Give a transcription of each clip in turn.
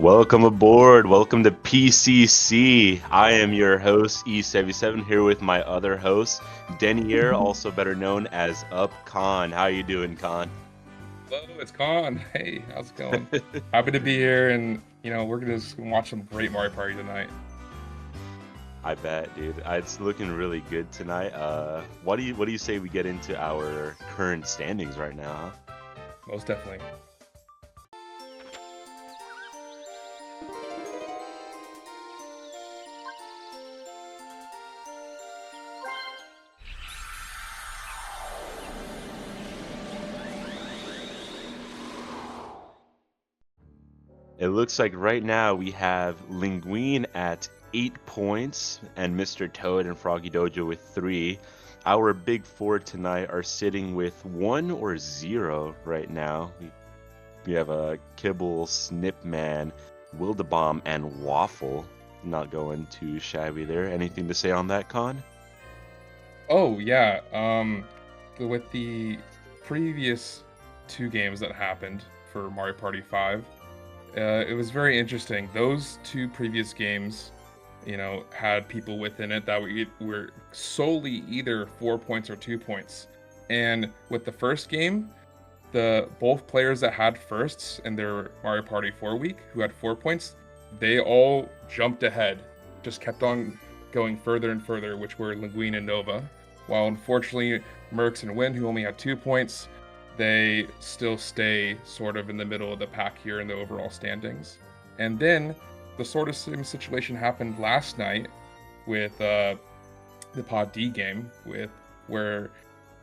Welcome aboard. Welcome to PCC. I am your host, E77, here with my other host, Denier, also better known as Up Khan. How you doing, Khan? Hello, it's Khan. Hey, how's it going? Happy to be here, and we're gonna just watch some great Mario Party tonight. I bet, dude. It's looking really good tonight. What do you say we get into our current standings right now, huh? Most definitely. It looks like right now we have Linguine at 8 points and Mr. Toad and Froggy Dojo with 3. Our big four tonight are sitting with 1 or 0 right now. We have a Kibble, Snipman, Wildebomb, and Waffle. Not going too shabby there. Anything to say on that, Con? Oh yeah. With the previous two games that happened for Mario Party 5, it was very interesting. Those two previous games, had people within it that were solely either 4 points or 2 points. And with the first game, the both players that had firsts in their Mario Party 4 week, who had 4 points, they all jumped ahead, just kept on going further and further, which were Linguine and Nova. While unfortunately, Mercs and Win, who only had 2 points, they still stay sort of in the middle of the pack here in the overall standings. And then the sort of same situation happened last night with the Pod D game, with where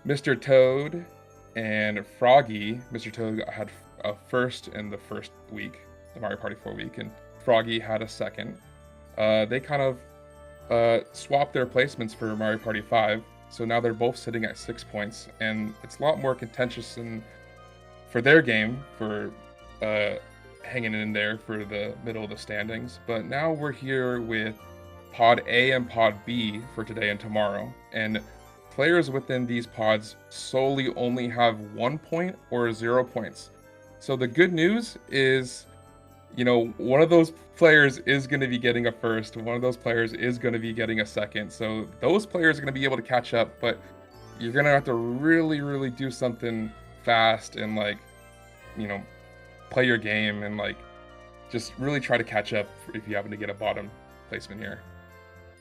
Mr. Toad and Froggy. Mr. Toad had a first in the first week, the Mario Party 4 week, and Froggy had a second. They kind of swapped their placements for Mario Party 5, so now they're both sitting at 6 points, and it's a lot more contentious for their game, for hanging in there for the middle of the standings. But now we're here with Pod A and Pod B for today and tomorrow, and players within these pods solely only have 1 point or 0 points. So the good news is, one of those players is going to be getting a first, one of those players is going to be getting a second. So those players are going to be able to catch up, but you're going to have to really, really do something fast and play your game and just really try to catch up if you happen to get a bottom placement here.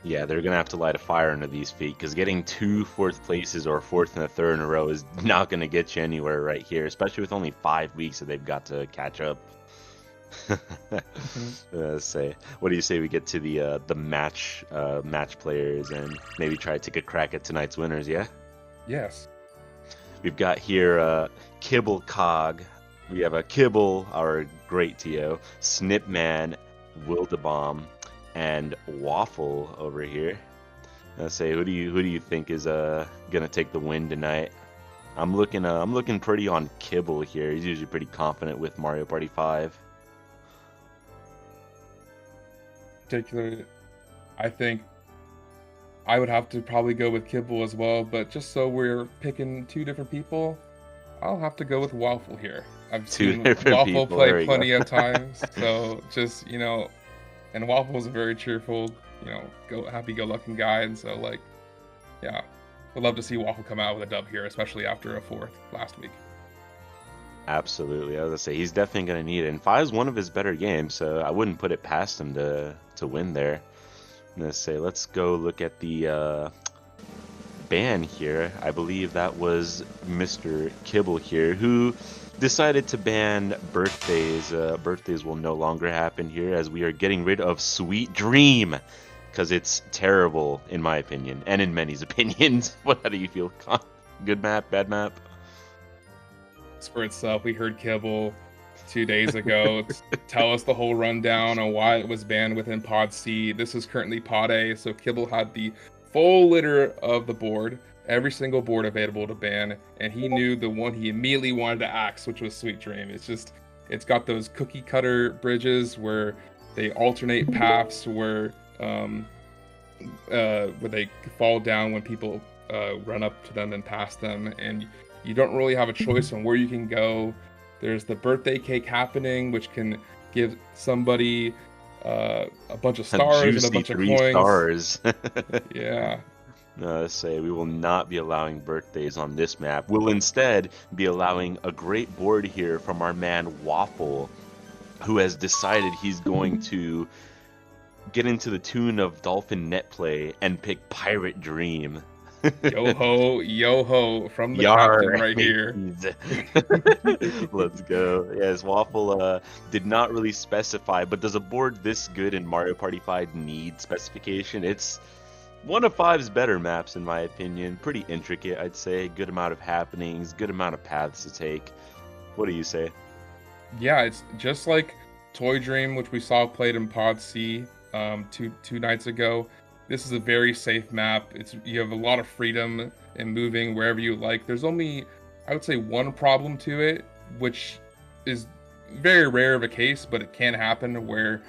Yeah, they're going to have to light a fire under these feet because getting 2 fourth places or fourth and a third in a row is not going to get you anywhere right here, especially with only 5 weeks that they've got to catch up. Say, what do you say we get to the match players and maybe try to take a crack at tonight's winners? Yeah. Yes. We've got here Kibble Cog. We have a Kibble, our great TO, Snipman, Wildebomb, and Waffle over here. Say, who do you think is gonna take the win tonight? I'm looking pretty on Kibble here. He's usually pretty confident with Mario Party 5. Particularly, I think I would have to probably go with Kibble as well, but just so we're picking two different people, I'll have to go with Waffle here. I've Two seen different Waffle people. There play we plenty go. of times, so just and Waffle's a very cheerful, happy-go-lucky guy, and so yeah, would love to see Waffle come out with a dub here, especially after a fourth last week. Absolutely. I was gonna say he's definitely gonna need it. And 5 is one of his better games, so I wouldn't put it past him to win there. I'm gonna say let's go look at the ban here. I believe that was Mr. Kibble here who decided to ban birthdays. Birthdays will no longer happen here as we are getting rid of Sweet Dream because it's terrible in my opinion and in many's opinions. How do you feel? Good map, bad map? For itself, we heard Kibble 2 days ago tell us the whole rundown on why it was banned within Pod C. This is currently Pod A, so Kibble had the full litter of the board, every single board available to ban, and he knew the one he immediately wanted to axe, which was Sweet Dream. It's got those cookie cutter bridges where they alternate paths where they fall down when people run up to them and pass them, and you don't really have a choice on where you can go. There's the birthday cake happening, which can give somebody a bunch of A stars and a juicy bunch of 3 coins. stars. Yeah. Say we will not be allowing birthdays on this map. We'll instead be allowing a great board here from our man Waffle, who has decided he's going to get into the tune of Dolphin Net Play and pick Pirate Dream. Yo ho from the Yar, captain right here. Let's go. Yes, Waffle did not really specify, but does a board this good in Mario Party 5 need specification? It's one of 5's better maps in my opinion. Pretty intricate, I'd say. Good amount of happenings, good amount of paths to take. What do you say? Yeah, it's just like Toy Dream, which we saw played in Pod C two nights ago. This is a very safe map. You have a lot of freedom in moving wherever you like. There's only, I would say, one problem to it, which is very rare of a case, but it can happen where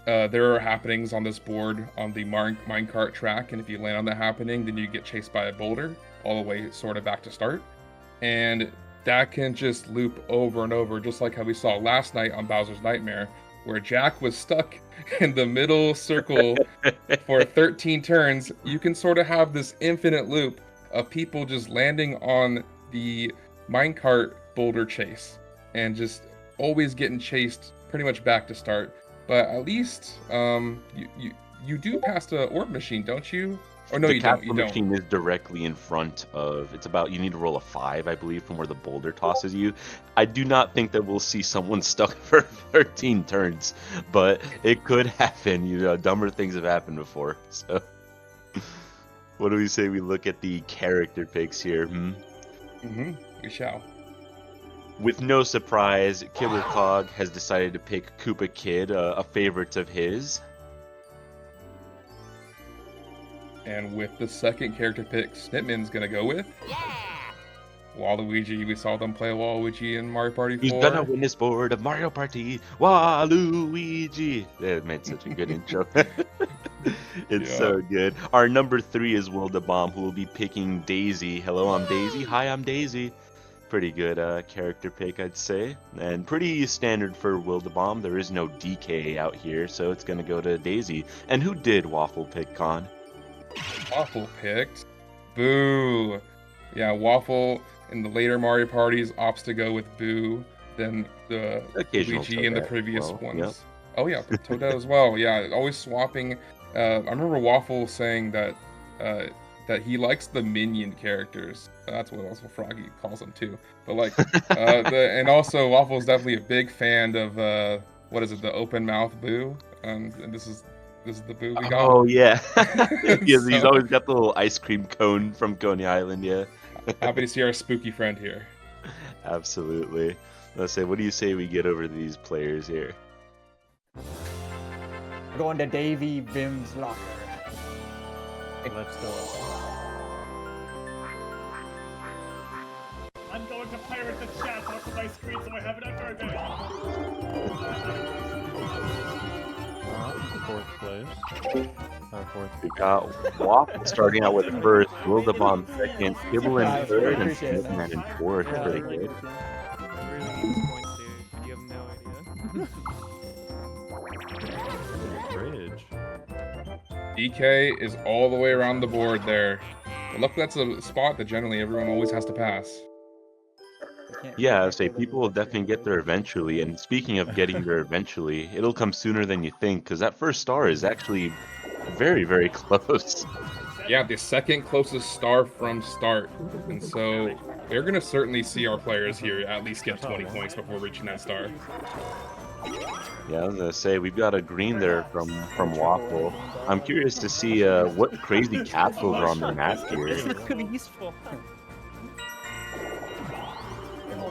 there are happenings on this board on the minecart track, and if you land on that happening, then you get chased by a boulder all the way sort of back to start. And that can just loop over and over, just like how we saw last night on Bowser's Nightmare, where Jack was stuck in the middle circle for 13 turns. You can sort of have this infinite loop of people just landing on the minecart boulder chase and just always getting chased pretty much back to start. But at least you do pass the orb machine, don't you? Or no, the you don't. capsule machine is directly in front of. It's about, you need to roll a 5, I believe, from where the boulder tosses you. I do not think that we'll see someone stuck for 13 turns, but it could happen. You know, dumber things have happened before. So, what do we say we look at the character picks here? We shall. With no surprise, Killer Cog has decided to pick Koopa Kid, a favorite of his. And with the second character pick, Snipman's gonna go with Waluigi. We saw them play Waluigi in Mario Party 4. Who's gonna win this board of Mario Party? Waluigi! That made such a good intro. It's so good. Our number 3 is Wildabomb, who will be picking Daisy. Hello, I'm Daisy. Hi, I'm Daisy. Pretty good character pick, I'd say. And pretty standard for Wildabomb. There is no DK out here, so it's gonna go to Daisy. And who did Waffle pick, Con? Waffle picked Boo. Yeah, Waffle in the later Mario parties opts to go with Boo than the Luigi in the previous ones. Yep. Oh yeah, Toadette as well. Yeah, always swapping. I remember Waffle saying that that he likes the minion characters. That's what also Froggy calls them too. But like, and also Waffle's definitely a big fan of what is it, the open mouth Boo? And this is the Boo we got. Oh yeah, he's always got the little ice cream cone from Coney Island. Yeah. Happy to see our spooky friend here. Absolutely. Let's say, what do you say we get over these players here? We're going to Davy Vim's locker. Let's go. I'm going to pirate the chat off of my screen so I have it on target. Fourth place. We got Waffle starting out with first, Wildabomb second, Kibble in third, and Snipman in fourth. Pretty good. You have no idea. Bridge. DK is all the way around the board there. But luckily that's a spot that generally everyone always has to pass. Yeah, I say people will definitely get there eventually. And speaking of getting there eventually, it'll come sooner than you think, because that first star is actually very, very close. Yeah, the second closest star from start. And so we're going to certainly see our players here at least get 20 points before reaching that star. Yeah, I was gonna say we've got a green there from Waffle. I'm curious to see what crazy capsules are on the map here.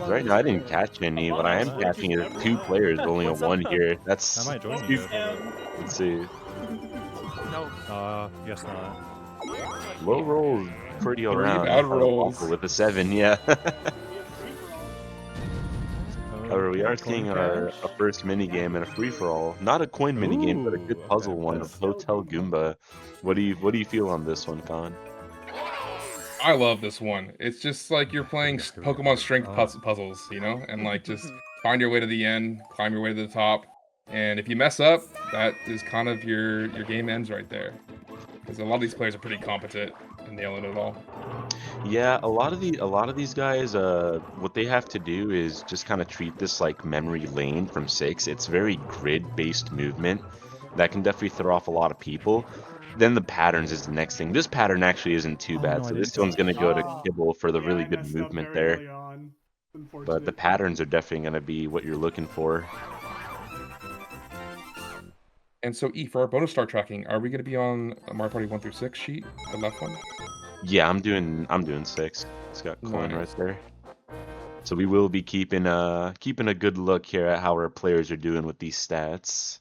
Right now, I didn't catch any. What I am catching is 2 players, only a 1 here. That's. I might join you. Let's see. No. Guess not. Low rolls pretty around. Bad rolls. With a 7, yeah. However, we are seeing a first minigame and a free-for-all. Not a coin minigame, but a good puzzle one of Hotel Goomba. What do you feel on this one, Con? I love this one. It's just like you're playing Pokemon Strength puzzles, you know? And like just find your way to the end, climb your way to the top, and if you mess up, that is kind of your game ends right there. Because a lot of these players are pretty competent in nailing it all. Yeah, a lot of these guys, what they have to do is just kind of treat this like memory lane from 6. It's very grid-based movement that can definitely throw off a lot of people. Then the patterns is the next thing. This pattern actually isn't too bad, so this one's gonna go to Kibble for the really good movement there. But the patterns are definitely gonna be what you're looking for. And so, E, for our bonus star tracking, are we going to be on Mario Party 1 through 6 sheet, the left one? Yeah, I'm doing 6. It's got coin Nice. right there. So we will be keeping a good look here at how our players are doing with these stats.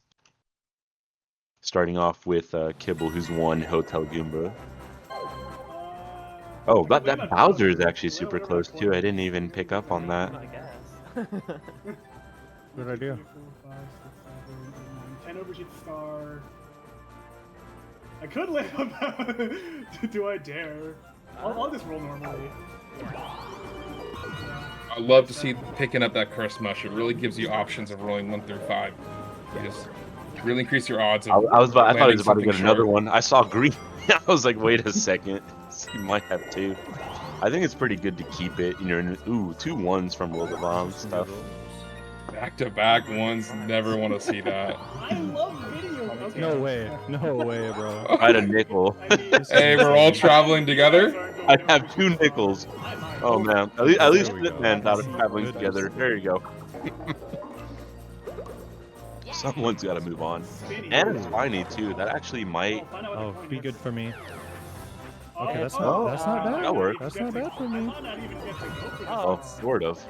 Starting off with Kibble, who's won Hotel Goomba. Oh, that Bowser is actually super close too. I didn't even pick up on that. I guess. Good idea. 10 overshoot star. I could land on that. Do I dare? I'll just roll normally. I love to see picking up that Curse Mush. It really gives you options of rolling 1 through 5. You just really increase your odds. I thought he landing was about to get something another short. one. I saw green. I was like, wait a second. He might have 2. I think it's pretty good to keep it. And you're in 2 1s from World of Bomb stuff. Back-to-back ones, never want to see that. I love video. Okay. No way, bro. I had a nickel. Hey, we're all traveling together. I have 2 nickels. Oh man, at least There we Flip go. Man's out of traveling together. There you go. Someone's got to move on. And it's Spiny too. That actually might. Oh, be good for me. Okay, that's Oh, not bad. that worked. That's not bad for me. Oh, sort of.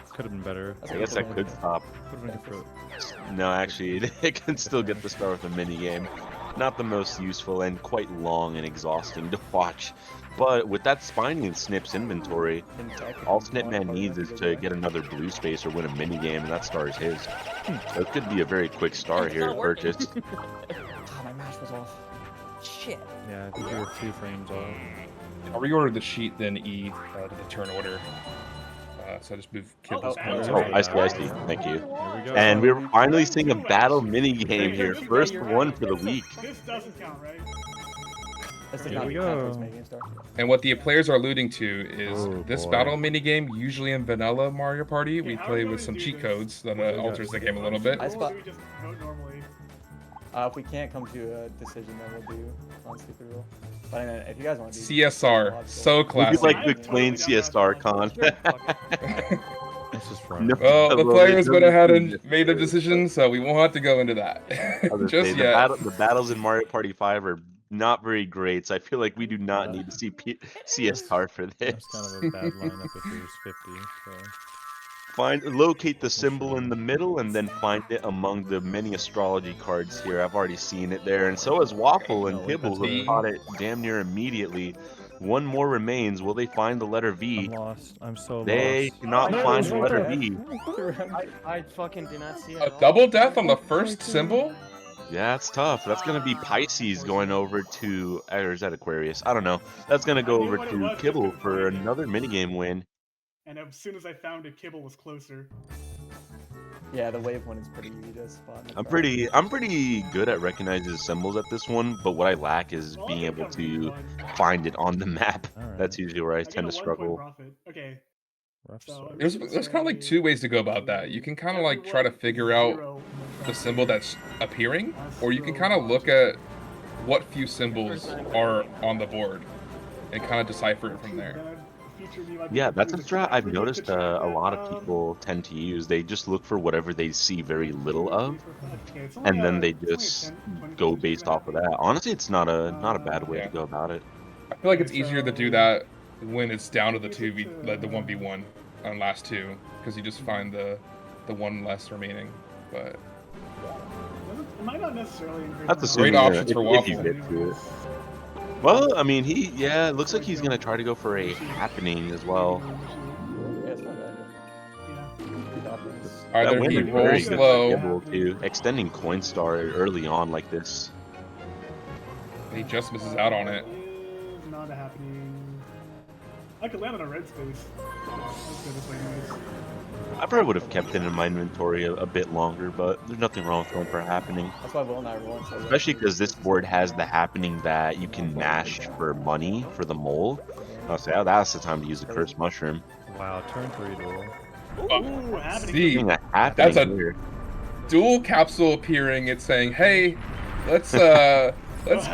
Could have been better. I guess I could stop. Could have been good for No, actually, it can still get the start with a mini game. Not the most useful and quite long and exhausting to watch. But with that Spiny and Snip's inventory, all Snipman needs is to get another blue space or win a mini game, and that star is his. So it could be a very quick star here to purchase. Oh, my mash was off. Shit. Yeah, I think you were 2 frames off. I'll reorder the sheet, then E to the turn order. So I just move Kibble's points. Oh, I see. Thank you. Here we go. And we're finally seeing a battle mini game here. First one for the week. This doesn't count, right? This does Here not we count go. towards making star. And what the players are alluding to is Oh, this boy. battle minigame, usually in vanilla Mario Party, we play with some cheat codes that alters the game a little bit. I spot- Or do we just vote normally? If we can't come to a decision, then we'll do on stupid rule. But I mean, if you guys want to do CSR, so Would you classic. like to explain CSR, Con? This is fun. No. Well, the Well, players it went ahead doesn't and made their decision, so we won't have to go into that I was gonna just say, yet. the battles in Mario Party 5 are not very great, so I feel like we do not need to see CSR for this. That's kind of a bad lineup if it was 50. So. Locate the symbol in the middle and then find it among the many astrology cards here. I've already seen it there, and so has Waffle and No, Kibble, that's who me. caught it damn near immediately. One more remains. Will they find the letter I'm V? lost. I'm so They lost. cannot No, find it's the right letter there. V. I fucking did not see it. A at all. double death on the first symbol? Yeah, it's tough. That's gonna be Pisces going over to, or is that Aquarius? I don't know. That's gonna go over to Kibble for another minigame win. And as soon as I found it, Kibble was closer. Yeah, the wave one is pretty easy to spot. in the I'm crowd. pretty good at recognizing the symbols at this one, but what I lack is Well, being I'll able take it to fun. find it on the map. Alright. That's usually where I I tend get to a 1 point struggle. profit. Okay. Rough So, start. There's kind of like 2 ways to go about that. You can kind of like try to figure out the symbol that's appearing, or you can kind of look at what few symbols are on the board and kind of decipher it from there. Yeah, that's a strat I've noticed a lot of people tend to use. They just look for whatever they see very little of, and then they just go based off of that. Honestly, it's not a bad way Yeah. to go about it. I feel like it's easier to do that when it's down to the 1v1 on last 2, because you just find the 1 less remaining. But Might not necessarily That's a assuming Great options for if you Waffle. get to it. Well, I mean, it looks like he's gonna try to go for a happening as well. Yeah, it's not bad. Good options. That either win he is very rolls good for low, Kibble, too. Extending Coinstar early on like this. and he just misses out on it. Not happening. I could land on a red space. That's good, it's like nice. I probably would have kept it in my inventory a bit longer, but there's nothing wrong with going for a happening. That's why Will and I are rolling so well. Especially because this board has the happening that you can mash for money for the mole. I'll say, oh, that's the time to use the cursed mushroom. Wow, turn 3 duel. Ooh, happening. See, Getting a happening That's a- here. dual capsule appearing. It's saying, hey, let's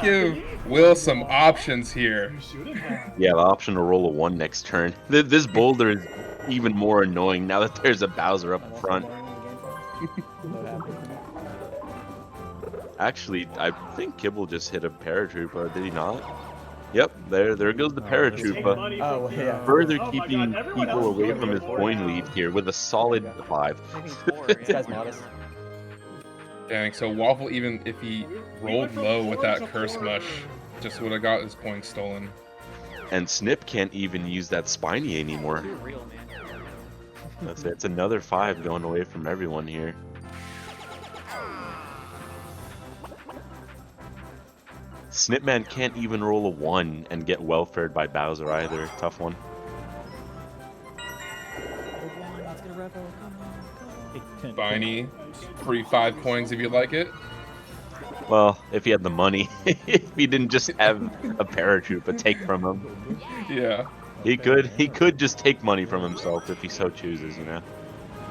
give Will some options here. You shouldn't have. Yeah, the option to roll a 1 next turn. This boulder is even more annoying now that there's a Bowser up front. Actually, I think Kibble just hit a paratrooper, did he not? Yep, there goes the Take paratrooper. money Oh, from- yeah. Further Oh my keeping God, everyone people else is away going from his for coin it. lead here with a solid 5. Maybe 4, This guy's yeah. modest. Dang, so Waffle, even if he rolled low with that curse mush, just would have got his coin stolen. And Snip can't even use that spiny anymore. You're real, man. That's it. It's another 5 going away from everyone here. Snipman can't even roll a 1 and get welfared by Bowser either. Tough one. Spiny, free 5 coins if you like it. Well, if he had the money. If he didn't just have a paratrooper take from him. Yeah. He could just take money from himself if he so chooses, you know.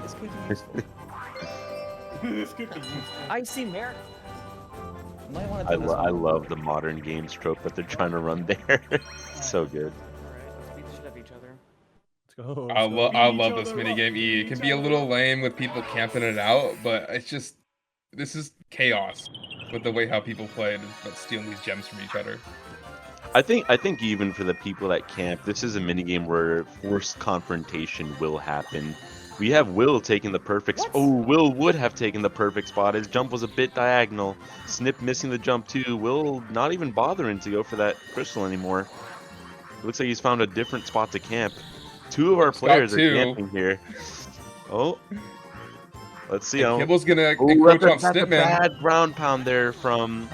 This could be useful. This could be useful. I see merit. Might want I, to I love the modern games trope that they're trying to run there. It's so good. Alright, let's beat the shit out of each other. Let's go. I Beat love each this other minigame up, E. It beat can each be a other little up. lame with people camping it out, but it's just this is chaos with the way how people play and about stealing these gems from each other. I think even for the people that camp, this is a minigame where forced confrontation will happen. We have Will taking the perfect. Oh, Will would have taken the perfect spot. His jump was a bit diagonal. Snip missing the jump too. Will not even bothering to go for that crystal anymore. It looks like he's found a different spot to camp. 2 of our Stop players are 2. camping here. Oh, let's see. And how- Kibble's gonna Oh, encroach on that's a Snipman. bad ground pound there from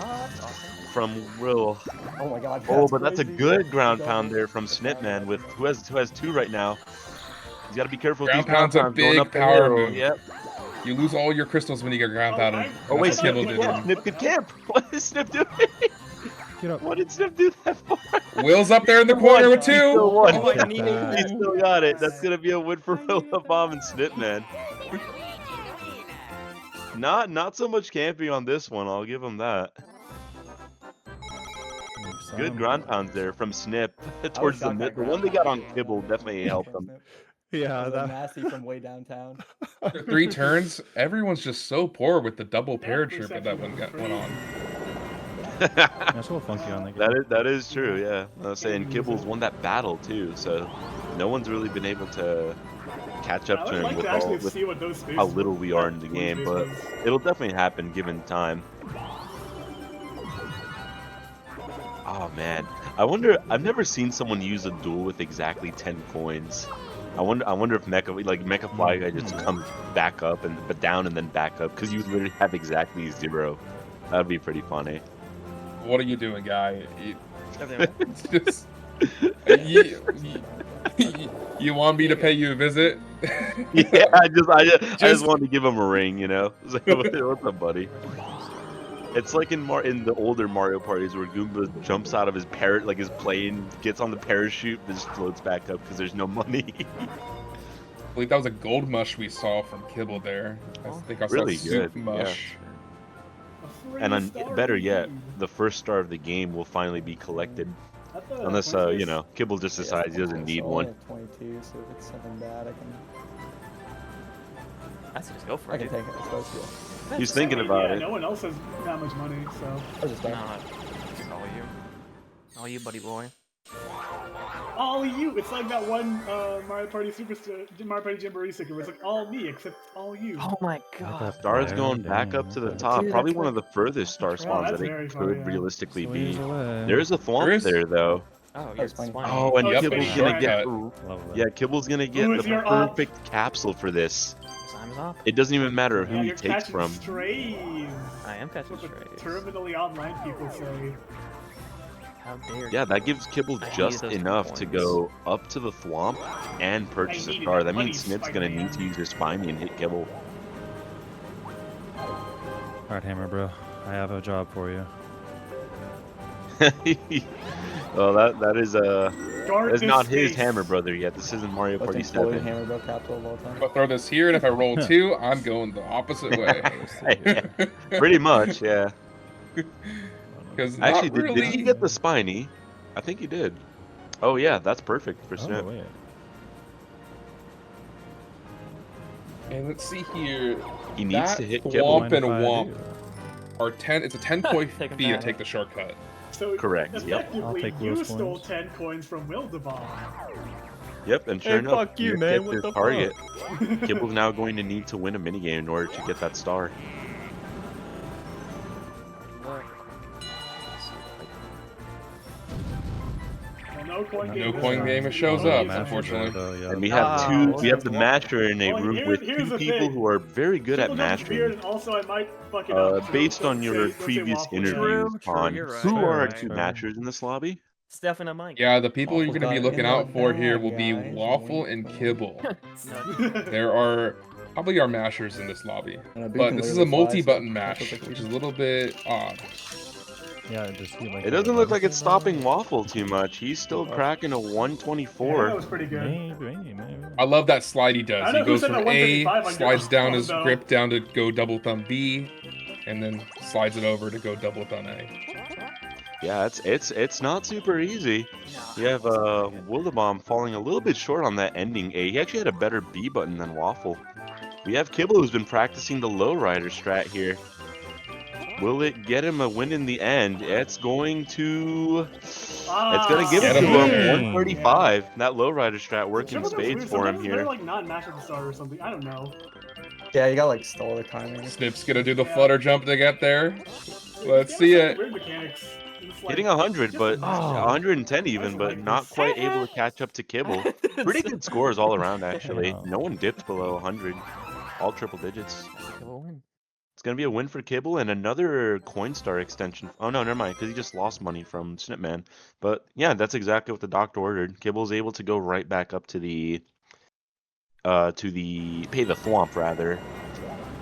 Will. Oh my god. Oh, but that's a crazy. good ground Go pound for there it. from Snipman with who has 2 right now. He's got to be careful with Ground these ground pound's a pounds going big up the power hill. move. Yep. You lose all your crystals when you get ground pounded. Oh wait, That's what Snip Kibble could did. camp. Snip could camp. What is Snip doing? Get up. What did Snip do that for? Will's up there in the corner with He still 2. won. Oh, I Get need that. He still got it. That's gonna be a win for Will Bomb and Snipman. Not so much camping on this one. I'll give him that. Good ground pounds there from Snip towards the shocked mid. that The one ground they got pound on Kibble definitely helped them. Yeah, That that. nasty from way downtown. 3 turns. Everyone's just so poor with the double Yeah, paratrooper that went on. That's a little funky on the game. That is true, yeah. I was saying Kibble's won that battle too, so no one's really been able to catch I up to would him like with to actually all with see what those spaces how little we are in the what game, space but was. it'll definitely happen given time. Oh man, I wonder. I've never seen someone use a duel with exactly 10 coins. I wonder if Mecha Fly Guy just comes back up but down and then back up because you literally have exactly 0. That'd be pretty funny. What are you doing, guy? Everything. It's just you want me to pay you a visit? Yeah, I just Just- wanted to give him a ring, you know. It's like, what's up, buddy? It's like in the older Mario parties where Goomba jumps out of his his plane, gets on the parachute, and just floats back up because there's no money. I believe that was a gold mush we saw from Kibble there. I think I saw Really soup good, mush. A free And star better yet, indeed. the first star of the game will finally be collected. At the Unless, point you space- know, Kibble just decides he doesn't need one. 22, so if it's something bad, I say just go for I it, can dude. take it. I suppose, yeah. He's thinking about Yeah, it. no one else has that much money, so. I'll just No, start. it's all you. All you, buddy boy. All you! It's like that one Mario Party Mario Party Jamboree sticker where it's like all me except all you. Oh my god. Stars going back up to the top. Dude, Probably that's one of the furthest star spawns that's that very it far, could yeah. realistically Swings be. away. There's a thwomp There is- there, though. Oh, it's yeah, it's fine. fine. Oh, and Oh, it's Kibble's gonna gonna get. Love that. Yeah, Kibble's gonna get Ooh, is the your op- perfect capsule for this. Time's up. It doesn't even matter who Yeah, he you're takes catching from. strays. I am catching That's what the strays. terminally online people say. How dare Yeah, you. that gives Kibble I needed just those 3 enough to points. go up to the Thwomp and purchase a needed star. that That money, means Snip's gonna need to Spider-Man. use his Spiny and hit Kibble. All right, Hammer Bro. I have a job for you. Well, that is Guard that's this not his space. Hammer Brother yet. This isn't Mario Most Party employed 7. Hammer Bro capital of all time. I'll throw this here, and if I roll 2, I'm going the opposite way. Pretty much, yeah. Because Actually, not really. did he get the Spiny? I think he did. Oh yeah, that's perfect for Oh, Snip. wait. And let's see here. He needs That to hit Thwomp Kibble. and Mind if I Womp do? are 10. It's a 10-point Take 'em fee to back. take the shortcut. So Correct, yep. effectively, I'll take you those stole coins. 10 coins from Wildebon. Yep, and sure Hey, enough, fuck you, Snip man, gets what his the target. Kibble's now going to need to win a minigame in order to get that star. Well, no coin game. No this coin time. game shows No up, coin game. unfortunately. Though, yeah. And we have Ah, we have the well, Masher in a well, room with here's 2 the people thing. who are very good at People don't mastering. weird, and also I might fuck it up. so Based don't on your say- don't say previous waffle. interviews, True, Pon, you're right, who you're are our right. 2 Fair. Mashers in this lobby? Stefan and Mike. Yeah, the people you're Waffle's going to be got it looking in the out for here bag, will be guys. Waffle and Kibble. No, There are probably our mashers in this lobby. And a bee But can this is literally a fly, multi-button so mash, that's what they which do. is a little bit odd. Yeah, just like It doesn't look like it's stopping Waffle too much. He's still cracking a Yeah, that 124. was pretty good. Maybe. I love that slide he does. I know He who goes said from that A, 155 on slides Go. down Oh, his no. grip down to go double thumb B, and then slides it over to go double thumb A. Yeah, it's not super easy. You have Willabomb falling a little bit short on that ending A. He actually had a better B button than Waffle. We have Kibble who's been practicing the lowrider strat here. Will it get him a win in the end? It's going to give Get it to him him there. 135. That lowrider strat working Triple Threat's spades weird. for him Sometimes they're here. like not matched with the star or something. I don't know. Yeah, you got like stall the timing. Snip's gonna do the Yeah. flutter jump to get there. Let's Yeah, see it's it. Weird mechanics. It's like- Hitting 100, just but imagine. 110 even, That's but like not this. quite able to catch up to Kibble. Pretty good scores all around, actually. Yeah. No one dipped below 100. All triple digits. We'll win. It's gonna be a win for Kibble and another Coinstar extension. Oh no, never mind, because he just lost money from Snipman. But yeah, that's exactly what the doctor ordered. Kibble's able to go right back up to the pay the Thwomp rather.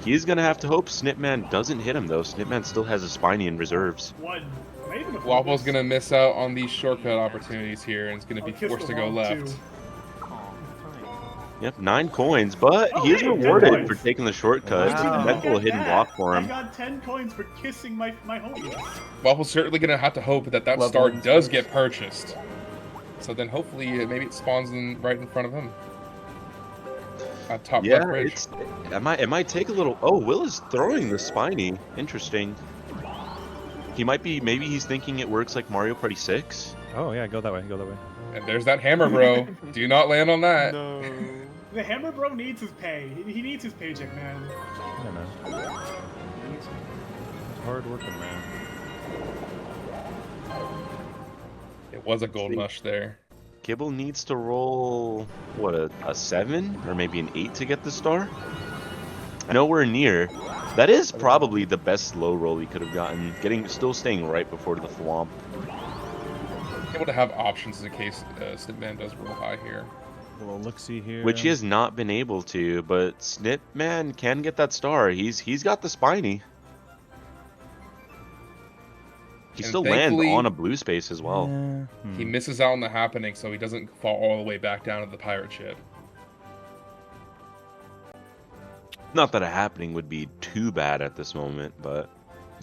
He's gonna have to hope Snipman doesn't hit him though. Snipman still has a Spiny in reserves. One. Maybe the Waffle's focus. gonna miss out on these shortcut opportunities here, and is gonna be I'll kiss forced the to go wall, left. too. Oh, fine. Yep, 9 coins, but Oh, he's hey, 10 rewarded coins. for taking the shortcut. Wow. And that's a little hidden block for I him. got 10 coins for kissing my homies. Waffle's certainly gonna have to hope that Level star one does first. get purchased. So then hopefully maybe it spawns right in front of him. At top Yeah, left bridge. it might take a little. Oh, Will is throwing the Spiny. Interesting. Maybe he's thinking it works like Mario Party 6. Oh yeah, go that way. Go that way. And there's that hammer, bro. Do not land on that. No. The Hammer Bro needs his pay. He needs his paycheck, man. Yeah, man. It's hard working, man. It was a gold See. mush there. Kibble needs to roll, what, a 7 or maybe an 8 to get the star? Nowhere near. That is probably the best low roll he could have gotten. Still staying right before the Thwomp. Able to have options in case Snipman does roll high here. A little look-see here. Which he has not been able to, but Snipman can get that star. He's got the Spiny. He And still lands thankfully- on a blue space as well. Yeah. He misses out on the happening, so he doesn't fall all the way back down to the pirate ship. Not that a happening would be too bad at this moment, but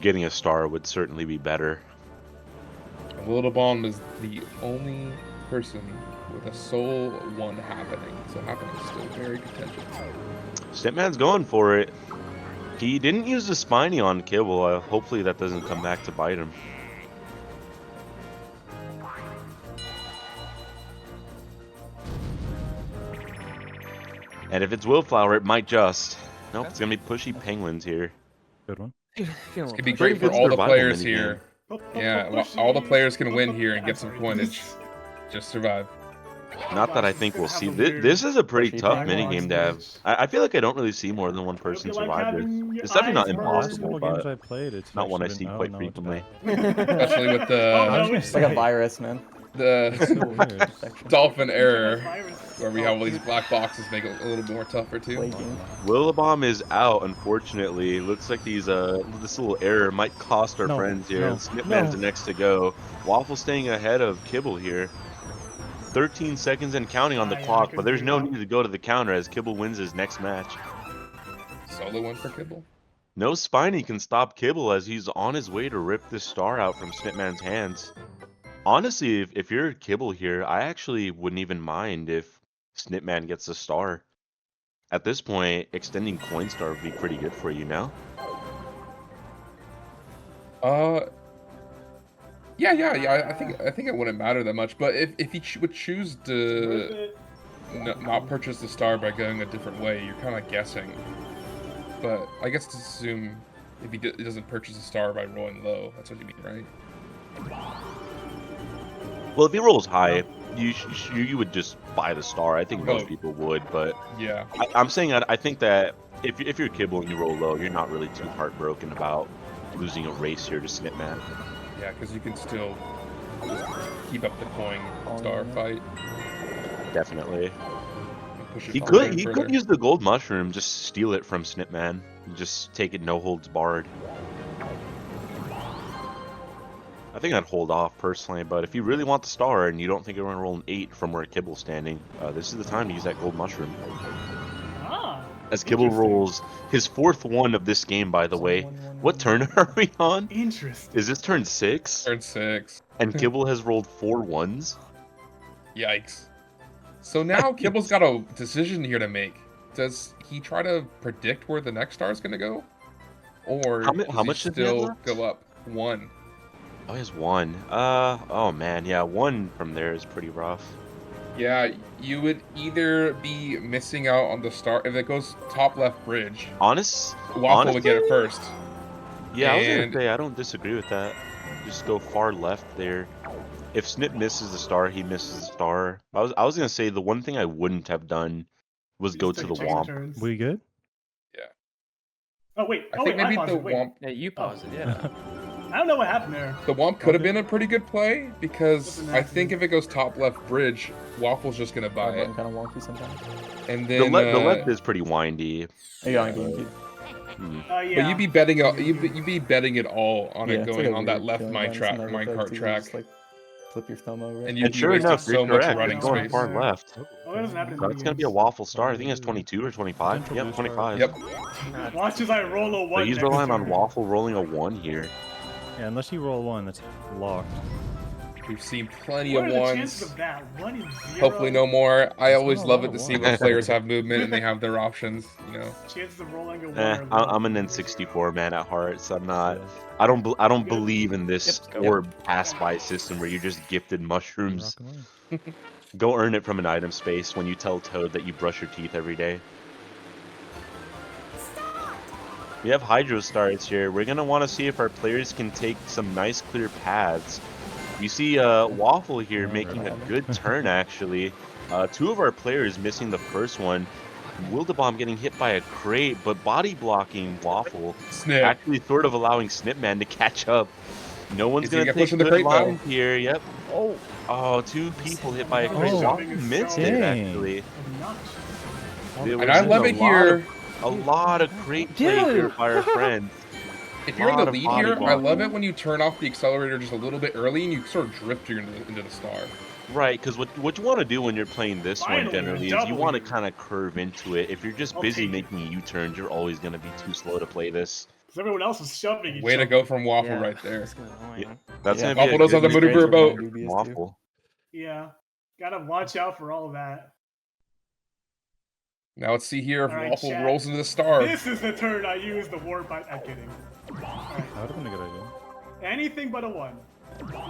getting a star would certainly be better. And Wildebomb is the only person with a sole 1 happening, so happening is still very contentious. Snipman's going for it. He didn't use the Spiny on Kibble. Hopefully that doesn't come back to bite him. And if it's Willflower, it might just. Nope, it's gonna be Pushy Penguins here. Good one. This could be Pretty great for good all the survival players minigame. here. Yeah, well, all the players can win here and get some coinage. Just survive. Not that I think we'll see. This is a pretty Pressure tough attack mini on game to have. stage. I feel like I don't really see more than one Hope person you like survive this. having your It's definitely not eyes The last impossible, couple games but I played, it's not one I actually see been- quite oh, no, it's frequently. bad. Especially with Oh, no, the it's It's like a virus, man. It's so the weird. Infection. dolphin error, Virus. where we have all these black boxes, make it a little bit more tougher too. Plaguing. Willabomb is out, unfortunately. Looks like this little error might cost our No, friends here. no, Snipman's no. the next to go. Waffle staying ahead of Kibble here. 13 seconds and counting on the Yeah, I clock, but couldn't there's do no that. need to go to the counter as Kibble wins his next match. Solo win for Kibble. No Spiny can stop Kibble as he's on his way to rip this star out from Snipman's hands. Honestly, if you're Kibble here, I actually wouldn't even mind if Snipman gets a star. At this point, extending Coinstar would be pretty good for you now. Yeah. I think it wouldn't matter that much. But if he would choose Worth to it. not purchase the star by going a different way, you're kind of guessing. But I guess to assume if he doesn't purchase the star by rolling low, that's what you mean, right? Well, if he rolls high, you would just buy the star. I think most Oh. people would, but Yeah. I'm saying I think that if you're Kibble and you roll low, you're not really too heartbroken about losing a race here to Snipman. Yeah, because you can still just keep up the coin Oh, star yeah. fight. Definitely. And push He yourself could further. use the gold mushroom, just steal it from Snipman, and just take it no holds barred. I think I'd hold off personally, but if you really want the star and you don't think you're going to roll an 8 from where Kibble's standing, this is the time to use that gold mushroom. Ah. As Kibble Interesting. rolls his 4th one of this game, by the way. What turn are we on? Interesting. Is this turn 6? Turn 6. And Kibble has rolled 4 ones? Yikes. So now Kibble's got a decision here to make. Does he try to predict where the next star is going to go? Or How does he much does he have still left? go up? 1. Oh, he has 1. Oh man, yeah, 1 from there is pretty rough. Yeah, you would either be missing out on the star. If it goes top left bridge, Waffle would get it first. Yeah, I was And- gonna say I don't disagree with that. Just go far left there. If Snip misses the star, he misses the star. I was gonna say the one thing I wouldn't have done was go to the Check Womp. turns. We good? Oh wait. I Oh think wait. maybe paused the it. Wait. Womp, Yeah, you pause it, yeah. I don't know what happened there. the Womp could have been a pretty good play because What's an I think if it goes top left bridge, Waffle's just gonna buy it, Kind of wonky sometimes. and The, then the left is pretty windy. Are you on GameCube? Yeah. But you'd be betting you'd be betting it all on Yeah, it it's like going a on that weird left feeling, mine man. track, Sometimes I mine feel like cart too, you track, just, like, flip your thumb over. and it. you And sure wasted enough, so you're much correct. running It's going space. far left. Oh, that doesn't happen in So it's gonna be a games. Waffle star. I think it's 22 or 25. Potential Yep, blue star. 25. Yep. Watch as I roll a one. But he's next relying on turn. Waffle rolling a 1 here. Yeah, unless you roll 1, that's locked. We've seen plenty What of are the chances ones. of that? 1 in 0. Hopefully no more. I It's always not a love lot it to of see ones. when players have movement and they have their options. You know. Chances of rolling a 1. I'm an N64 man at heart, so I'm not. I don't believe in this Yep. orb pass by system where you're just gifted mushrooms. Rock away. Go earn it from an item space when you tell Toad that you brush your teeth every day. We have Hydro Stars here. We're gonna want to see if our players can take some nice clear paths. You see Waffle here making a good turn actually. 2 of our players missing the first one. Wildebomb getting hit by a crate, but body blocking Waffle. Snip. Actually sort of allowing Snipman to catch up. No one's Is he gonna gonna take push in the good crate, though? lines here. Yep. Oh, 2 people hit by a crate. Oh, Waffle missed it dang. actually. There And I was love a it lot here. of- A lot of crate play here by our friends. If you're in lot the of lead body here, I love blocking. it when you turn off the accelerator just a little bit early and you sort of drift into the star. Right, because what you want to do when you're playing this one Finally, generally is you W. want to kind of curve into it. If you're just I'll busy take it. making U-turns, you're always going to be too slow to play this. Because everyone else is shoving each Way to other. go from Waffle Yeah, right there. that's gonna annoy him. That's Yeah. going to be Waffle a knows how good to maneuver a mistake boat. from Dubious, too. Waffle. Yeah. Gotta watch out for all of that. Now let's see here if All right, Waffle chat. rolls into the star. This is the turn I use the warp. I'm kidding. Alright. That would have been a good idea. Anything but a 1.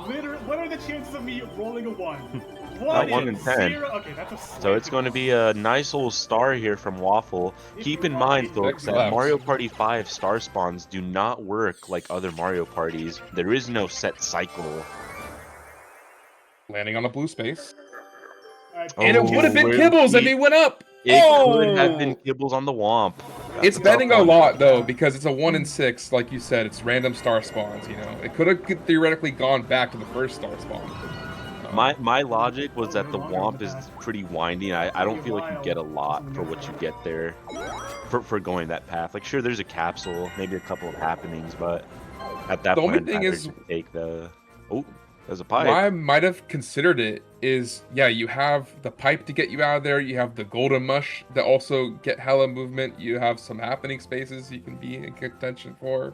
Literally, what are the chances of me rolling a 1? 1 in 10. 0. Okay, that's a So it's going to be a nice little star here from Waffle. Keep in mind, folks, that Left. Mario Party 5 star spawns do not work like other Mario parties. There is no set cycle. Landing on a blue space. And it would have been where Kibbles if he- he went up. It Oh! could have been Kibbles on the Womp. That's It's a tough betting a one. lot though because it's a 1 in 6, like you said. It's random star spawns. You know, it could have theoretically gone back to the first star spawn. My logic was that the Womp is pretty windy. I don't feel like you get a lot for what you get there for going that path. Like, sure, there's a capsule, maybe a couple of happenings, but at that The point, only thing I'd rather is- just take the. Oh, there's a pipe. Why I might have considered it is, yeah, you have the pipe to get you out of there. You have the golden mush that also get hella movement. You have some happening spaces you can be in contention for.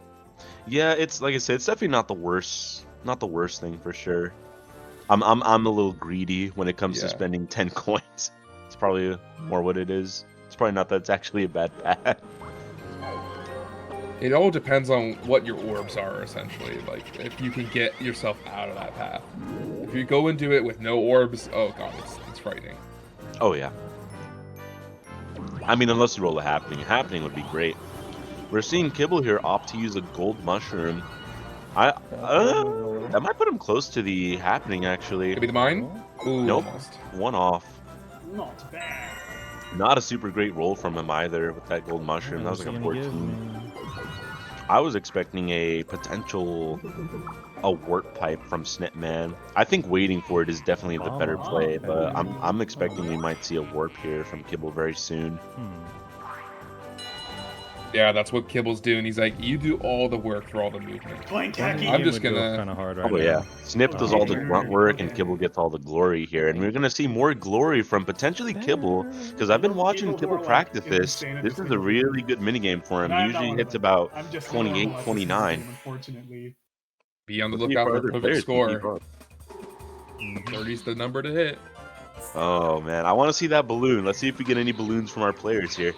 Yeah, it's like I said, it's definitely not the worst thing for sure. I'm a little greedy when it comes to Yeah. spending 10 coins. It's probably more what it is. It's probably not that it's actually a bad path. It all depends on what your orbs are, essentially. Like, if you can get yourself out of that path. If you go into it with no orbs, oh god, it's frightening. Oh yeah. I mean, unless you roll a happening. A happening would be great. We're seeing Kibble here opt to use a gold mushroom. That might put him close to the happening, actually. Could be the mine? Ooh, Nope. almost. One off. Not bad. Not a super great roll from him either with that gold mushroom. That was like a 14. I was expecting a potential warp pipe from Snipman. I think waiting for it is definitely the better play, but I'm expecting we might see a warp here from Kibble very soon. Yeah, that's what Kibble's doing. He's like, you do all the work for all the movement. Playing tacky. I'm just gonna- kind of hard right Oh now. yeah, Snip does all the grunt work and Kibble gets all the glory here, and we're gonna see more glory from potentially Kibble because I've been watching Kibble practice this. This is a really good minigame for him. He usually hits about I'm just 28, normal at this 29. game, Unfortunately. Be on the Let's see lookout if for a other perfect players can keep score. up. 30's the number to hit. Oh man, I want to see that balloon. Let's see if we get any balloons from our players here.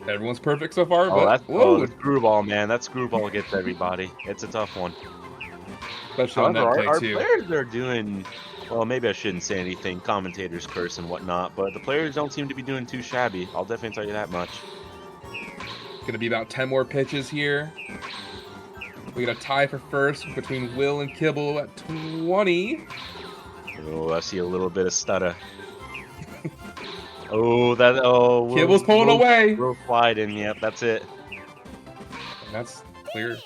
Everyone's perfect so far, Oh, but that's whoa, the screwball, man. That screwball gets everybody. It's a tough one. especially on However, that our play too. players are doing well. Maybe I shouldn't say anything. Commentators curse and whatnot, but the players don't seem to be doing too shabby. I'll definitely tell you that much. Gonna be about 10 more pitches here. We got a tie for first between Will and Kibble at 20. Oh, I see a little bit of stutter. Oh, Kibble's pulling away. We'll slide in. Yep, that's it. And that's clear.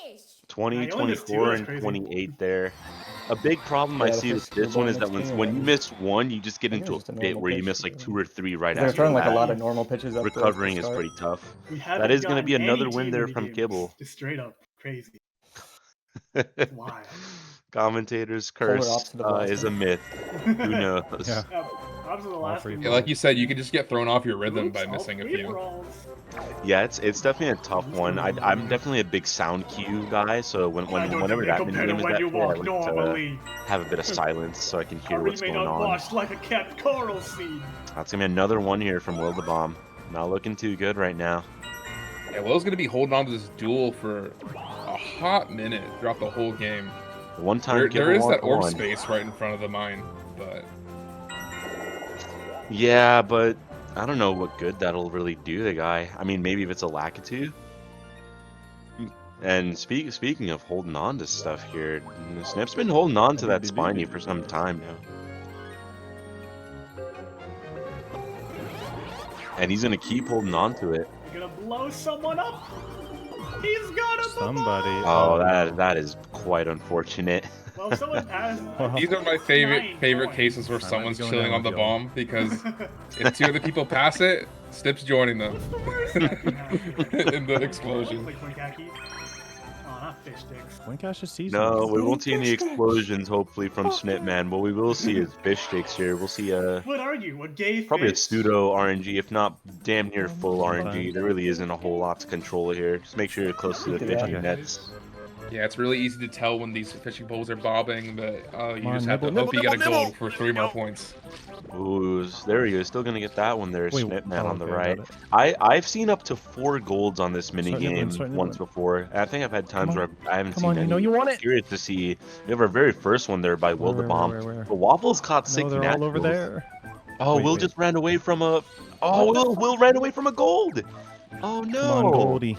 20, Yeah, you only missed two, 24, that's and crazy. 28 there. A big problem I Yeah, the see with first this one is that screwball when next you game, miss one, you just get I think into it was a just a pit normal where you pitch, miss like yeah. 2 or 3 right They're after throwing like a that. lot of normal pitches up. Recovering to is start. pretty tough. We haven't That is going to gotten be another any win team there from minigames. Kibble. Just straight up crazy. It's wild. Commentators Polar curse opposite of is a Boston. myth. Who knows? Yeah. Obviously the last free one Yeah, was- like you said, you can just get thrown off your rhythm Oops, by all missing a free few. rolls. Yeah, it's definitely a tough one. I'm definitely a big sound cue guy, so Why don't whenever you that make a better minigame is when that you play, I walk like to normally? have a bit of silence so I can hear Or what's remain going on. unwashed like a cat coral seed. That's gonna be another one here from Will the Bomb. Not looking too good right now. Yeah, Will's gonna be holding on to this duel for a hot minute throughout the whole game. One time There Kibble is won that orb one. space right in front of the mine, but Yeah, but I don't know what good that'll really do the guy. I mean, maybe if it's a Lakitu. And speaking of holding on to stuff here, Snip's been holding on to that spiny for some time now. And he's gonna keep holding on to it. You're gonna blow someone up. He's gonna Somebody. Oh, that is quite unfortunate. Well, if someone passed. these are my favorite Nine cases where I might someone's be going chilling down on the with y'all. bomb because if 2 other people pass it, Snip's joining them in the explosion. Like Winkaki. Oh, not fish sticks. Winkash is season. No, we won't see any explosions, hopefully, from Snipman. What we will see is fish sticks here. We'll see Would argue a gay probably a fish. pseudo RNG, if not damn near full RNG. There really isn't a whole lot to control here. Just make sure you're close to the Look at that. fishing Okay. nets. Yeah, it's really easy to tell when these fishing poles are bobbing, but you Come on, just have to nibble, hope you get a nibble, gold nibble. for 3 more points. Ooh, there he is. Still gonna get that one there, Wait, Snipman oh, on the okay, right. got it. I've seen up to 4 golds on this Start minigame nibbling, start once nibbling. before. And I think I've had times Come where I haven't Come seen on, you any. know you want it. Curious to see. We have our very first one there by Will the Where, Bomb. where? The Waffles caught 6 No, they're all over naturals. there. Oh, Wait, Will wait. just ran away from a. Oh, Will ran away from a gold. Oh no! Come on, Goldie.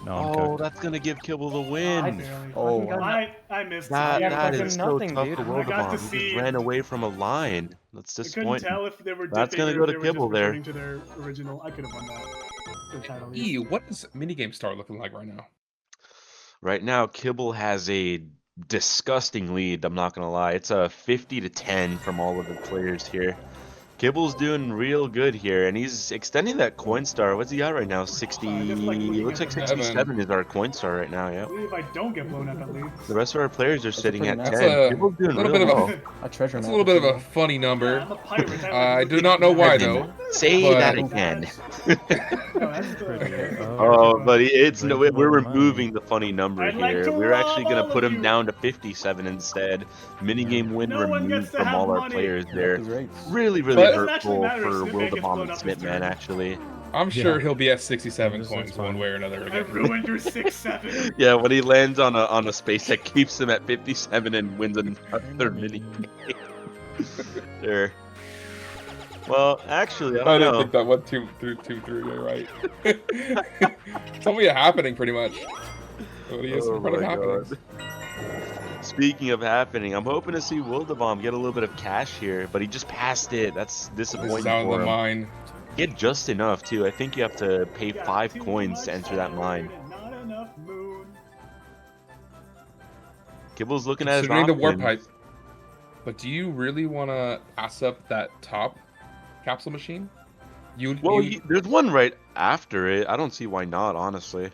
No, I'm Oh, cooked. that's gonna give Kibble the I win. barely. Oh, fucking- wow. I missed. That, Yeah, it. that fucking is so nothing, tough dude. for I got to Wildebomb. He see- just ran away from a line. That's I couldn't disappointing. tell if they were dipping That's gonna or go if to they were Kibble just there. returning to their original. I could have won that. For the title. E, what is minigame star looking like right now? Right now, Kibble has a disgusting lead. I'm not gonna lie. It's a 50-10 from all of the players here. Kibble's doing real good here, and he's extending that coin star. What's he got right now? 60. I just like looking Looks at like the map. 67 is our coin star right now. I Yep. believe I don't get blown up at least. The rest of our players are a sitting pretty at nice- 10. That's a Kibble's doing little real bit of a- well. A treasure That's a map. little bit of if a funny number. I'm a pirate. I do not know why though. Say But- that again. No, that's the... Oh, buddy, it's no. Breaking We're all the money. removing the funny number I'd like here. to We're actually rob gonna all put of him you. down to 57 instead. Minigame win No one gets removed to from have all our money. players you. there. These rates. Really, But- really It doesn't actually hurtful matter if for Snipman gets Wildebomb blown and up this Snipman, turn. actually. I'm sure Yeah. he'll be at 67 That's coins one fine. way or another I again. ruined your 6-7. Yeah, when he lands on a space that keeps him at 57 and wins another mini game. There. Well, actually, I I don't didn't know. think that 1, 2, 3, 2, 3. You're right. Tell me it happening pretty much. What is Oh in front of my happening? God. Speaking of happening, I'm hoping to see Wildebomb get a little bit of cash here, but he just passed it. That's This disappointing is out of for the him. mine. He had just enough too. I think you have to pay Got 5 too coins to much enter that iron mine. and Not enough moon. Kibble's looking at his Considering the warp options. pipe. But do you really want to pass up that top capsule machine? Well, there's one right after it. I don't see why not, honestly.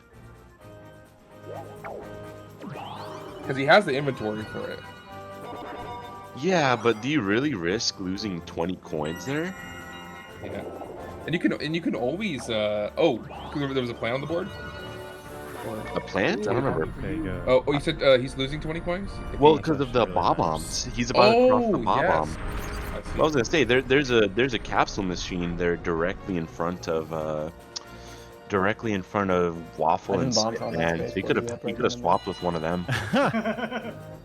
Because he has the inventory for it. Yeah, but do you really risk losing 20 coins there? Yeah. And you can always oh, there was a plan on the board. A plant? I don't remember. Big, Oh, you said he's losing 20 coins. Well, That's because of the really nice. bob-ombs. He's about to cross the Oh, bob-omb. yes. I see. I was gonna say there's a capsule machine there directly in front of Waffle I and didn't bomb on that and space, he but could yeah, have probably swapped with one of them.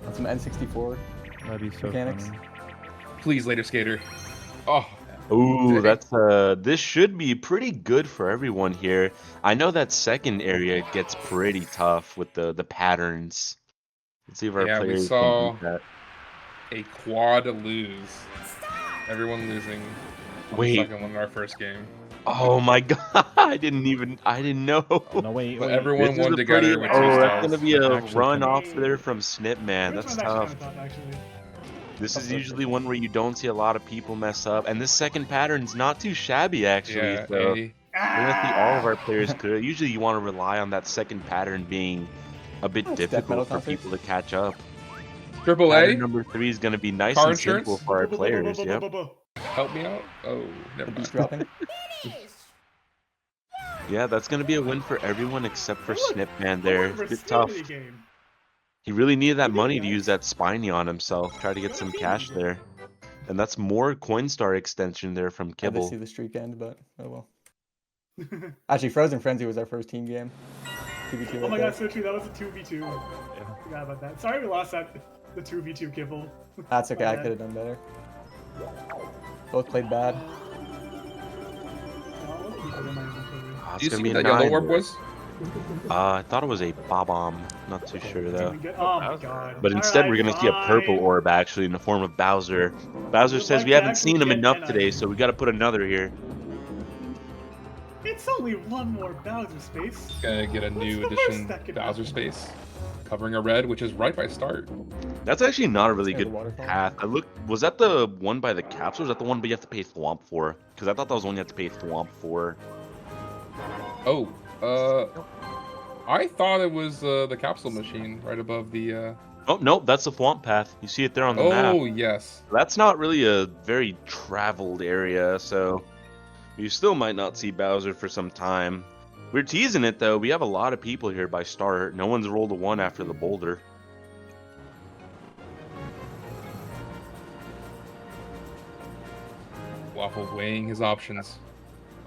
On some N64. That'd be so Mechanics. funny. Please, later skater. Oh, Ooh, Dang. that's this should be pretty good for everyone here. I know that second area gets pretty tough with the patterns. Let's see if our Yeah, we players saw- can beat that. a quad lose. Everyone losing. On Wait. The second one in our first game. Oh my god, I didn't know. Oh, no, wait, But wait. everyone This is won a together pretty- with 2 oh, stars. that's gonna be a Actually run kinda- off there from Snipman. This That's one's actually tough. kinda tough, actually. This is usually one where you don't see a lot of people mess up, and this second pattern's not too shabby actually. Yeah, So Andy. we're gonna see all of our players clear. Usually you want to rely on that second pattern being a bit Death metal difficult for concert. people to catch up. Triple Pattern A, number 3 is gonna be nice Car and insurance? simple for our players. Yep. help me out. Oh, never The beat mind. dropping. Yeah, that's gonna be a win for everyone except for Snipman there. It's a bit Tough. tough. He really needed that money to use that spiny on himself. Try to get some cash there. And that's more Coinstar extension there from I had to see Kibble. the streak end, but oh well. Actually, Frozen Frenzy was our first team game. 2v2 Oh right my there. god, so true. That was a 2v2. Forgot about that. Sorry we lost that. The 2v2 kibble. That's okay, I bad. could have done better. Both played bad. Ah, Do you it's gonna see be what a that yellow 9 orb there. was? I thought it was a Bob-omb. Not too sure though. Oh my god. But instead, we're Alright, gonna see a purple fine. orb actually in the form of Bowser. Bowser Would says like we to haven't actually seen him get enough an today, item. so we gotta put another here. It's only one more Bowser space. Gonna get a new What's the worst edition that could Bowser happen? space, covering a red, which is right by start. That's actually not a really Yeah, the good waterfall. path. I looked. Was that the one by the capsule? Or was that the one but you have to pay Thwomp for? Because I thought that was the one you had to pay Thwomp for. Oh, I thought it was the capsule machine right above the. Oh no, that's the Thwomp path. You see it there on the map. Oh yes. That's not really a very traveled area, so you still might not see Bowser for some time. We're teasing it though. We have a lot of people here by start. No one's rolled a 1 after the boulder. Waffle weighing his options.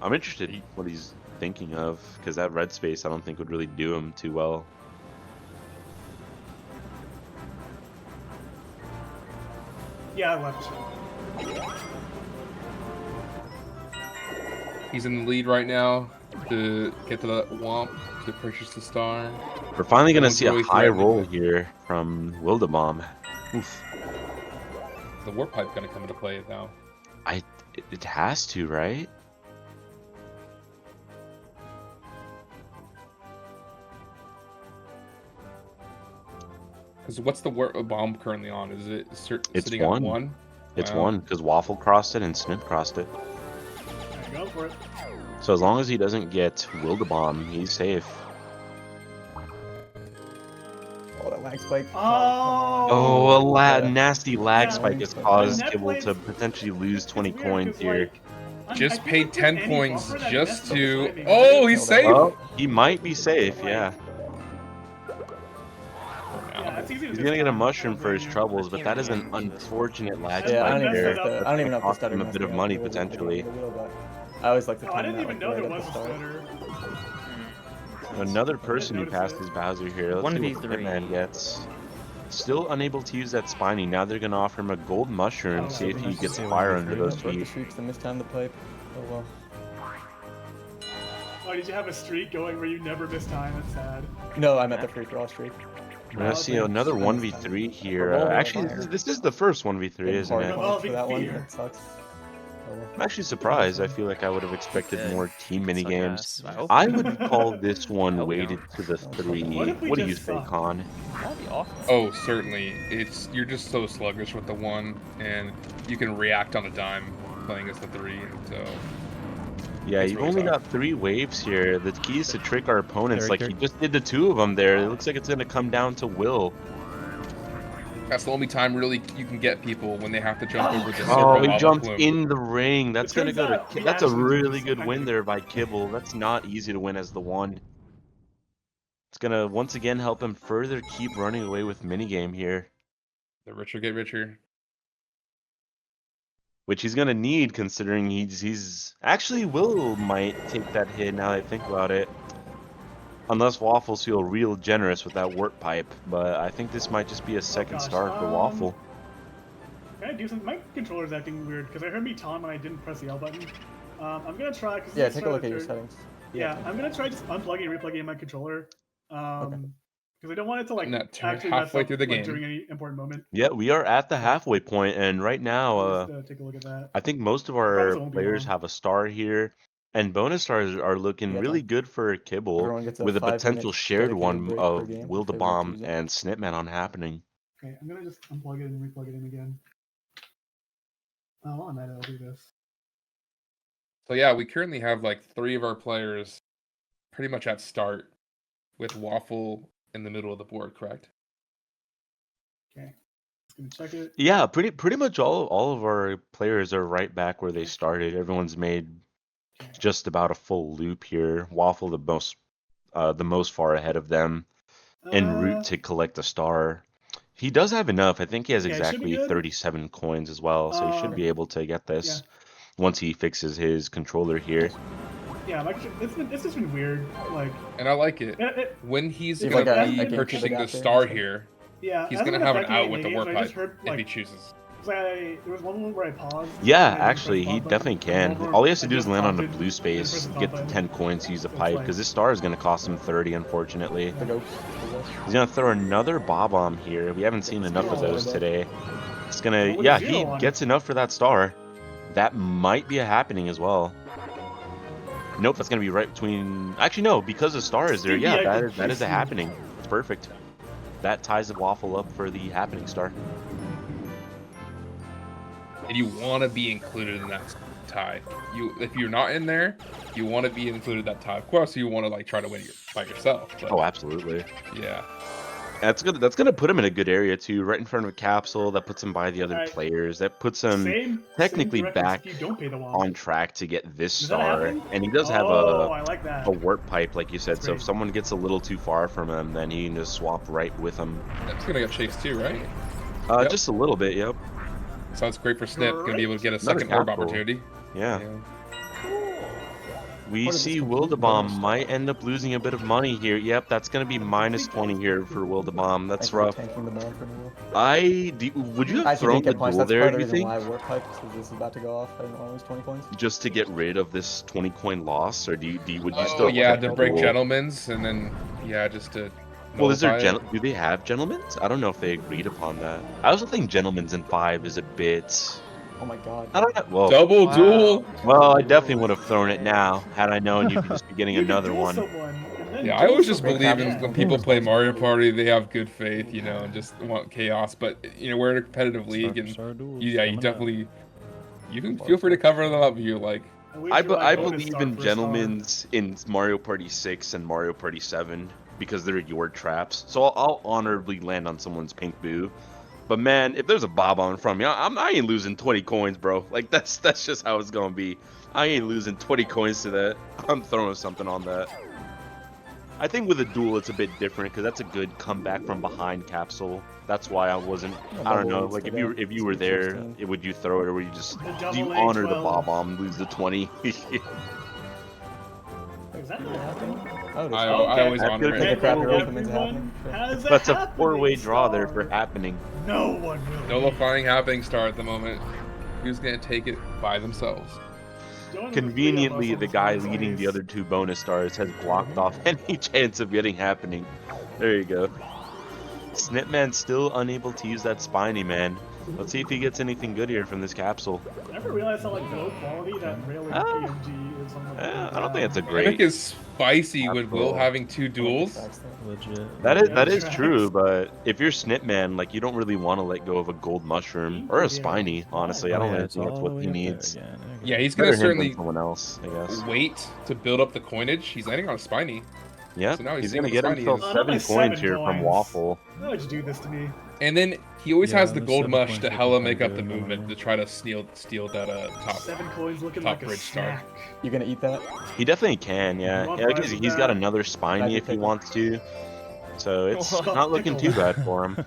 I'm interested in what he's thinking of, because that red space I don't think would really do him too well. Yeah, I left. He's in the lead right now. to get to that Womp to purchase the star. We're finally gonna Someone's see a really high threatening roll it. here from Wildebomb. Oof. The Warp Pipe gonna come into play now. It has to, right? Because what's the Warp Bomb currently on? Is it It's sitting one. at 1? It's Wow. one because Waffle crossed it and Smith crossed it. Alright, go for it. So as long as he doesn't get Wildebomb, he's safe. Oh, that lag spike. Oh. Oh, Yeah. nasty lag Yeah. spike has Yeah. caused Net Kibble to plays- potentially lose 20 It's weird, coins 'cause, here. like, I Just can't paid put 10 any coins buffer that just messed up to. the timing. Oh, he's Hold safe! on. Oh, he might be safe, yeah. Yeah, it's easy to He's gonna get a discount. mushroom for his Yeah. troubles, but that is an unfortunate lag Yeah, I don't spike even there. know if the, That's I don't even gonna know if the cost stutter him a messed bit of me up money because it wasn't the potentially. wheel, but I always like to Oh, I time didn't that, even like, know right there at was the a start. stutter. Another person who notice passes it. Bowser here. Let's see what 1v3. Hitman gets. Still unable to use that spiny. Now they're gonna offer him a gold mushroom. Oh, See if he nice. gets Yeah, fire 1v3. under those Broke the feet. streaks and mistimed the pipe. Oh well. Oh, did you have a streak going where you never miss time? That's sad. No, I'm at the free throw streak. We're gonna see another 1v3 here. Actually, this is the first 1v3, isn't Hard it? points for that one. Fear. That sucks. Oh, well. I'm actually surprised. I feel like I would have expected Good. more team mini Suck games. ass. I hope I you- would call this I one hope you weighted don't. to the three. What if we What do you just say, suck? Con? That'd be awesome. Oh, certainly. You're just so sluggish with the 1, and you can react on a dime playing as the 3, so. Yeah, It's you've really only tough. got 3 waves here. The key is to trick our opponents like he Character. just did the 2 of them there. It looks like it's gonna come down to Will. That's the only time really you can get people when they have to jump over the Oh, serpent he lava jumped plume. in the ring. That's gonna turns go to. out he That's a actually really did good this. win there by Kibble. That's not easy to win as the 1. It's gonna once again help him further keep running away with minigame here, The richer get richer. which he's gonna need considering he's actually Will might take that hit now that I think about it. Unless Waffles feel real generous with that warp pipe, but I think this might just be a second gosh, star for Waffle. Can I do something? My controller's acting weird because I heard me Tom and I didn't press the L button. I'm gonna try. Cause Yeah, this is take a the look at your third- settings. Yeah, I'm gonna try just unplugging and replugging my controller. Because I don't want it to like And that turn actually mess halfway up, through the like, game. during any important moment. Yeah, we are at the halfway point, and right now, Just, take a look at that. I think most of Promise our it won't be players long. have a star here, and bonus stars are looking Yeah, really Tom. good for Kibble, Everyone gets a with a 5-minute potential shared dedicated one break per of game for Will the favorite Bomb season. and Snipman on happening. Okay, I'm gonna just unplug it and replug it in again. Oh, on that I'll do this. So yeah, we currently have like 3 of our players pretty much at start with Waffle in the middle of the board, correct? Okay, just gonna check it. Yeah, pretty much all of our players are right back where they started. Everyone's made just about a full loop here. Waffle the most far ahead of them en route to collect a star. He does have enough. I think he has Yeah, it should be exactly good. 37 coins as well, so he should be able to get this once he fixes his controller here. Yeah, like it's just been weird. Like, And I like it. When he's It's gonna like a be GameCube purchasing the adapter, star so- here, yeah, he's it gonna hasn't have an affected out any with the games, warp I pipe just heard, if like, he chooses. there was one moment where I paused. Yeah, and I didn't actually, press he the pause definitely button, and can. one All he more has to I do is just land on the paused it, blue and then space, press the get pause the button. 10 coins to use the So it's pipe, like- because this star is going to cost him 30, unfortunately. The ghost. He's going to throw another Bob-omb here. We haven't seen enough of those today. It's going Well, to... with Yeah, a zero he on it. gets enough for that star. That might be a happening as well. Nope, that's going to be right between... Actually, no, because the star is there. Stevie, Yeah, I that could is a kiss you. happening. It's perfect. That ties the Waffle up for the happening star. And you want to be included in that tie. If you're not in there, you want to be included in that tie. Of course, you want to like try to win by yourself. But, Oh, absolutely. yeah. That's gonna put him in a good area too, right in front of a capsule. That puts him by the other Alright. players. That puts him Same technically directions back if you don't pay the wall. on track to get this Does that star. happen? And he does have Oh, I like that. a warp pipe, like you said. That's So if great. someone gets a little too far from him, then he can just swap right with him. That's gonna get chased too, right? Yep. Just a little bit. Yep. Sounds great for Snip. Gonna be able to get a Another second orb capital. opportunity. Yeah. We What is see this complete Wildebomb bonus? might end up losing a bit of money here. Yep, that's gonna be minus 20 here for Wildebomb. That's Thanks for rough. tanking the ball for Noodle. Would you I have actually thrown didn't the get points. duel That's there, part of do the you reason think? why I warp piped, because this is about to go off. I didn't want to lose 20 coins. Just to get rid of this 20 coin loss, or would you Oh still yeah, kept to the break duel? gentlemen's and then yeah, just to. Well, is there nullify it. do they have gentlemen's? I don't know if they agreed upon that. I also think gentlemen's in 5 is a bit. Oh my god. I don't know. Well, Double duel? well, I definitely would have thrown it now had I known you'd just be getting You could another duel one. someone, and then Yeah, I duel always just someone. believe in Yeah. when people play Mario Party, they have good faith, you know, and just want chaos. But you know, we're in a competitive league, and you definitely you can feel free to cover them up if you like. I bonus believe star in for a star. gentlemen's in Mario Party 6 and Mario Party 7 because they're your traps. So I'll honorably land on someone's pink boo. But man, if there's a Bob-omb in front of me, I ain't losing 20 coins, bro. Like that's just how it's gonna be. I ain't losing 20 coins to that. I'm throwing something on that. I think with a duel it's a bit different because that's a good comeback from behind capsule. That's why I wasn't. I don't know. Like if you were there, would you throw it or would you just The do you double honor the A12. Bob-omb, lose the 20? Is that not happening? Oh, I Okay. always That's honor good. it. The crap Everyone your ultimate's happening. Sure. has That's a happening four-way draw there star. for happening. No one will. Nullifying happening star at the moment. Who's gonna take it by themselves? Don't Conveniently, agree the on guy those leading the always. other 2 bonus stars has blocked off any chance of getting happening. There you go. Snipman still unable to use that spiny, man. Let's see if he gets anything good here from this capsule. I never realized how like low quality that railing Ah. PMG is on the. I don't think it's a I think great. it's spicy with Will Absolutely. having 2 duels. Legit. That is Yeah, true, but if you're Snipman, like you don't really want to let go of a gold mushroom or a Yeah. spiny. Honestly, I don't really think that's what he needs. Yeah, he's Better gonna him than certainly someone else, I guess. wait to build up the coinage. He's landing on a spiny. Yeah, So now he's he's seeing gonna what get spiny himself is. Oh, 7 not coins my 7 here from coins. Waffle. Why would you do this to me? And then he always Yeah, has the there's gold 7 mush coins to that hella can make up do the it, movement whatever. to try to steal that top. 7 coins looking Top like a bridge star. snack. You gonna eat that? He definitely can, yeah. You want Yeah, I guess fries with he's got that? another spiny Magic if he pickle. wants to. So it's Oh, not looking too pickle. bad for him.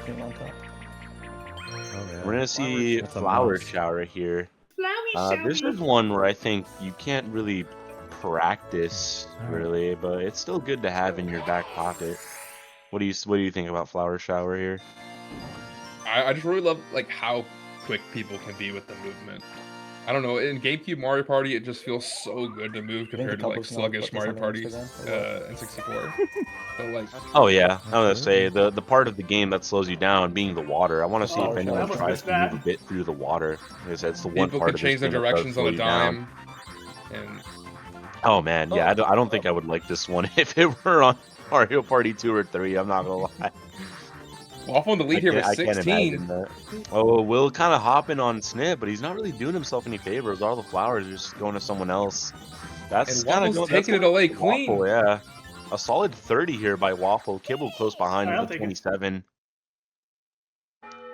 King on top. We're gonna see That's a Flower must. Shower here. Flowy This is one where I think you can't really practice really, but it's still good to have in your back pocket. What do you think about Flower Shower here? I just really love like how quick people can be with the movement. I don't know. In GameCube Mario Party, it just feels so good to move I think the compared to like couples know sluggish what Mario this on Party Instagram, in 64. But like, Oh yeah, I was gonna say the part of the game that slows you down being the water. I want to see Oh, if I anyone almost tries missed to move that. a bit through the water. Because that's the one people part can of this change their game that does directions on slow a you down. dime. And Oh man, yeah, I don't think I would like this one if it were on Mario Party 2 or 3. I'm not gonna lie. Waffle in the lead here with I can't 16. imagine that. Oh, Will kind of hopping on Snip, but he's not really doing himself any favors. All the flowers are just going to someone else. That's And kind of Waffle's taking it away clean. Waffle, yeah. A solid 30 here by Waffle. Kibble close behind I'll with a take it. 27.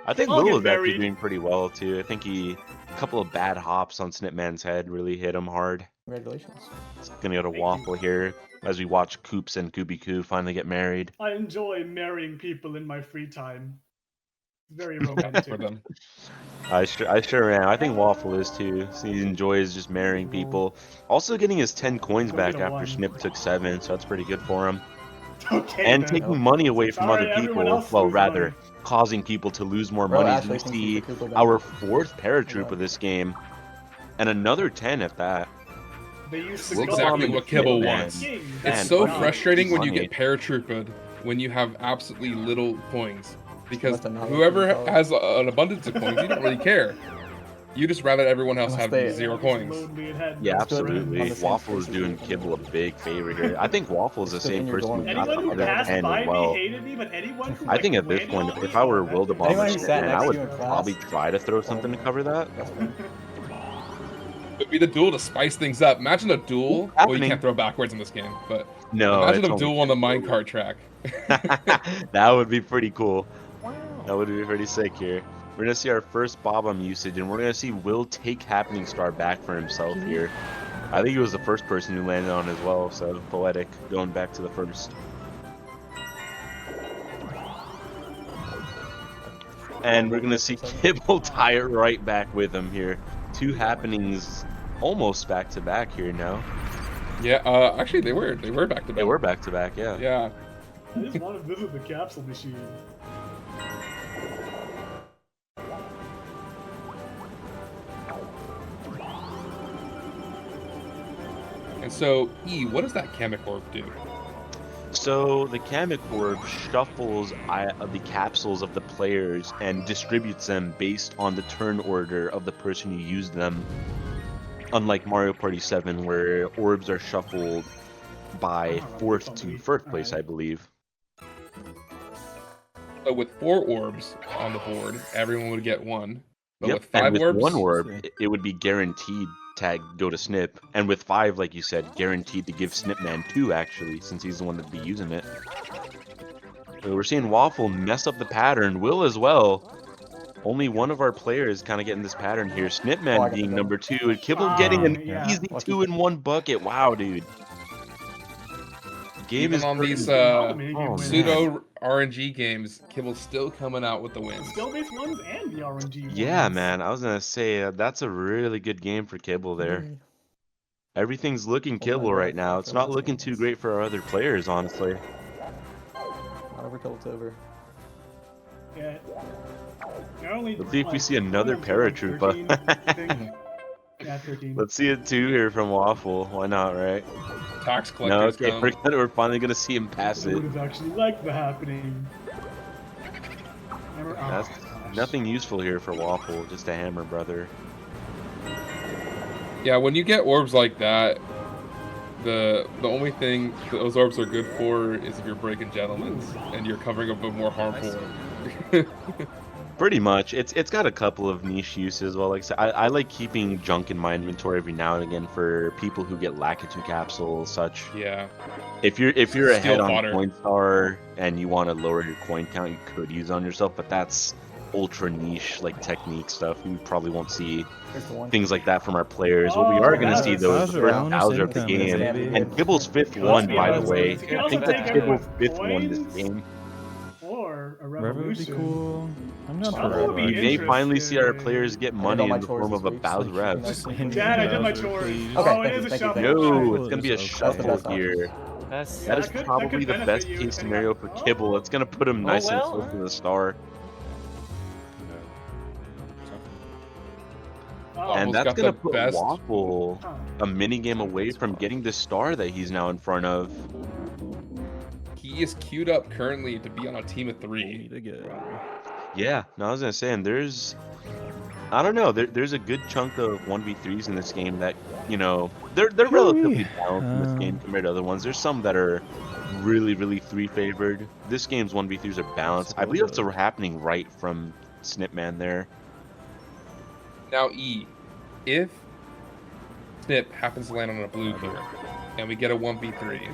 I think I'll Will get is actually married. doing pretty well too. I think a couple of bad hops on Snipman's head really hit him hard. Congratulations. It's gonna go to Thank you. Waffle here as we watch Koops and Koo finally get married. I enjoy marrying people in my free time. Very for romantic. them. I sure am. I think Waffle is too. So he enjoys just marrying people. Also getting his 10 coins Go back get a after one. Snip took 7, so that's pretty good for him. Okay, And then. taking money away from Sorry, other everyone people. else Well, lose rather money. causing people to lose more Bro, money. Ashley We thinks see he's the Koopa Gun. our 4th paratroop of this game, and another 10 at that. They used This to is go exactly on what the Kibble Kibble wants. King. It's Man, so fucking frustrating when you money. get paratrooped when you have absolutely little coins. Because Must have not whoever looked has an abundance of coins, you don't really care. You just rather everyone else Unless have they- 0 It's coins. lonely and had Yeah, no absolutely. on the same Waffle is space as doing you. Kibble a big favor here. I think Waffle is the Still same in your person who dorm. got Anyone the who other passed 10 by as me well. hated me, but anyone who I think like, at this landed point, on if me, I were oh, that- Wildebomb Anyone or who sat Snipman, next I to would you in class. probably try to throw something to cover that. That's fine. It would be the duel to spice things up. Imagine a duel. Well, you Happening. can't throw backwards in this game, but No, imagine it's a only- duel on the minecart track. That would be pretty cool. That would be pretty sick here. We're gonna see our first Bob-omb usage, and we're gonna see Will take Happening Star back for himself here. I think he was the first person who landed on as well, so poetic, going back to the first. And we're gonna see Kibble tie it right back with him here. 2 happenings almost back to back here now. Yeah, actually they were back to back. They were back to back, yeah. Yeah. I just want to visit the capsule machine. And so, E, what does that Kamek Orb do? So the Kamek Orb shuffles the capsules of the players and distributes them based on the turn order of the person who used them. Unlike Mario Party 7, where orbs are shuffled by fourth to first place, I believe. So with 4 orbs on the board, everyone would get 1. But Yep, with 5 and with orbs, 1 orb, it would be guaranteed tag go to Snip, and with 5, like you said, guaranteed to give Snipman 2 actually, since he's the one that'd be using it. So we're seeing Waffle mess up the pattern, Will as well. Only one of our players kind of getting this pattern here. Snipman being number 2, and Kibble getting an yeah. easy 2 in 1 bucket. Wow, dude. Game even is on these oh, man. pseudo RNG games, Kibble's still coming out with the wins. Skill-based ones and the RNG yeah, ones. man. I was gonna say that's a really good game for Kibble there. Everything's looking my Kibble God, right now. It's for not lots of looking too wins. great for our other players, honestly. Not over till it's over. Yeah. Not only, Let's see if we like, see another only like paratroopa. 13, I think. Yeah, 13. Let's see it 2 here from Waffle. Why not, right? Tax No, collectors okay, come. we're finally gonna see him pass What it. is actually like the happening. Hammer, oh, That's gosh. nothing useful here for Waffle, just a hammer, brother. Yeah, when you get orbs like that, the only thing that those orbs are good for is if you're breaking gentlemen's and you're covering up a more harmful. Pretty much. It's got a couple of niche uses. Well, like I said, I like keeping junk in my inventory every now and again for people who get Lakitu capsules, such. Yeah. If you're Steal ahead on fodder. Coinstar and you want to lower your coin count, you could use it on yourself, but that's ultra niche, like technique stuff. You probably won't see Here's the one. things like that from our players. What we are going to see though is the Bowser, first Bowser of the Bowser, game, baby. and Kibble's 5th Let's one, be by the honest, way. you can I also think take that's everyone's Kibble's 5th one this coins. game. Or a Revo would be revolution. cool. I'm down Oh, for that would We be Revo. may finally see our interesting. players get I did money all my in the chores form this of a week, Bowser so rev. Just hand Dad, I me did my Bowser, chores. please. Okay, Oh, it thank is you, a thank you, shuffle. thank you. Yo, Oh, it's gonna be a that's okay. shuffle That's the best here. That's That is that could probably the benefit best you, case depending scenario on- for oh. Kibble. It's gonna put him Oh, nice and well. close to the star. Oh, And Waffle's that's got gonna the put best- Waffle huh. a mini game away from getting the star that he's now in front of. He is queued up currently to be on a team of Me 3. to get. Yeah, no, I was gonna say, and I don't know, there's a good chunk of 1v3s in this game that, you know, they're relatively balanced in this game compared to other ones. There's some that are really, really 3 favored. This game's 1v3s are balanced. I believe that's happening right from Snipman there. Now, E, if Snip happens to land on a blue here, and we get a 1v3,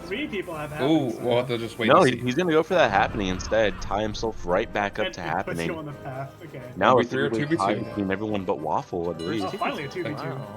3 people have ooh, happened. we'll have to just wait No, and see. he's gonna go for that happening instead. Tie himself right back up to It puts you happening. on the path. Okay. Now it's 1v3 or a tie 2v2? between everyone but Waffle, I believe. Oh, finally a 2v2. Wow.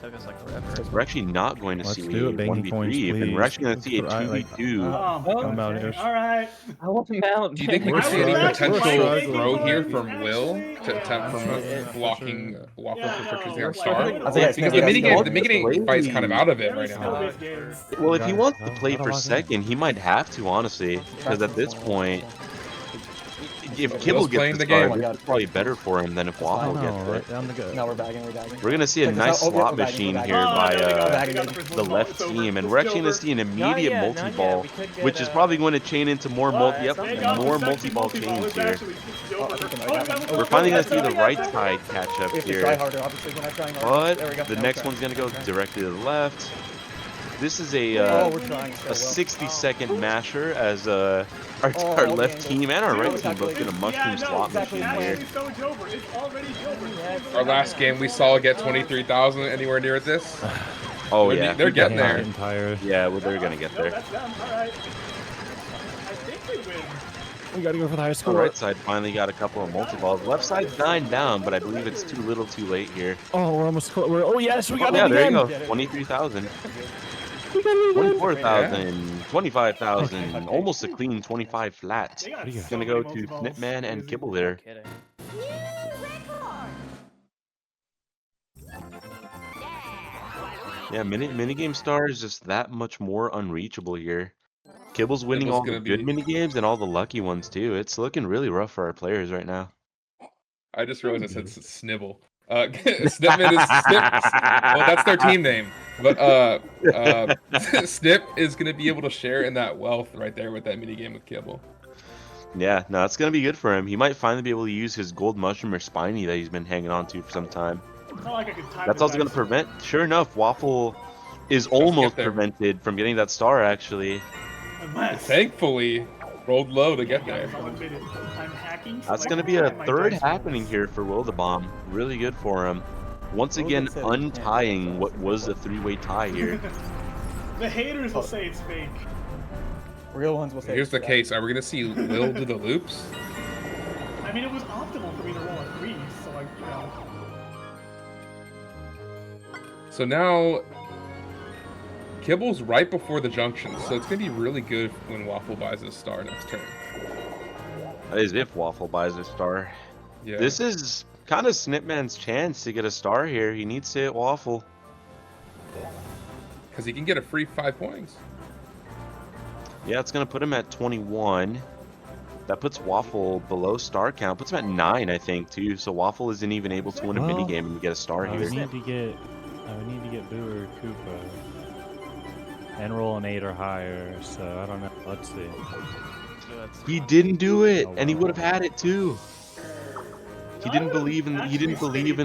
Took us like forever. We're actually not going to Let's see do a it, banking points, 1v3, and we're please. actually going to see a That's what I like. 2v2. Oh, I'm about okay. it. Alright. I want him out. Do you think we We're could see any struggling. potential We're throw struggling. here from Will to Yeah. attempt from Yeah. blocking Waffle Yeah, from no, purchasing our like, star? I think it's Because the gonna be minigame, a the skill minigame fight is kind of out of it Very right now. skill-based games. Well, if he Got it. wants to How- play how do for I get it? second, he might have to, honestly. Because at this point, if Will's Kibble playing gets the the star, game. it's probably better for him than if Waffle No, gets it. right down the gut. No, we're bagging, we're bagging. We're going to see a Check this nice out. Oh, yeah, slot we're bagging, machine we're here bagging. by no, we got bagging. the first the one. left It's over. team, and It's we're actually going to over. see an Not immediate yet, not yet. multi-ball, We could get, which is probably going to chain into more What? multi, something. Hey, guys, more it's actually multi-ball multi-ball. chains It's here. actually over. We're finally going to see the right side catch up We have to here. try harder, obviously, we're not trying harder. There we go. But the Now next we're one's trying. gonna go directly to the left. This is a Oh, we're trying so a well. 60-second masher as our Oh, our all left the team and our angles. right It's team both exactly- get a mushroom Yeah, no, slot exactly. machine here. Actually, so it's over. It's already over. Our last game, we saw get 23,000 anywhere near this. Oh They're- yeah, they're getting there. Getting tired. Yeah, well they're gonna get No, there. that's done. Alright. I think we win. We gotta go for the high The score. right side finally got a couple of multi-balls. Left side's 9 down, but I believe it's too little too late here. Oh, we're almost close. Oh yes, we got Yeah, it there you again. go. 23,000. We got it again. 24,000, 25,000, almost a clean 25 flat. They got What do you It's so gonna go many to multi-balls. Snipman and Crazy. Kibble there. Kidding. Yeah, minigame star is just that much more unreachable here. Kibble's winning Kibble's all the gonna good be- minigames and all the lucky ones too. It's looking really rough for our players right now. I just realized I said Snibble. Snipman is Snip. Well, that's their team name. But Snip is gonna be able to share in that wealth right there with that minigame with Kibble. Yeah, no, it's gonna be good for him. He might finally be able to use his gold mushroom or spiny that he's been hanging on to for some time. It's not like I could time That's the also gonna dice. prevent. Sure enough, Waffle is almost there. prevented from getting that star. Actually, Unless. Thankfully, rolled low to get Guys, there. I'll admit it. I'm hacking. so that's I gonna can be a time my third dice happening rolls. here for Will the Bomb. Really good for him. Once Will again, said we can't do untying that, what so- was a three-way tie here. The haters will say it's fake. Real ones will say. Here's the it's case. Are we gonna see Will do the loops? I mean, it was optimal for me to roll a 3, so like, you know. So now, Kibble's right before the junction, so it's gonna be really good when Waffle buys his star next turn. That is if Waffle buys a star. Yeah. This is kind of Snipman's chance to get a star here. He needs to hit Waffle. Because he can get a free 5 points. Yeah, it's gonna put him at 21. That puts Waffle below star count. Puts him at 9, I think, too. So Waffle isn't even able to win a Well, minigame and get a star I here. would need to get Boo or Koopa and roll an 8 or higher. So I don't know. Let's see. He didn't do it, Oh, and he wow. would have had it too. He didn't believe in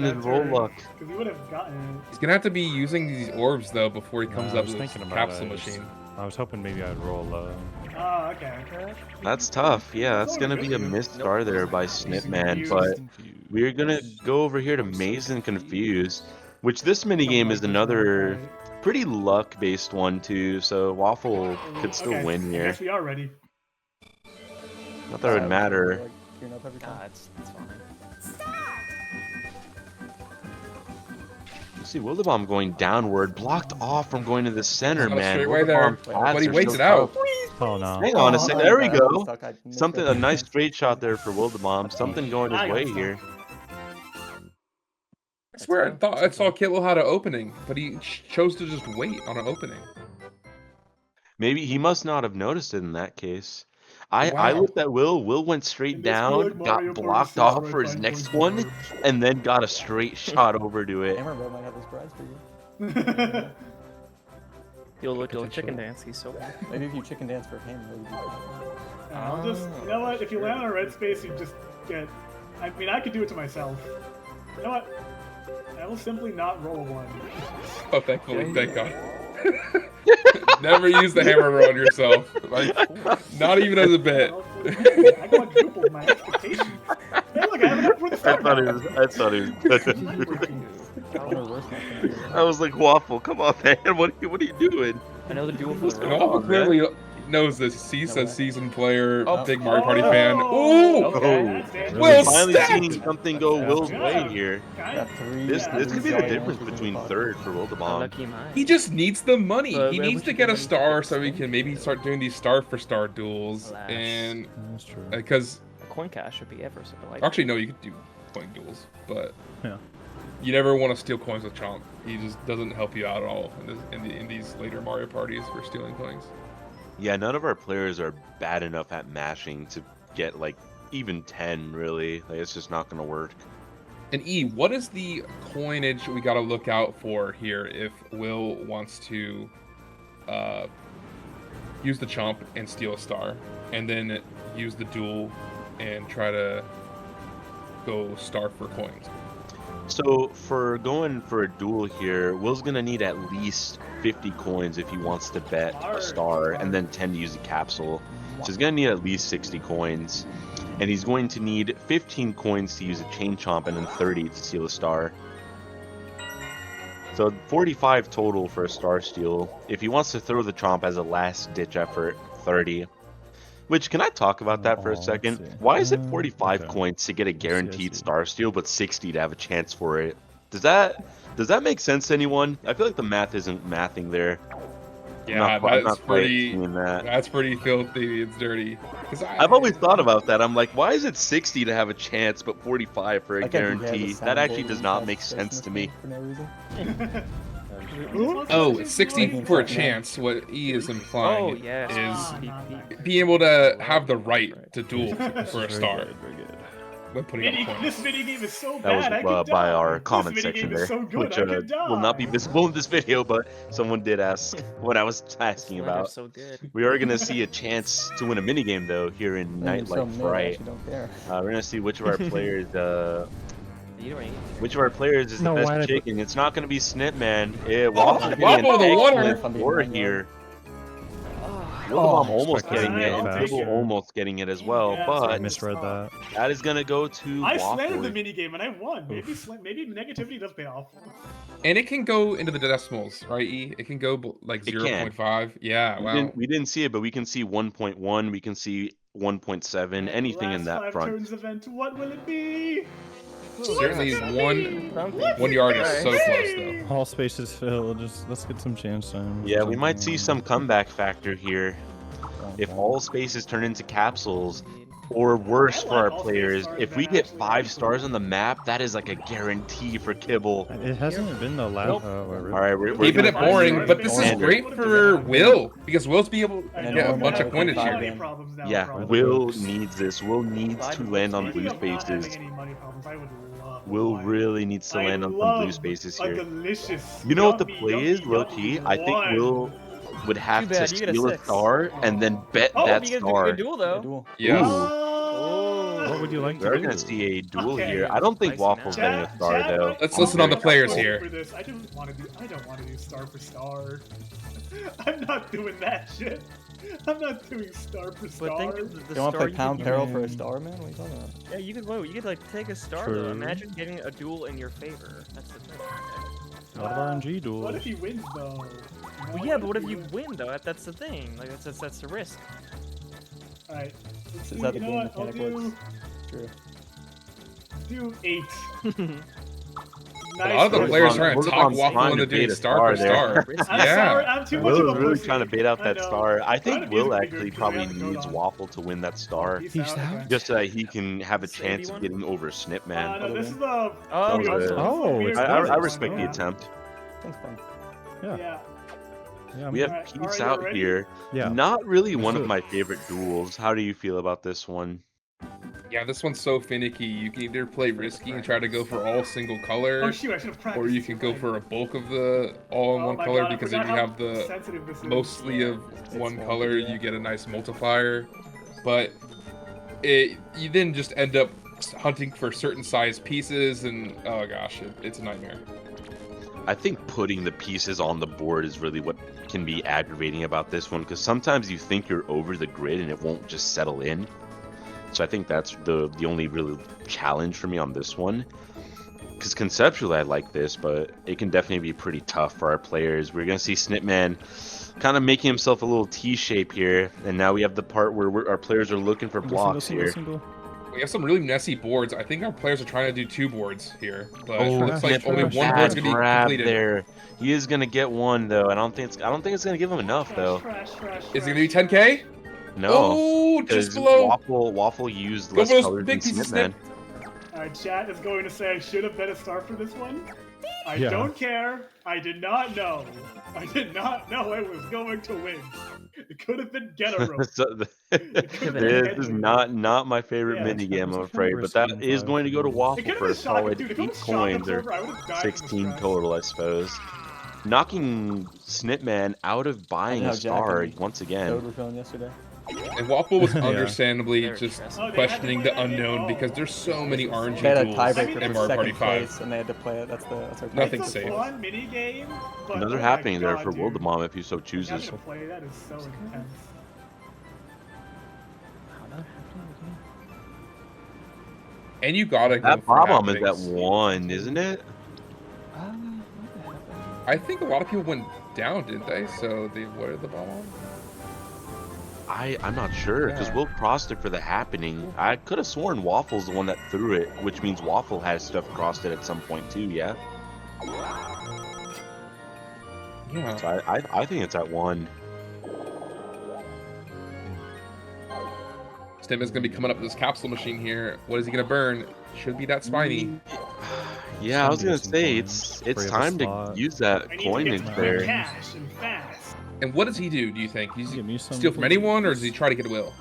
his roll luck. Because he would have gotten it. He's gonna have to be using these orbs though before he comes I up was with his thinking about capsule it. I just- machine. I was hoping maybe I'd roll low. Oh, okay. That's tough. Yeah, that's gonna be a missed star there by Snipman, but we're gonna go over here to Maze and Confuse, which this minigame is another pretty luck-based one too. So Waffle could still Okay, win I here. guess we are ready. Not that it would matter. Like, gearing up every time. Nah, it's fine. You see Wildebomb going downward, blocked off from going to the center, Got a man. straightaway there, Wildebomb paths but he are waits so it out. tough. Oh no. Hang on a second. There we I go. got stuck, I missed Something, it. a nice straight shot there for Wildebomb. Something going his I got way stuck. here. I swear I thought I saw Kibble had an opening, but he chose to just wait on an opening. Maybe he must not have noticed it in that case. I Wow. looked at Will. Will went straight And this feel down, like Mario got Party blocked 6 off where I for his find next points one, for and then got a straight shot over to it. Hammer Bro might have a surprise for you. You'll look a chicken dance. He's so bad. Maybe if you chicken dance for him, it would be I'll just, you know what? If you land on a red space, you just get. I mean, I could do it to myself. You know what? I will simply not roll a 1. Oh, thankfully, thank God. Never use the hammer roll on yourself. Like, not even as a bit. I quadrupled my expectations. Hey, look, I have enough for the I start. thought he was. I thought he was good. I was like, Waffle, come on, man. What are you doing? Another duel for the And road. all man. clearly knows this. He's a seasoned player, Oh. big Mario Party fan. Oh, Ooh! okay, that's dangerous. Well We're finally stacked! seeing something go Yeah. Will's Yeah. way here. Got 3. This Yeah, could be the giant difference monsters in between the box. third for Wildebomb. Unlucky am I. He just needs the money. So, He where needs would to you get a give him star tickets so he then? can maybe start doing these star for star duels. Alas. And That's true. because A coin cash would be ever so like. actually no, you could do coin duels, but Yeah. you never want to steal coins with Chomp. He just doesn't help you out at all in these later Mario parties for stealing coins. Yeah, none of our players are bad enough at mashing to get like even 10 really. Like it's just not gonna work. And E, what is the coinage we got to look out for here if Will wants to use the Chomp and steal a star, and then use the duel and try to go star for coins? So for going for a duel here, Will's gonna need at least 50 coins if he wants to bet a star, and then 10 to use a capsule. So he's gonna need at least 60 coins, and he's going to need 15 coins to use a chain chomp, and then 30 to steal a star. So 45 total for a star steal. If he wants to throw the chomp as a last ditch effort, 30. Which, can I talk about that for a let's second? see. Why is it 45 Okay. coins to get a I guaranteed see. star steal, but 60 to have a chance for it? Does that make sense to anyone? I feel like the math isn't mathing there. Yeah, I'm that's not quite pretty. seeing that. That's pretty filthy. It's dirty. 'Cause I've always thought about that. I'm like, why is it 60 to have a chance, but 45 for a Like, I think they have guarantee? a That actually soundboard does not that make says sense to me. For no reason. Oh, 60 for a chance. What E is implying Oh, yes. is being able to have the right to duel for a Very star good, very good. when putting up This points. minigame is so That was bad, I could by die. our This comment minigame section is there, so good, which I could die. will not be visible in this video, but someone did ask what I was asking Slender's about. so good. We are going to see a chance to win a minigame, though, here in Maybe so Nightlight mid, I Fright. actually don't care. We're going to see which of our players You don't need which of our players is the No, why best did I put- chicken. It's not going to be Snipman. Yeah, Waffle's getting Waffle an with a wonder. excellent score here. Oh, Wildemom almost expected getting that. it, and I'll take Kibble it. almost getting it as well, Yeah, but I misread that. that is going to go to I Waffle. slandered the minigame and I won. Maybe negativity does pay off. And it can go into the decimals, right, E? It can go like It can. 0.5. Yeah, wow. We didn't see it, but we can see 1.1, we can see 1.7, anything in Last that 5 front. turns event, what will it be? Certainly What's it gonna be? What's 1 it yard gonna is so be? close, though. All spaces filled. Just let's get some chance time. Yeah, we might see some comeback factor here. If all spaces turn into capsules, or worse I for our like all players, space if stars, we man, get actually. 5 stars on the map, that is like a guarantee for Kibble. It hasn't been the last. Nope. Alright, we're Keeping gonna it boring, Stars but this is based on- great for Will, because Will's be able I to know, get a I'm bunch of having coinage money here. problems now, Yeah, probably. Will needs this. Will needs to land on blue Speaking of not spaces. having any money problems, I would love Will one. really needs to I land on some love blue spaces a here. delicious, You know what the yummy, play yummy, is, low yummy key? I think one. Will would have Too to bad, you get a steal a 6. star and then bet Oh, that you get a star. duel Yeah, though. duel. Yes. Oh. What would you like to We're do? gonna see a duel Okay. here. I don't think Spicy Waffle's now. betting a star Chad though. might- Let's I'm listen on very the players Vote here. For this. I don't want to do star for star. I'm not doing that shit. I'm not doing star for But star. think of the You want to star play you Pound could Peril use. for a star, man? What are you talking about? Yeah, you could vote. You could like take a star True. though. Imagine getting a duel in your favor. That's the thing. A lot of RNG duels. What if he wins though? Well, yeah, but what if you win though? That's the thing. Like that's the risk. Alright. Is that the You know game what? I'll mechanic works? do, True. do 8. A lot of the Nice. players trying to Wildemom's talk Waffle trying into to bait doing a star for star star. I'm Yeah. sorry, I'm too much Will's of a really pussy. trying to bait out I that know. star. I Trying think to Will music be actually good, 'cause we probably haven't voted needs on. Waffle to win that star, Peace Peace out. out. Okay. just so that he can have a chance of 71? getting over Snipman. No, this is the. Oh, That was weird- a- this is the Oh, weird it's I one. respect the Yeah. attempt. Sounds fun. Yeah. Yeah. Yeah, We have Alright, Peace are you out ready? here. yeah. Not really one of Sure. my favorite duels. How do you feel about this one? Yeah, this one's so finicky. You can either play risky and try to go for all single color, Oh shoot! I should have practiced. or you can go for a bulk of the all in Oh one my color, God, I because if forgot you how have the sensitive this is. mostly of It's one wonky, color, yeah. you get a nice multiplier. But you then just end up hunting for certain size pieces, and oh gosh, it's a nightmare. I think putting the pieces on the board is really what can be aggravating about this one, because sometimes you think you're over the grid and it won't just settle in. So I think that's the only real challenge for me on this one. Because conceptually I like this, but it can definitely be pretty tough for our players. We're going to see Snipman kind of making himself a little T-shape here, and now we have the part where our players are looking for blocks here. We have some really messy boards. I think our players are trying to do 2 boards here, but it Oh, looks like Snipman, only one bad board's gonna be grab completed. there. He is gonna get one though. I don't think it's gonna give him enough though. Is it gonna be 10k? No, Oh, just because below. Waffle used Go less for those colors than big pieces of Snipman. Alright, chat is going to say I should have bet a star for this one. I Yeah. don't care. I did not know. I did not know I was going to win. It could have been get a rope. So this is not my favorite Yeah, mini game, I'm it's afraid, but that risky is in going to go to five. It Waffle could have for been a solid shocking, dude. If it 8 was shock coins or absorber, I would have died from the 16 stress. total, I suppose. Knocking Snipman out of buying know a Jack star and once Toad again. were feeling yesterday. And Waffle was Yeah. understandably Very just stressful. Oh, they had to questioning play the that game? unknown Oh. because there's so many RNG They had a duels tiebreaker in for Mario Party second 5. place, and they had to play it. That's our Nothing It's a safe. fun mini game, but Another oh my happening there God, for dude. Wildemom if he so Having chooses. to play that is so intense. And you gotta go That for Bob-omb is at happenings. 1, isn't it? I think a lot of people went down, didn't they? So they avoided the bomb. I'm not sure, because Yeah. Will crossed it for the happening. I could have sworn Waffle's the one that threw it, which means Waffle has stuff crossed it at some point too, yeah? Yeah. So I think it's at 1. Stim is gonna be coming up with this capsule machine here. What is he gonna burn? Should be that spiny. Yeah, I was Send me gonna some say coins. it's Free up a time to slot. use that I need to coinage get there. cash and fast. And what does he do you think? Does he Give me some steal from anyone, or does he booze. try to get Will?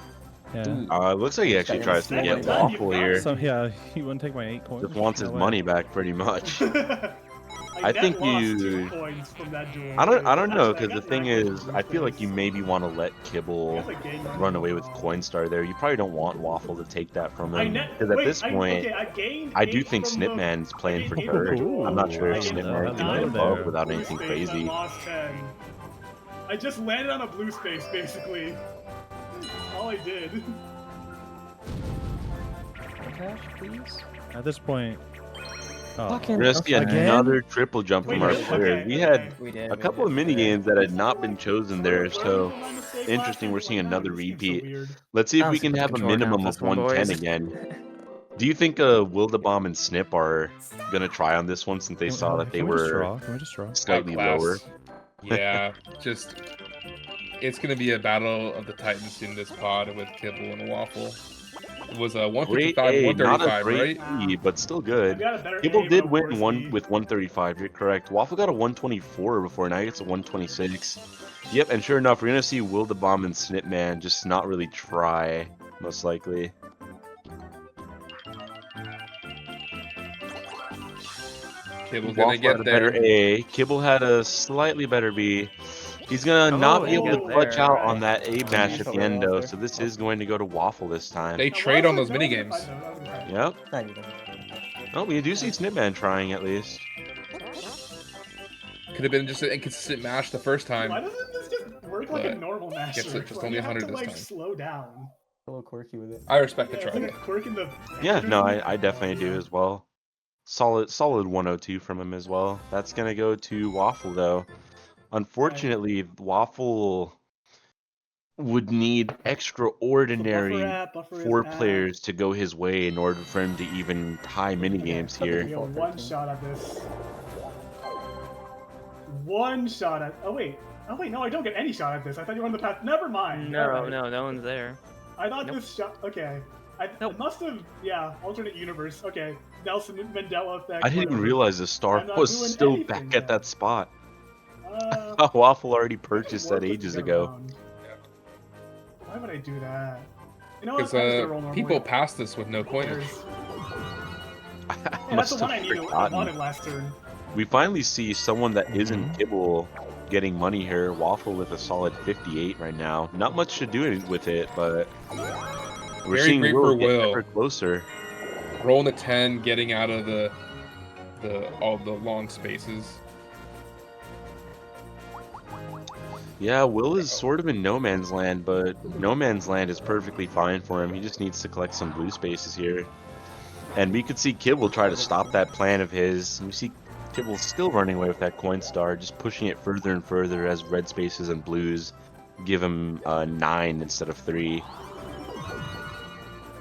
Yeah. Ooh. It looks like he actually Second tries to time get you've Waffle got here. it. So yeah, he wouldn't take my 8 coins. Just wants his No way. money back, pretty much. I think lost you- 2 coins from that duel. I don't Actually, know, I because the got thing 9 coins is, from I feel like you Blueface. maybe want to let I Kibble guess I gained money run away with overall. Coinstar there. You probably don't want Waffle to take that from I him, net- because at wait, this point, okay, I gained I do 8 think from the- Snipman's playing for I gained 8 from the third. duel. I'm not sure if I gained Snipman can 9 get hello above there. without blue anything space crazy. and lost 10. I just landed on a blue space, basically. All I did. Cash, please. At this point. Oh, Fucking- We're gonna see Again? another triple jump Wait, from our really? players. Okay, We okay. had We did. a couple of mini games that had not been chosen there, so interesting. We're seeing another repeat. Let's see if we Honestly, can put the have a controller down minimum for of this one, 110 boys. again. Do you think Wildebomb and Snip are gonna try on this one since they saw that they Can we just were draw? Can we just draw? slightly Outclass. lower? Yeah, just it's gonna be a battle of the titans in this pod with Kibble and Waffle. It was a Great 155, A, not a 135, great right? B, but still I good. got a better Kibble A, did but a win worse one B. with 135. You're correct. Waffle got a 124 before. Now he gets a 126. Yep, and sure enough, we're gonna see Wildebomb and Snipman just not really try, most likely. Kibble's gonna Waffle had get a there. better A. Kibble had a slightly better B. He's gonna not be he able to got clutch there. out on that A match he's at the over end though, there. so this is going to go to Waffle this time. They Now, trade why on was those it mini going games. if I know? Okay. Yep. Not even. Oh, we do see Snipman trying at least. Could have been just an inconsistent match the first Why time. doesn't this just work like a But normal match? gets it just Why only do you have 100 to, this like, time. slow down. A little quirky with it. I respect the Yeah, it's like a try. quirk in the. Yeah, no, mechanism. I definitely do as well. Solid 102 from him as well. That's gonna go to Waffle though. Unfortunately, Waffle would need extraordinary Buffer is 4 at. players to go his way in order for him to even tie mini games here. We got one shot at this. One shot at. Oh wait, no, I don't get any shot at this. I thought you were on the path. Never mind. No, Alright. no one's there. I thought Nope. this shot. Okay. I Nope. must have. Yeah, alternate universe. Okay. Nelson Mandela effect. I didn't even whatever. realize the star I'm not was doing still anything back yet. at that spot. Uh, Waffle already I can purchased work that with ages get ago. around. Why would I do that? You know what? Because I'm just gonna roll normally. people passed this with no Who coinage. cares? I Yeah, that's must the one I have needed. I forgotten. wanted last turn. We finally see someone that isn't Mhm. Kibble getting money here. Waffle with a solid 58 right now. Not much to do with it, but we're Very seeing great Will for get Will. ever closer. Rolling a 10, getting out of the all the long spaces. Yeah, Will is sort of in no man's land, but no man's land is perfectly fine for him. He just needs to collect some blue spaces here. And we could see Kibble try to stop that plan of his. And we see Kibble still running away with that Coinstar, just pushing it further and further as red spaces and blues give him 9 instead of 3.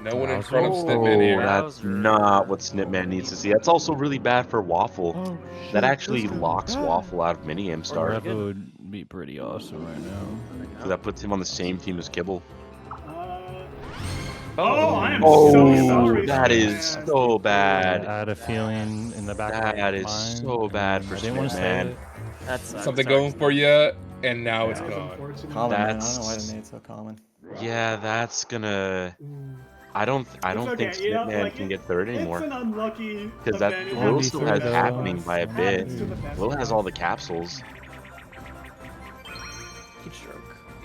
No one in Wowzer. front of Snipman Oh, here. that's Wowzer. not what Snipman needs to see. That's also really bad for Waffle. Oh, That actually locks Waffle out of mini-game star. That would be pretty awesome right now. So that puts him on the same team as Kibble. Oh, I am Oh, so sorry. that is Snipman. so I bad. had a feeling in the back of my That is mind, so bad for I didn't want to say Snipman. it. That's Something going for you, and now it's That was gone. unfortunate. Common, man. I don't know That's- why they made it so common. Yeah, that's gonna. Ooh. I don't okay, think you know, Snipman like, can get third It's anymore. an unlucky Because that event. It Will happens still to has the best happening of by a us. bit. Happens to the best Will of has us. all the capsules. Heat stroke.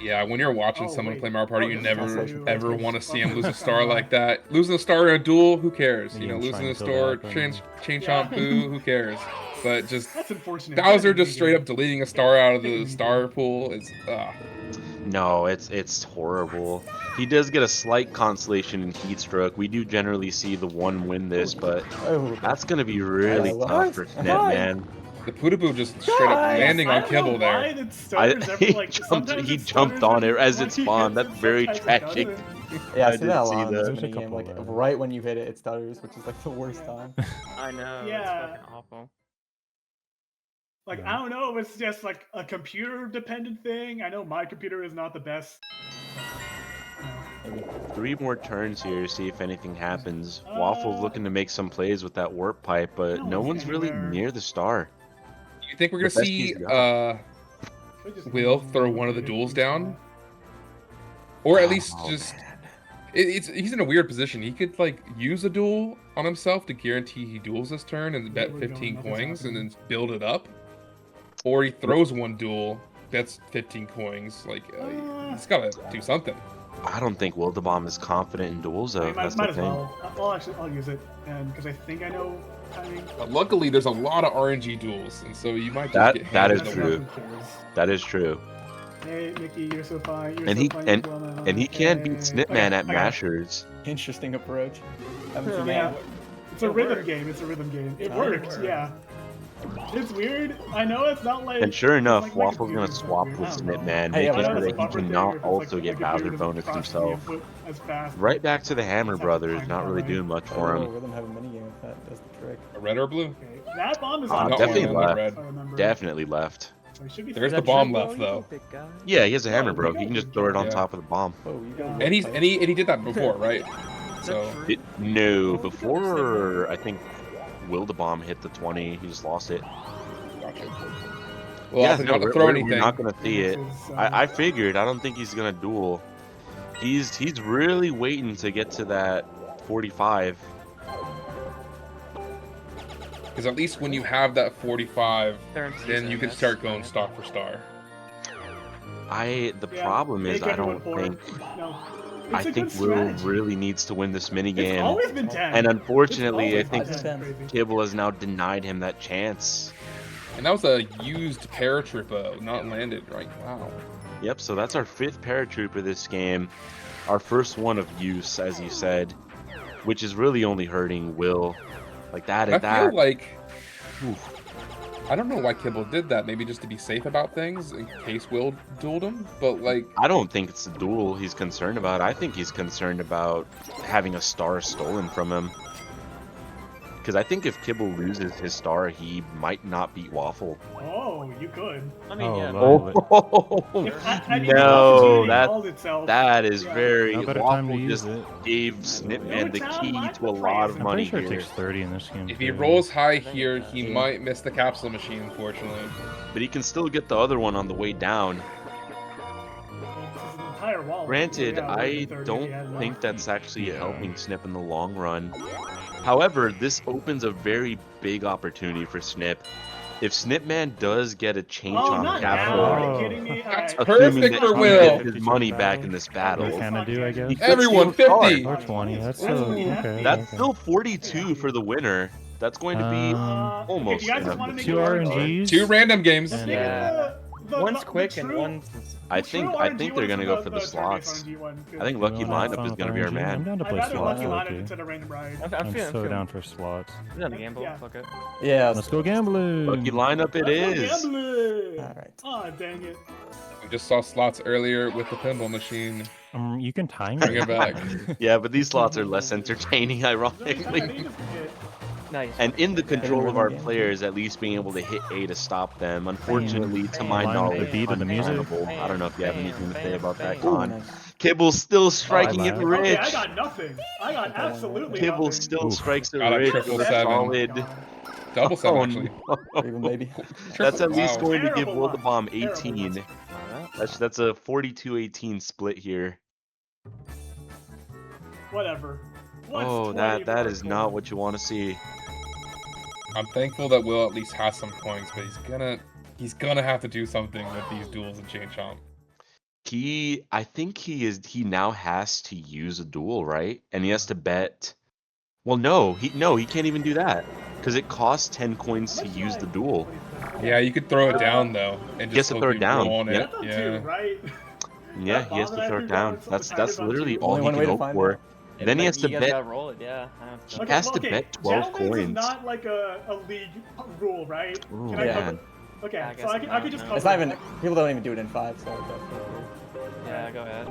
Yeah, when you're watching Oh, someone wait. play Mario Party, Oh, you this never is also ever you. want to see him lose a star like that. Losing a star in a duel, who cares? You Yeah, know, I'm losing trying a to store, kill that chain Yeah. shampoo, who cares? But just That's unfortunate. Bowser That's just straight up easy. deleting a star out of the star pool is No, it's horrible. He does get a slight consolation in Heatstroke. We do generally see the one win this, but Oh, that's gonna be really What? tough for Snipman. the Pootaboo just straight up Guys, landing I on don't Kibble know why there. that stutters every, like, He sometimes it jumped stutters on it every as when it he spawned. hits That's it, very sometimes it tragic. doesn't. yeah, I I see did that a see lot. that. There's a Game, couple like there. right when you hit it, it stutters, which is like the worst time. I know. Yeah. It's fucking awful. Like, Yeah. I don't know if it's just like a computer dependent thing. I know my computer is not the best. Maybe. 3 more turns here, see if anything happens. Waffle's looking to make some plays with that warp pipe, but no one's really near the star. You think we're gonna The best see he's got. Should just Will move throw him one of the to duels each down? spot. Or at least Oh, just man. he's in a weird position. He could like use a duel on himself to guarantee he duels this turn and bet we're going, 15 nothing's coins and then happening. build it up. Or he throws one duel, bets 15 coins. Like he's gotta do something. I don't think Wildebomb is confident in duels, I though. mean, That's might the as thing. well. I'll use it, and because I think I know timing. But luckily, there's a lot of RNG duels, and so you might just That- get that handed is the true. win. That is true. Hey, Mickey, you're so fine. You're And so he- fine and- as well now. And he can beat Okay. Snipman Okay, at I got it. Mashers. Interesting approach. Haven't seen Yeah, that. it's a It rhythm worked. game. It's a rhythm game. It It worked. worked. Yeah. It's weird. I know it's not like. And sure enough, like Waffle's gonna confusing, swap weird. with I don't know. Snipman, Hey, making yeah, I know sure it's a that he buffer thing, cannot if it's also like, get I could Bowser do it if bonus it's crossing the himself. input as fast. Right back to the Hammer Just have to Brothers, time not it really right. doing much for Oh, him. Rhythm have a minigame if that does the trick. A red or blue? Okay, that bomb is Ah, on definitely two, left. if I remember. Definitely left. So it should be There's fine. the bomb left, though. Yeah, he has a hammer, Oh, bro. we He can got just it. throw it on Yeah. top of the bomb. Oh, you got And And he did that before, right? So No, before I think Wildebomb hit the 20, he just lost it. gotcha. Well, Yeah, I forgot no, to throw we're anything. not gonna see it. This is, I figured. I don't think he's gonna duel. He's really waiting to get to that 45. Because at least when you have that 45, then you can start going stock. star for star. The yeah, problem is make I don't everyone think bored. No. I It's a think good Will strategy. really needs to win this It's minigame. always been 10. And unfortunately, I It's think always been 10. Crazy. Kibble has now denied him that chance. And that was a used paratrooper, not landed, right? Wow. Yep, so that's our 5th paratrooper this game. Our first one of use, as you said, which is really only hurting Will. Like that I and that. feel like Oof. I don't know why Kibble did that. Maybe just to be safe about things in case Will dueled him. But like, I don't think it's the duel he's concerned about. I think he's concerned about having a star stolen from him. Because I think if Kibble loses his star, he might not beat Waffle. Oh, you could. I mean, Oh, yeah. love it. I mean, No, the opportunity that- called itself. That is Yeah. very. No better time to Waffle use just it. gave No, Snipman the it's not key like to a the lot of phrase. I'm money pretty sure it here. takes 30 in this game. if he too. rolls high I think here, it's he Yeah. might miss the capsule machine, unfortunately. But he can still get the other one on the way down. This is an entire wall. Granted, Yeah, I within 30, don't he had enough. think that's actually Yeah. helping Snip in the long run. However, this opens a very big opportunity for Snip. If Snipman does get a change Oh, on not capital, now. Are Oh. you kidding me? That's Alright. assuming perfect that for he Will. gets his money back in this battle, What can I do, I guess? he could Everyone, steal a 50. star. Or 20. That's Ooh. still That's okay. That's okay. still 42 for the winner. That's going to be almost if you guys just enough want to to make Two it work, RNGs. 2 random games. just And, make it Yeah. the One's quick and true- one's. I the true think RNG they're one gonna is go for the turn-based slots. RNG one, 'cause I think Lucky You wanna have Lineup fun is with gonna be our RNG? man. I'm down to I'd play rather Lucky slots. Lineup Okay. instead of Random Ride. I'm I'm feeling, so down for slots. I'm down to gamble. Yeah. Fuck it. Yeah. Let's go gambling. Lucky Lineup it is. All right. Oh, dang it. We just saw slots earlier with the pinball machine. You can time Bring it back. Yeah, but these slots are less entertaining, No, ironically. they just hit. Nice. And in the control of our Yeah. players, at least being able to hit A to stop them. Unfortunately, to my Bam, knowledge, the beat of the music. untenable. I don't know if you have anything to say about that, Ooh, Con. nice. Kibble's still striking it lied. rich. Okay, I got nothing. I got absolutely Kibble nothing. still Oof. strikes it Got a rich triple with a seven. solid. Double 7, Oh, actually. no. Even maybe. That's at least Wow. going to give Terrible Will the Bomb luck. Terrible 18. luck. That's a 42-18 split here. Whatever. What's Oh, 20 that is more not coins? what you want to see. I'm thankful that Will at least has some coins, but he's gonna have to do something with these duels and Chain Chomp. I think he now has to use a duel, right? And he has to bet. Well, no, he can't even do that because it costs 10 coins to use the duel. Yeah, you could throw it down though, and He has just to hope throw it you down, roll on yeah. it. That's Yeah. two, right? Yeah, That he has bomb to that throw I it threw down. down, so That's decided on literally two. all Only he one can way to hope find for. out. And then he has to You guys bet. gotta roll it, yeah. He has to bet 12 Javelins coins. is not like a league rule, right? Ooh, Can I Yeah. cover? Okay, Yeah, I so guess I could not, just no. cover. It's not even. that. People don't even do it in 5, so definitely. Yeah, go ahead.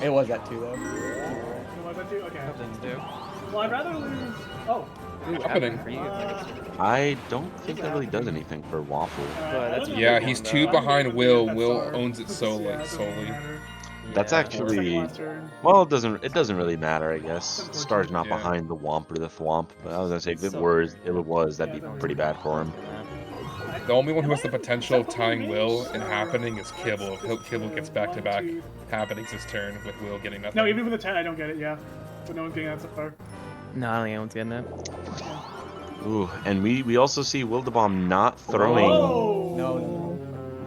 It was at 2 though. You want that too? Okay. Something to do. Well, I'd rather lose. Oh, Ooh, happening. For you. I don't think that really does anything for Waffle. alright, But that's I don't Yeah, know. he's one, two though. behind I'm Will. gonna Will get that owns it star. Yeah, it solely. doesn't solely. matter. That's Yeah. actually Second last turn. well, it doesn't really matter, I guess. Unfortunately, Star's not yeah. behind the Womp or the Thwomp, but I was gonna say if it So was, weird, that'd be pretty bad for him. The only one who Am has I the in potential of September tying range? Will in Or happening is what's Kibble. this, Kibble gets back-to-back 1, 2. happenings this turn with Will getting nothing. No, even with the 10, I don't get it. Yeah, so no one's getting that so far. No, I don't think anyone's getting it. Ooh, and we also see Wildebomb not throwing Oh No.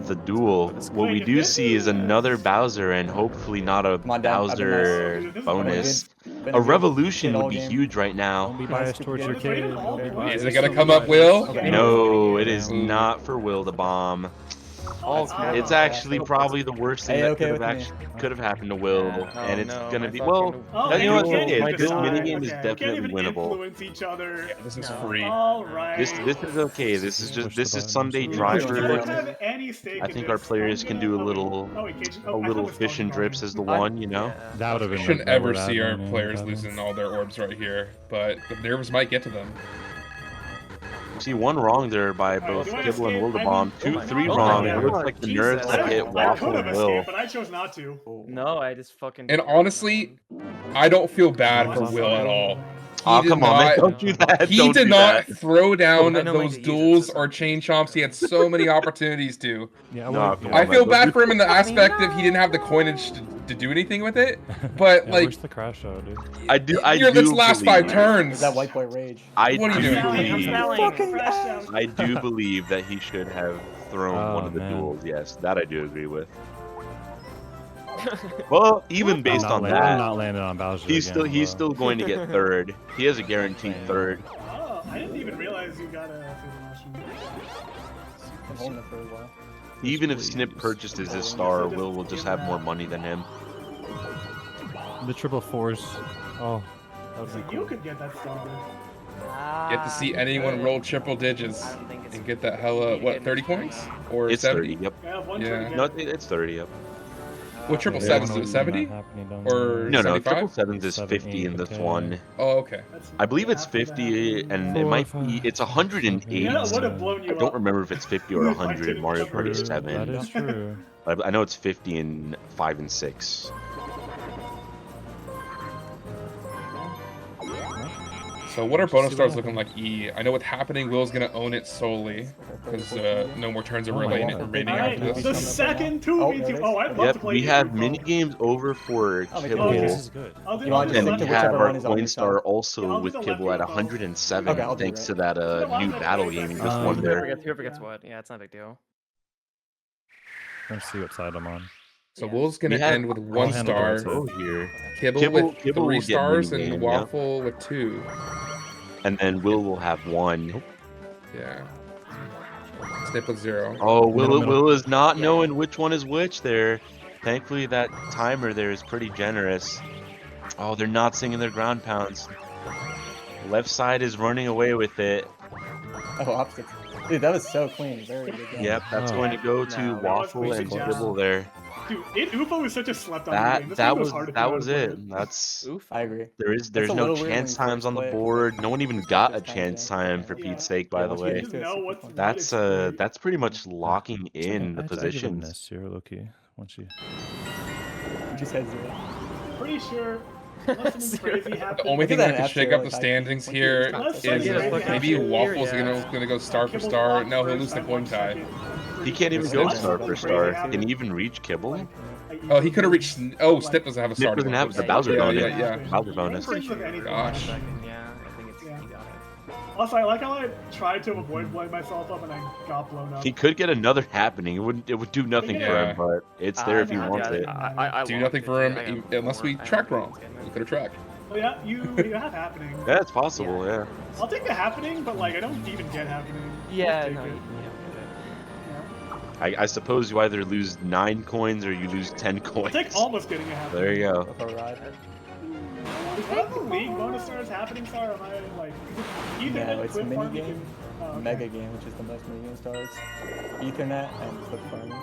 the duel. What we Wait, if do this see is is- another Bowser, and hopefully not a Come on, Dad, I've been nice. Bowser This is bonus. Been A good revolution kid would all be game. huge right Don't now. be Yeah, biased stupid towards game. your kid. Wait, Don't be is biased. Is it towards gonna your come up, kid. Will? Okay. No, it is Ooh. not for Wildebomb. Oh, It's no. actually probably the worst thing Hey, that okay could have happened to Will, Yeah. and Oh, it's no, gonna my be fucking- well. Oh, You know what? you can't Okay, even this decide. minigame is Okay, definitely you can't even winnable. influence each other. This is No. free. All right. This is okay. This is just Push the this is button or Sunday something. You driver. don't have any stake I in think this. our players I'm can gonna- do a oh, wait. little Oh, wait, Cajun- a oh, I little thought it was fish and Falcon drips Garden. as the one, you know. Yeah. That would have been. Shouldn't that ever would have see our been players better. losing all their orbs right here, but the nerves might get to them. See one wrong there by Alright, both do I Kibble and escape? I Wildebomb. mean, Two, oh my three God. wrong. Oh It my looks God. like the Jesus. nerves that hit I Waffle could and have Will. escaped, but I chose not to. No, I just fucking. And honestly, I don't feel bad for I'm Will sorry. at all. Oh, did come on, man. not- Don't do that. He Don't did do not that. throw down I know those Mike uses duels this or on chain PC. chomps. He had so many opportunities to. Yeah, Nah, well, come yeah. I on, feel man, bad don't for him in the Fucking aspect of he didn't have the coinage to do anything with it. But Yeah, like, where's the crash out, dude? I do. this last 5 believe- turns. Is that white boy rage? I What are you do doing? I'm believe. smelling. Fucking Crash ass. down. I do believe that he should have thrown Oh, one of the man. duels. Yes, that I do agree with. Well, even based I'm on not I'm that, not landing on Bowser he's again, he's bro. still going to get third. He has a guaranteed third. Oh, I didn't even realize you got a Super Been holding it for a while. Even if Snip purchases his star, Will just have more money than him. The triple force. Oh, that would So be you cool. could get that star. Get to see anyone roll triple digits I don't think it's. and get that hella what 30 points or It's 70? 30. Yep. I have one Yeah. turn to get No, it. it's 30. Yep. What triple Yeah, sevens I is don't it know 70? what's happening down Or there. No, no. 75? Triple sevens is 70, 50 in this okay. one. Oh, okay. That's I believe it's after that 50, happened. and it Four, might five, be. It's 108. Yeah, it would have blown you I don't up. remember if it's 50 or If I 100 didn't Mario cover Party it. True, 7. That is true. I know it's 50 in 5 and 6. So what are bonus stars looking like? E. I know what's happening. Will's gonna own it solely because no more turns are Oh my remaining, God. remaining Alright, after the this. second 2v2. Oh, I'd love to Yep, play we this have with mini both. games over for Oh, Kibble. okay. This is good. I'll do You want I'll to do And select we left have whichever our one is on your coin star side. Yeah, also I'll with do the Kibble at left with both. 107, Okay, I'll do thanks right. to that No, new I'll battle do game he right. just won there. Whoever gets what? Yeah, it's not a big deal. Let's see what side I'm on. So Yeah. Will's gonna We have- end with 1 handle star. that. Oh, here. Kibble, Kibble- with Kibble 3 will get stars mini and game, yeah. Waffle with 2. And then Will have 1. Yeah. Snip with 0. Oh, Middle. Will is not Yeah. knowing which one is which there. Thankfully, that timer there is pretty generous. Oh, they're not singing their ground pounds. Left side is running away with it. Oh, opposite. Dude, that was so clean. Very good game. Yep, that's Oh. going to go to No, Waffle and good job. Kibble there. Dude, UFO is such a slept on game. This That game was hard if you that know how was to play it. That's Oof. I agree. there's a no little weird when chance you times first on the play it, board. No one even got a first time, chance yeah. time for Yeah. Pete's sake, by Yeah, the once you way. You just know what's That's, That's great. that's pretty much locking in the I give him positions. this here, Loki. Once you. You just had 0. Pretty sure. Unless something crazy happens. The only I thing did that that could after, shake up the like, I- standings when he here was top Unless is something Yeah, crazy maybe happens. Waffle's Yeah. gonna go star for Kibble's star. blocked No, he'll first, lose the I'm coin one tie. second. He can't even Unless go something star for crazy star. happens. Can he even reach Kibble? Oh, he could have reached. Oh, Snip doesn't have a Snip star. doesn't have the Yeah, Bowser yeah, bonus. yeah, yeah. Bowser bonus. Pretty sure anything Gosh. happens. Yeah, I think it's. Yeah. He got it. Also, I like how I tried to avoid blowing myself up and I got blown up. He could get another happening. It would do nothing for Yeah. him, but it's there if he yeah, wants yeah, it. I Do want nothing it, for him dude. I got unless we more- I tracked got wrong. more. We could have tracked. Oh, yeah, you have happening. Yeah, it's possible. Yeah. I'll take the happening, but like I don't even get happening. Yeah, I'll take no, it. yeah, Yeah. I suppose you either lose 9 coins or you lose 10 I'll coins. take almost getting a happening. There you go. With a ride. Is one of the league bonus stars happening star? Am I like Ethernet? No, it's Flip mini farm, you game. can- oh, okay. Mega game, which is the most medium stars. Ethernet and flip farming.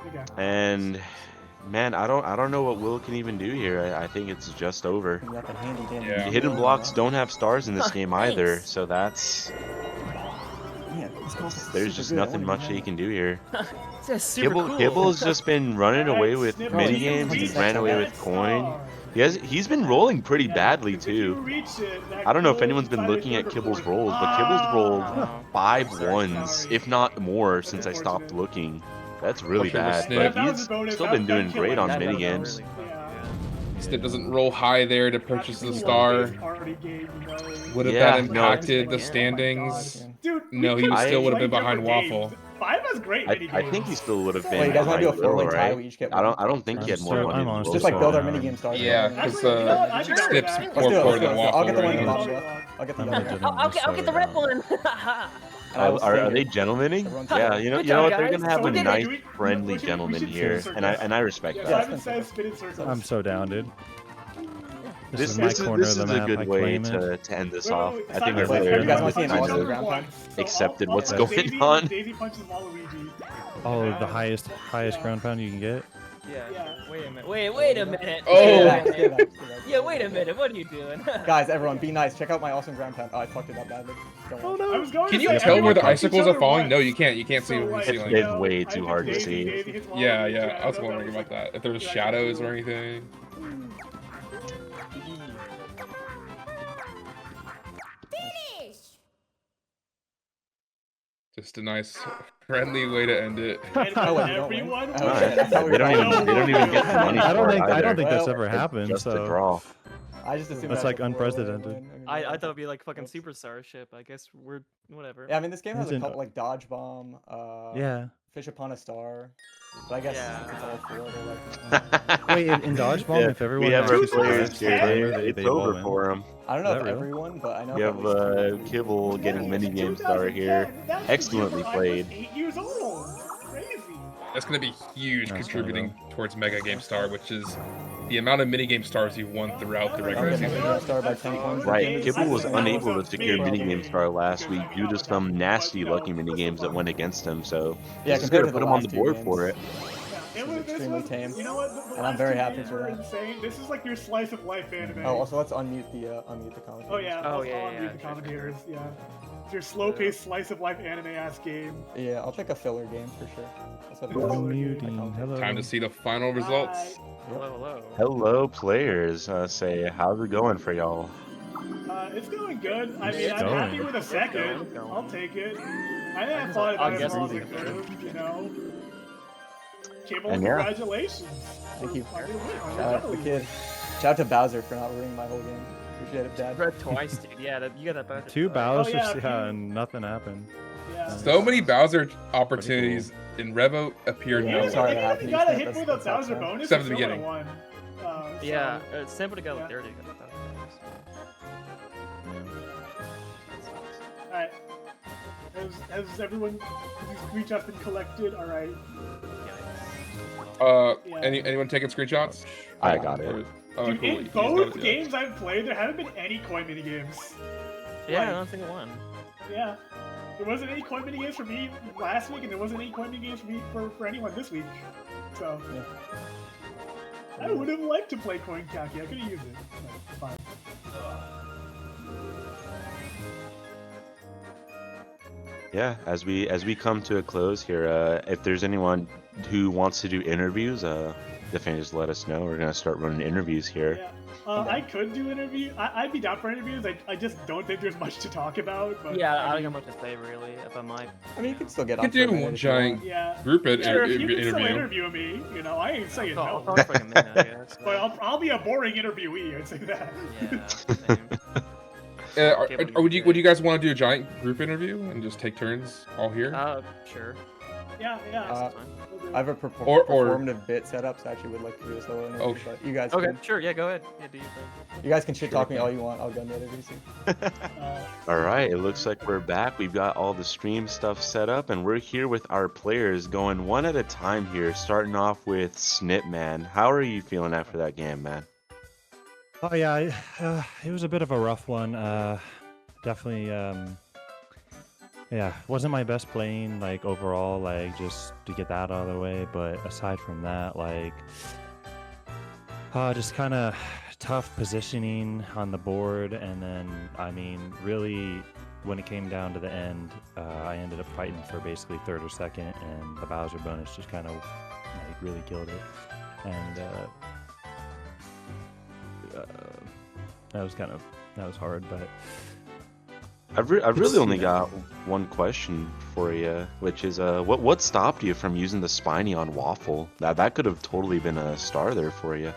Okay. And man, I don't know what Will can even do here. I think it's just over. You got the handy dandy. Yeah. Hidden blocks don't have stars in this game either, Thanks. so that's Man, there's just nothing much he can do here. That's super Kibble, cool. Kibble's just been running away with Snip, mini do you games. reach He's ran away with that coin. star? He's been rolling pretty Yeah, badly 'cause if you too. reach it, that I don't know if goal anyone's been is either looking at third or Kibble's fourth. rolls, but Kibble's rolled Oh. 5 Sorry, ones, sorry. if not more, That's since I stopped unfortunate. looking. That's really Sure, bad, Snip. but That was he's a bonus. still That been was doing great on That mini would've been games. really fun, Yeah. Snip doesn't roll high there to purchase the star. Party game, you know. Would have Yeah, that no. impacted the Oh my standings? God. Dude, No, we he could've still played would've been different behind games. Waffle. 5 has great mini I think he games. still would have been. Wait, you guys want to do a behind Will, four-way tie? right? We each get I one. don't think he had more I'm money than on Will. Just like build our so, mini game stars. Yeah, Let's because Actually, you know what? I think I'll do Snip's that. more do it. poor Let's do than it. I'll get the Waffle one in the right bottom now. left. I'll get the I'm other legit- one. I'll get the red one. And I will Are stay they here. gentlemening? Everyone's Yeah, here. you know Good what? job, They're guys. gonna have So a we did it. nice, We friendly should gentleman spin here, circles. and I respect Yeah, that. Simon says spin in circles. I'm so down, dude. This This is my corner is of the a map. good I way claim it. to end this Wait, off. wait, I think Simon, our Wait, players you guys wanna see have an kind awesome of ground pound? accepted I'll what's put going Daisy, on. Daisy punches Waluigi. Oh, Yeah. the highest ground pound you can get. Yeah. Yeah. Wait a minute. Wait a minute. Oh. Stay back, stay back, stay back. Yeah, wait a minute. What are you doing? Guys, everyone, be nice. Check out my awesome ground pound. Oh, I fucked it up badly. Don't worry. I was going Can to you say, tell everyone where the punch each icicles are other falling? once. No, you can't. You can't see So, them from the like, It's ceiling. been way too hard to see. Daisy hits Yeah, Waluigi, yeah. I was don't know wondering if about it's that. If there was Yeah, shadows cool. or anything. Just a nice, friendly way to end it. And Oh, wait, you don't everyone win? wins. Oh, Alright. I thought we They don't were- even get the money I don't for it think either. that's Well, ever happened. Just a So draw. I just assumed That's that like before, unprecedented. win. I thought it'd be like fucking superstarship. I guess we're whatever. Yeah, I mean, this game has a Isn't- couple like Dodge Bomb, yeah. Fish Upon a Star. But I guess Yeah. since it's all four, they're like, Wait, in dodgeball, Yeah, if everyone we have has our two players stars, here. they It's all over win. for him. I don't know Is if that real? everyone, but I know. You if have at least two. Kibble getting mini game star here. 2010. That's Excellently the year when I was played. 8 years old. Crazy. That's going to be huge, That's contributing towards Mega Game Star, which is the amount of mini game stars you've won throughout the I'm regular getting season. Mega Game Star by 10 points. Right, Kibble was That unable was to a secure big minigame game. star last week due to some nasty lucky minigames that went against him, so Yeah, this is compared gonna to put the him on the last two board games. for it. Yeah, This is extremely tame, You know what? The and I'm last very two happy games for were that. insane. This is like your slice of life anime. Oh, also let's unmute the commentators. Oh yeah. Oh, I'll yeah, unmute yeah, the sure. commentators. Yeah. It's your slow-paced slice of life anime ass game. Yeah, I'll take a filler game for sure. Let's have Filler a game. Muting. Hello. Time to see the final results. Hello. Hello, players. Say, how's it going for y'all? It's going good. I mean, It's I'm happy going. with a second. It's going. I'll take it. I think I guess thought I'll about it guess all it's the easy. good, you know. Cable, And yeah. congratulations. Thank you. On your win, on your Shout out to the W. kid. Shout out to Bowser for not ruining my whole game. Appreciate it, Dad. Red twice, dude. Yeah, you got that better. Two Bowsers, yeah, yeah, you- and nothing happened. Yeah. So many Bowser opportunities in Revo appeared Yeah, Yeah, I'm nowhere. sorry I that think happened. I got a You hit can't- with a that's not Bowser fair. bonus. Except for the and still beginning. won. So- Yeah, Sample got Yeah. 30. Alright. Has everyone, these screenshots been collected? Alright. Yeah. Anyone taking screenshots? I got it. Or- Oh, Dude, cool. in He's got both it, yeah. games I've played, there haven't been any coin minigames. Yeah, not a single one. Yeah. There wasn't any coin minigames for me last week, and there wasn't any coin minigames for me for anyone this week. So I would have liked to play coin calci. I could have used it. But fine. Yeah, as we come to a close here, if there's anyone who wants to do interviews, definitely just let us know. We're gonna start running interviews here. Yeah. I could do interview. I'd be down for interviews. I just don't think there's much to talk about. But Yeah, I don't got much to say really. If I might. I mean, you can still get You on. could do for a minute one if you want. giant Yeah. group Sure, if you can still interview. interview me, you know, I ain't saying I'll no. talk for like a minute, I guess. But I'll be a boring interviewee. I'd say that. Yeah. Same. Would you guys want to do a giant group interview and just take turns all here? Sure. Yeah. That's fine. I have a Or- performative bit set up, so I actually would like to do a solo interview. Oh, but you guys, Okay, can, sure. Yeah, go ahead. Yeah, do your thing. you guys can shit talk Sure me thing. all you want. I'll gun the interview. All right, it looks like we're back. We've got all the stream stuff set up, and we're here with our players going one at a time here, starting off with Snipman. How are you feeling after that game, man? Oh yeah, it was a bit of a rough one. Definitely, yeah, wasn't my best playing like overall, like just to get that out of the way. But aside from that, like, just kind of tough positioning on the board, and then I mean, really when it came down to the end, I ended up fighting for basically third or second, and the Bowser bonus just kind of like really killed it. And that was hard, but I've really It's, only you know. got one question for you, which is what stopped you from using the spiny on Waffle? That could have totally been a star there for you.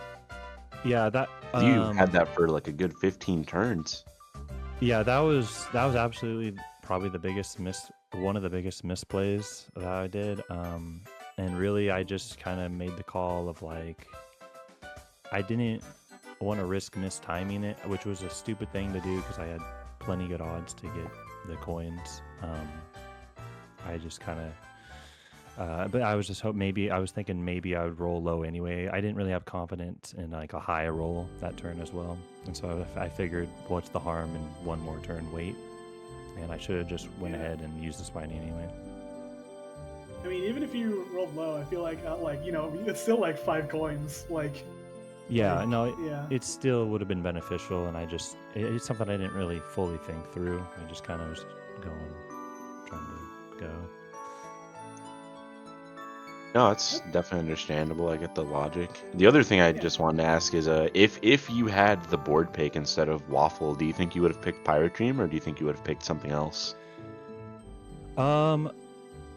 yeah, that You had that for like a good 15 turns. yeah, that was absolutely probably one of the biggest misplays that I did. And really, I just kind of made the call of like, I didn't want to risk mistiming it, which was a stupid thing to do because I had plenty good odds to get the coins. I just kind of, but I was just thinking maybe I would roll low anyway. I didn't really have confidence in like a high roll that turn as well, and so I figured, what's the harm in one more turn wait? And I should have just went ahead and used the spiny anyway. I mean, even if you rolled low, I feel like it's still like 5 coins. Like, Yeah, no, yeah. it still would have been beneficial, and it's something I didn't really fully think through. I just kind of was trying to go. No, it's definitely understandable. I get the logic. The other thing I just wanted to ask is, if you had the board pick instead of Waffle, do you think you would have picked Pirate Dream, or do you think you would have picked something else?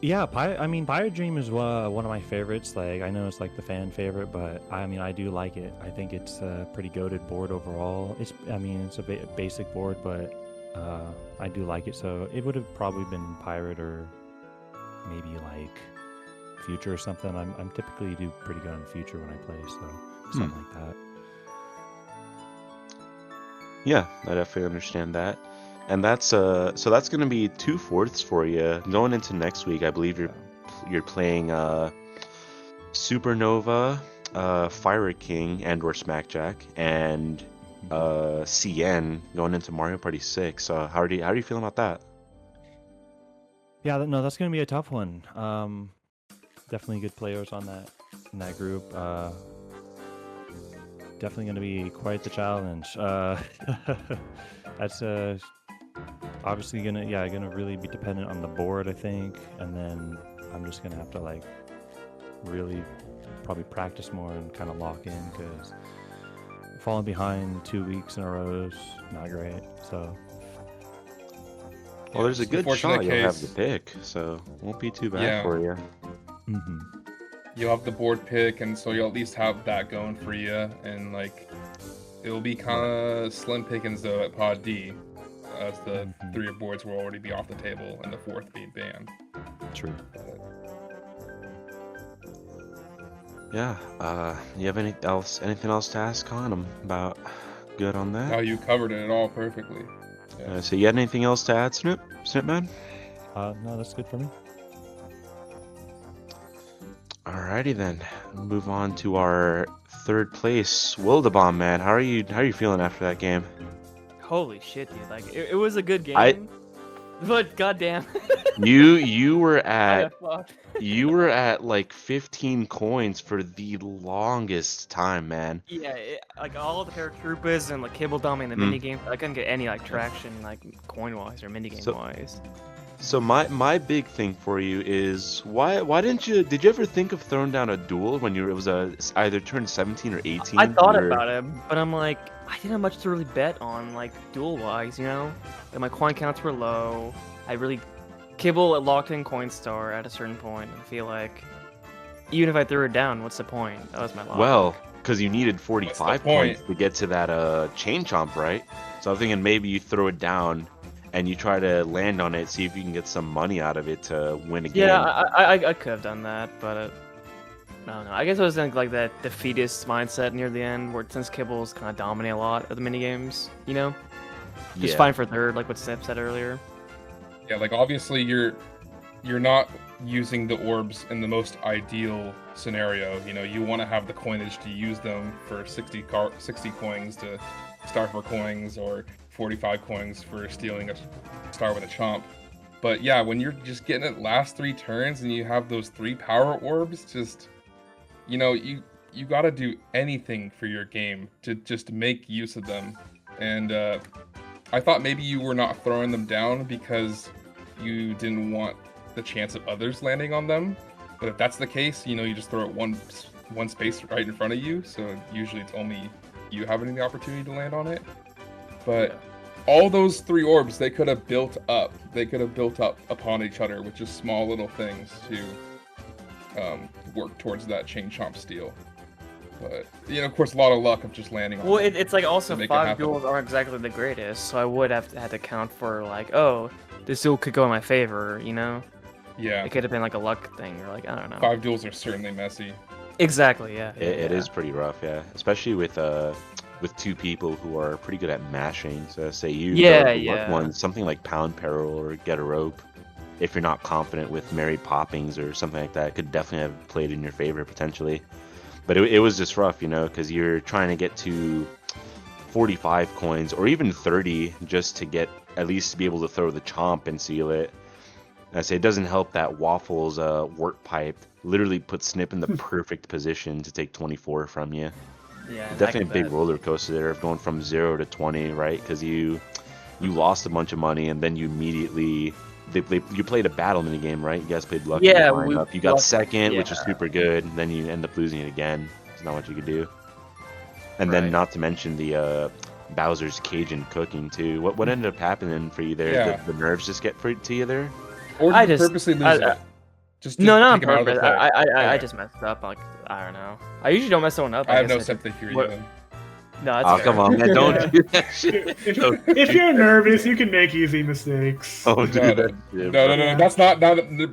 Yeah, Pirate Dream is one of my favorites. Like, I know it's like the fan favorite, but I mean, I do like it. I think it's a pretty goated board overall. It's a basic board, but I do like it. So it would have probably been Pirate or maybe like Future or something. I'm typically do pretty good on Future when I play, so something like that. Yeah, I definitely understand that. And that's so that's gonna be 2/4 for you going into next week. I believe you're playing Supernova, Fire King, and/or Smackjack, and CN going into Mario Party 6. How are you feeling about that? Yeah, no, that's gonna be a tough one. Definitely good players in that group. Definitely gonna be quite the challenge. That's obviously gonna really be dependent on the board, I think, and then I'm just gonna have to like really probably practice more and kind of lock in, because falling behind 2 weeks in a row is not great. So Well, there's a it's an good unfortunate shot you'll have case. the pick, so won't be too bad Yeah. for you. You'll have the board pick, and so you'll at least have that going for you. And like, it'll be kind of slim pickings though at Pod D, as the 3 of boards will already be off the table and the 4th being banned. True. Yeah. You have anything else to ask on him about? Good on that. Now you covered it all perfectly. Yeah. So you had anything else to add, Snipman? No, that's good for me. Alrighty then. Move on to our 3rd place, Wildebomb, man. How are you feeling after that game? Holy shit, dude! Like it was a good game, but goddamn. You were at fuck. you were at like 15 coins for the longest time, man. Yeah, like all the paratroopers and like Cable Dummy in the mini game, I couldn't get any like traction like coin wise or mini game wise. So my big thing for you is why did you ever think of throwing down a duel when it was either turn 17 or 18? I thought about it, but I'm like, I didn't have much to really bet on like duel wise, you know? And my coin counts were low. I really Kibble locked in Coinstar at a certain point. I feel like even if I threw it down, what's the point? That was my logic. Well, because you needed 45 point? points to get to that chain chomp, right? So I'm thinking maybe you throw it down and you try to land on it, see if you can get some money out of it to win a game. Yeah, I could have done that, but I don't know. I guess I was in like that defeatist mindset near the end, where since Kibble's kind of dominate a lot of the mini games, you know, just fine for third, like what Snip said earlier. Yeah, like obviously you're not using the orbs in the most ideal scenario. You know, you want to have the coinage to use them for 60 coins to star for coins, or 45 coins for stealing a star with a chomp. But yeah, when you're just getting it last 3 turns and you have those 3 power orbs, just, you know, you got to do anything for your game to just make use of them. And I thought maybe you were not throwing them down because you didn't want the chance of others landing on them. But if that's the case, you know, you just throw it one space right in front of you. So usually it's only you having the opportunity to land on it. But all those 3 orbs, they could have built up. They could have built up upon each other with just small little things to work towards that Chain Chomp steal. But, you know, of course, a lot of luck of just landing on Well, them it's like also to make it 5 happen. duels aren't exactly the greatest, so I would have had to count for like, oh, this duel could go in my favor, you know? Yeah, It could have been like a luck thing, or like, I don't know. 5 duels are certainly messy. Exactly, yeah. It is pretty rough, yeah. Especially with 2 people who are pretty good at mashing. So say you Yeah, go with yeah. one, something like Pound Peril or Get a Rope. If you're not confident with Mary Poppings or something like that, could definitely have played in your favor potentially. But it was just rough, you know, because you're trying to get to 45 coins or even 30 just to get at least to be able to throw the chomp and seal it. I say it doesn't help that Waffle's Wart Pipe literally put Snip in the perfect position to take 24 from you. Yeah, Definitely a big roller coaster there of going from 0 to 20, right? Because you lost a bunch of money and then you immediately you played a battle mini game, right? You guys played Lucky. Yeah, Lineup. You got Lucky, second, which is yeah. super good. And then you end up losing it again. There's not much you could do. And then Right. not to mention the Bowser's Cajun cooking too. What ended up happening for you there? Yeah. Did the nerves just get to you there? Or I did you just- purposely lose I- it? Just to No, not on take 'em out of the purpose. play. I Okay. just messed up. Like, I don't know. I usually don't mess someone up. I have guess no just- sympathy for you. what- Then. No, that's Oh, fair. come on, man. Don't do that shit. If you're nervous, you can make easy mistakes. Oh, do No, that shit, No, bro. no, no. That's not.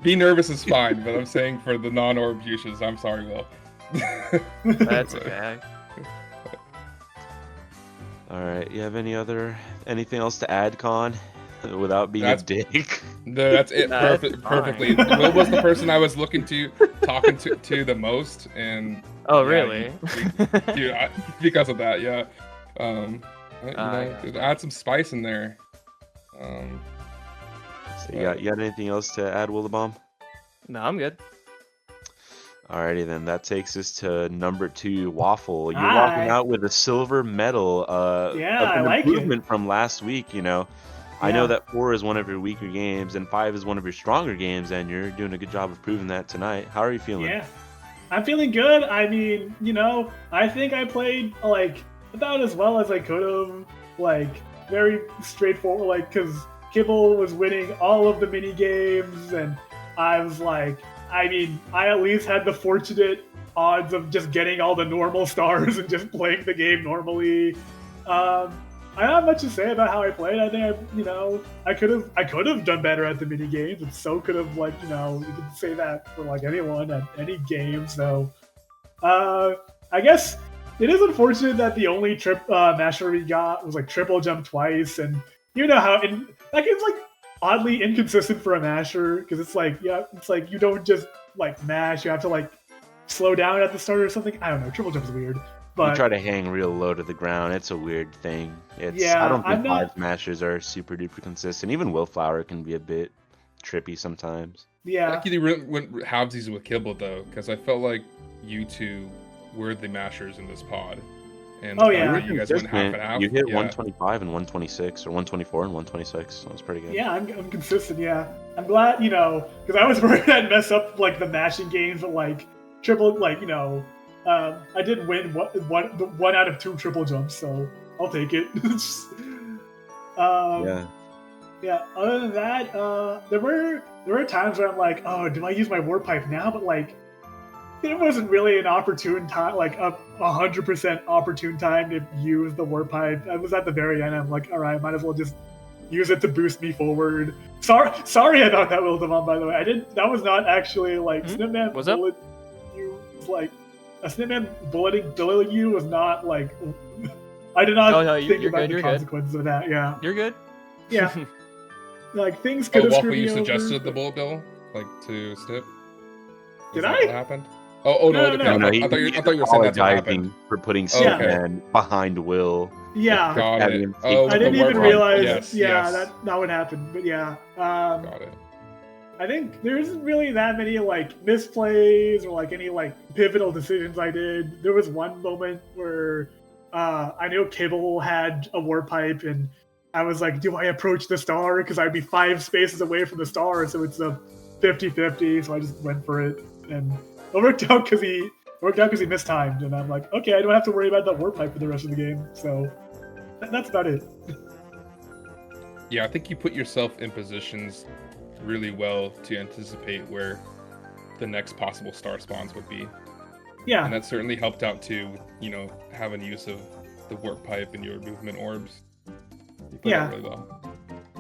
Be nervous is fine, but I'm saying for the non-orb uses, I'm sorry, Will. That's okay. All right. You have anything else to add, Con, without being That's- a dick? No, that's it. Nah, it's Perfectly. fine. Will was the person I was talking to the most, and Oh, yeah, really? dude, because of that, yeah. Yeah. Add some spice in there. So you got anything else to add, Willabomb? No, I'm good. Alrighty then, that takes us to number 2, Waffle. You're Hi. walking out with a silver medal. Yeah, of I an like it. improvement from last week. You know, I know Yeah. that 4 is one of your weaker games and 5 is one of your stronger games, and you're doing a good job of proving that tonight. How are you feeling? Yeah, I'm feeling good. I mean, you know, I think I played like about as well as I could have. Like very straightforward. Like because Kibble was winning all of the mini games, and I was like, I mean, I at least had the fortunate odds of just getting all the normal stars and just playing the game normally. I don't have much to say about how I played. I think I could have done better at the mini games, and so could have you could say that for like anyone at any game. So, I guess it is unfortunate that the only masher we got was like triple jump twice, and you know how it's like oddly inconsistent for a masher because it's like you don't just like mash, you have to like slow down at the start or something. I don't know. Triple jump is weird. But You try to hang real low to the ground. It's a weird thing. Yeah, I don't I'm think not- 5 smashers are super duper consistent. Even Willflower can be a bit trippy sometimes. yeah, Lucky they went halvesies with Kibble though, because I felt like you two were the mashers in this pod. And Oh, the fact yeah. that you guys went half and Consistent. half. You hit yeah. 125 and 126, or 124 and 126. That was pretty good. yeah, I'm consistent. Yeah, I'm glad because I was worried I'd mess up like the mashing games, but like triple I did win one out of 2 triple jumps, so I'll take it. Yeah. Yeah. Other than that, there were times where I'm like, oh, do I use my war pipe now? But like, it wasn't really an opportune time, like a 100% opportune time to use the war pipe. I was at the very end. I'm like, all right, might as well just use it to boost me forward. Sorry about that, Wildemon. By the way, I didn't. That was not actually like Snipman What's up? bullet you. Was like a Snipman bulleting you was not like. I did not Oh, no, think you're about good, the you're good. consequences of that. Yeah, You're good. yeah. Like things could Oh, have Waffle, screwed me you over. suggested the bullet bill, like to Snip. Did Is that I? What happened? Oh no! No, no, okay, no. I thought you were saying that's what happened. apologizing for putting Oh, okay. Snipman behind Will. Yeah, Got Having it. him Oh, think I the didn't war even pipe. realize. Yes, yeah, yes. that would happen. But yeah, Got it. I think there isn't really that many like misplays or like any like pivotal decisions I did. There was one moment where I knew Kibble had a war pipe and I was like, do I approach the star? Because I'd be 5 spaces away from the star, so it's a 50-50. So I just went for it, and it worked out because he mistimed, and I'm like, okay, I don't have to worry about that warp pipe for the rest of the game. So that's about it. Yeah, I think you put yourself in positions really well to anticipate where the next possible star spawns would be. Yeah. And that certainly helped out too, having use of the warp pipe and your movement orbs. You put Yeah. that really well.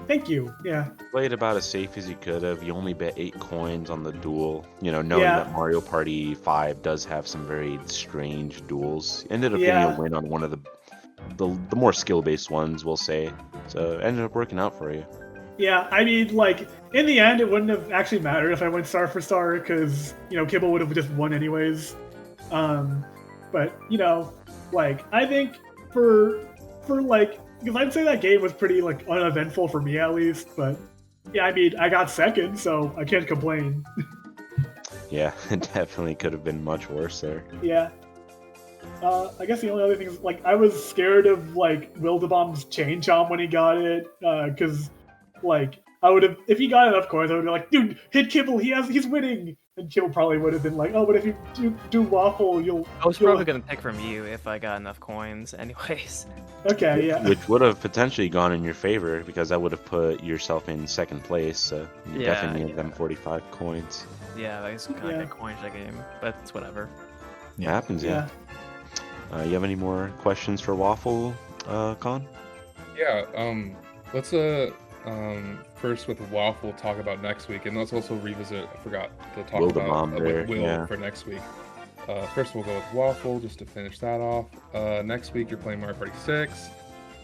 Thank you. Yeah. Played about as safe as you could have. You only bet 8 coins on the duel. Knowing Yeah. that Mario Party 5 does have some very strange duels. Ended up Yeah. getting a win on one of the more skill-based ones, we'll say. So it ended up working out for you. Yeah, I mean, like, in the end, it wouldn't have actually mattered if I went star for star, because, Kibble would have just won anyways. But, like, I think for like, because I'd say that game was pretty, like, uneventful for me, at least, but, yeah, I mean, I got second, so I can't complain. Yeah, it definitely could have been much worse there. Yeah. I guess the only other thing is, like, I was scared of, like, Wildebomb's Chain Chomp when he got it, because, like, I would have, if he got enough coins, I would be like, dude, hit Kibble, he's winning! And Kibble probably would have been like, oh, but if you do Waffle, you'll... I was probably gonna pick from you if I got enough coins, anyways. Okay, yeah. Which would have potentially gone in your favor, because that would have put yourself in second place, so you Yeah, definitely need yeah. them 45 coins. Yeah, I was kind of Yeah. get coins that game, but it's whatever. It happens, yeah. You have any more questions for Waffle, Con? Yeah, let's first with Waffle talk about next week, and let's also revisit, I forgot to talk Will the about Bomb there, with Will yeah. for next week. First we'll go with Waffle, just to finish that off. Next week you're playing Mario Party 6.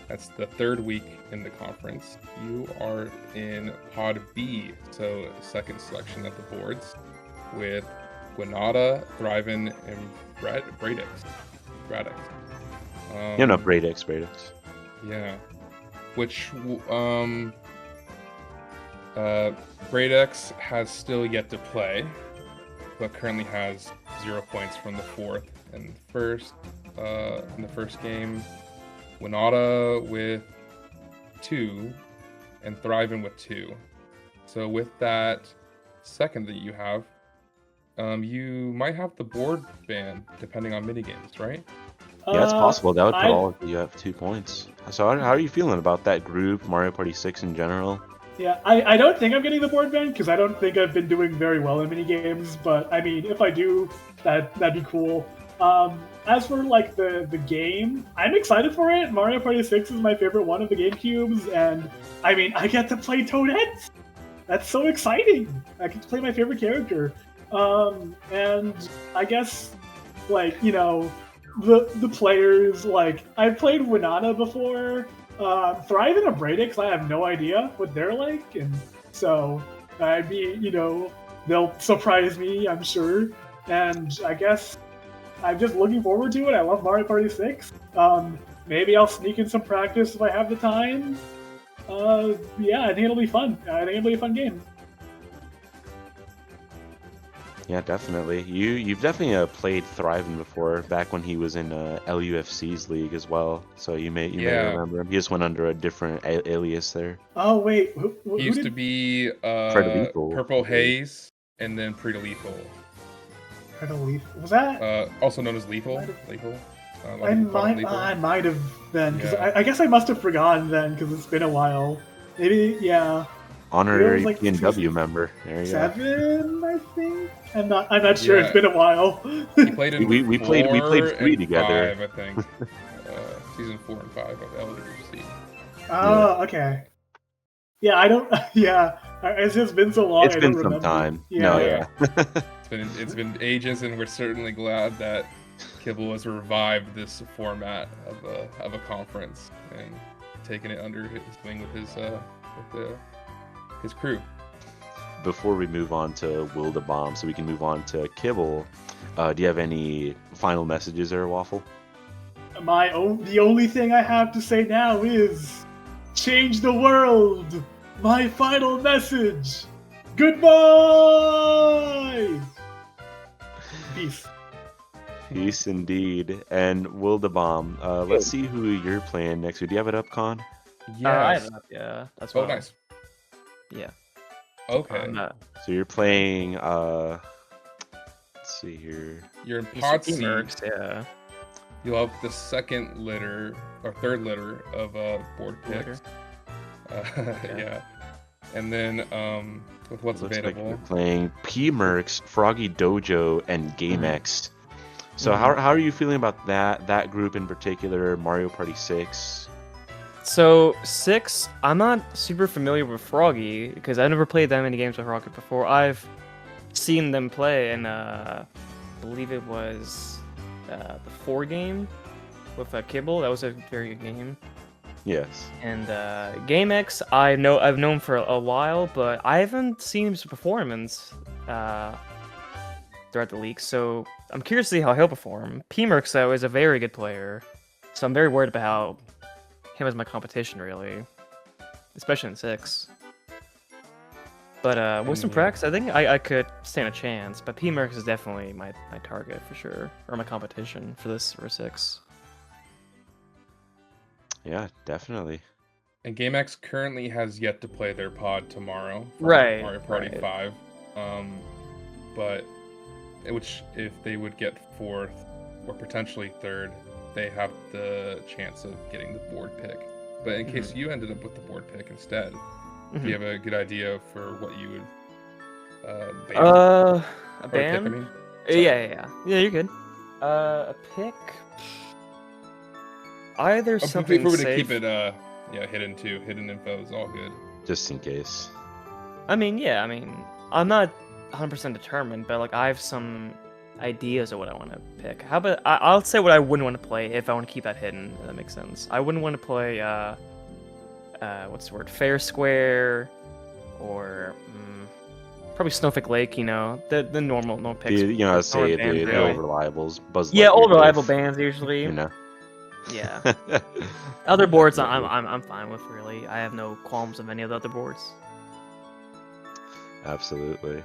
That's the 3rd week in the conference. You are in Pod B, so second selection at the boards, with Granada, Thriven, and Bradix. No, Bradix. Yeah. Which, Bradex has still yet to play, but currently has 0 points from the 4th and first, in the first game. Winata with 2, and Thriven with 2. So with that second that you have, you might have the board ban depending on minigames, right? Yeah, it's possible. That would put I- all of you at 2 points. So how are you feeling about that group, Mario Party 6 in general? Yeah, I don't think I'm getting the board ban, because I don't think I've been doing very well in minigames, but, I mean, if I do, that'd be cool. As for, like, the game, I'm excited for it. Mario Party 6 is my favorite one of the GameCubes, and, I mean, I get to play Toadette! That's so exciting! I get to play my favorite character. And I guess, like, the players, like, I've played Winata before. Thriven and Bradix, I have no idea what they're like, and so I'd be, they'll surprise me, I'm sure. And I guess I'm just looking forward to it. I love Mario Party 6. Maybe I'll sneak in some practice if I have the time. Yeah, I think it'll be fun. I think it'll be a fun game. Yeah, definitely. You've definitely played Thriven before, back when he was in LUFC's league as well. So you may remember him. He just went under a different alias there. Oh, wait. He used to be Predalethal. Purple Haze, and then Predalethal. Was that? Also known as Lethal. A lot I of people call it Lethal. might have been, because Yeah. I guess I must have forgotten then, because it's been a while. Maybe, yeah. Honorary It was like PNW member. There you go. 7, I think. I'm not sure. Yeah. It's been a while. He played in We played 4 3 and together. 5, I think. Season 4 and 5 of LWC. Oh, okay. Yeah, I don't. Yeah, it's just been so long. It's I been don't some remember. time. Yeah. No, yeah. It's been ages, and we're certainly glad that Kibble has revived this format of a conference and taken it under his wing with his crew. Before we move on to Will the Bomb, so we can move on to Kibble, do you have any final messages there, Waffle? The only thing I have to say now is, change the world. My final message. Goodbye. Peace. Peace indeed. And Will the Bomb, let's see who you're playing next week. Do you have it up, Con? I Yes. have that, yeah. That's Oh, well. nice. Yeah. Okay. I'm So you're playing. Let's see here. You're in Mr. pot C. Mercs, yeah. You'll have the second litter or third litter of board Litter. picks. Yeah. And then with what's Looks like available. you're playing P-Mercs, Froggy Dojo, and GameX. So Mhm. how are you feeling about that group in particular? Mario Party 6. So 6, I'm not super familiar with Froggy because I never played that many games with Froggy before. I've seen them play, and I believe it was the 4 game with Kibble. That was a very good game. Yes. And GameX, I've known for a while, but I haven't seen his performance throughout the league. So I'm curious to see how he'll perform. P-Mercs, though, is a very good player, so I'm very worried about him as my competition, really, especially in 6. But with some practice, I think I could stand a chance. But P-Mercs is definitely my target for sure, or my competition for this for 6. Yeah, definitely. And GameX currently has yet to play their pod tomorrow. For Right, Mario Party right. 5. But which if they would get 4th or potentially 3rd, they have the chance of getting the board pick. But in case you ended up with the board pick instead, do you have a good idea for what you would ban? A Or ban? pick, I mean? Yeah, you're good. A pick. Either something If we were to safe. keep it hidden too. Hidden info is all good. Just in case. I mean, I'm not 100% determined, but like I have some ideas of what I want to pick. How about I'll say what I wouldn't want to play if I want to keep that hidden. If that makes sense. I wouldn't want to play what's the word? Fair Square, or probably Snowflake Lake. You know, the normal picks. You know, I say band, the really. old reliables. Buzz Yeah, Lightyear, old reliable Biff, bands usually. You know. Yeah. Other boards, I'm fine with, really. I have no qualms of any of the other boards. Absolutely.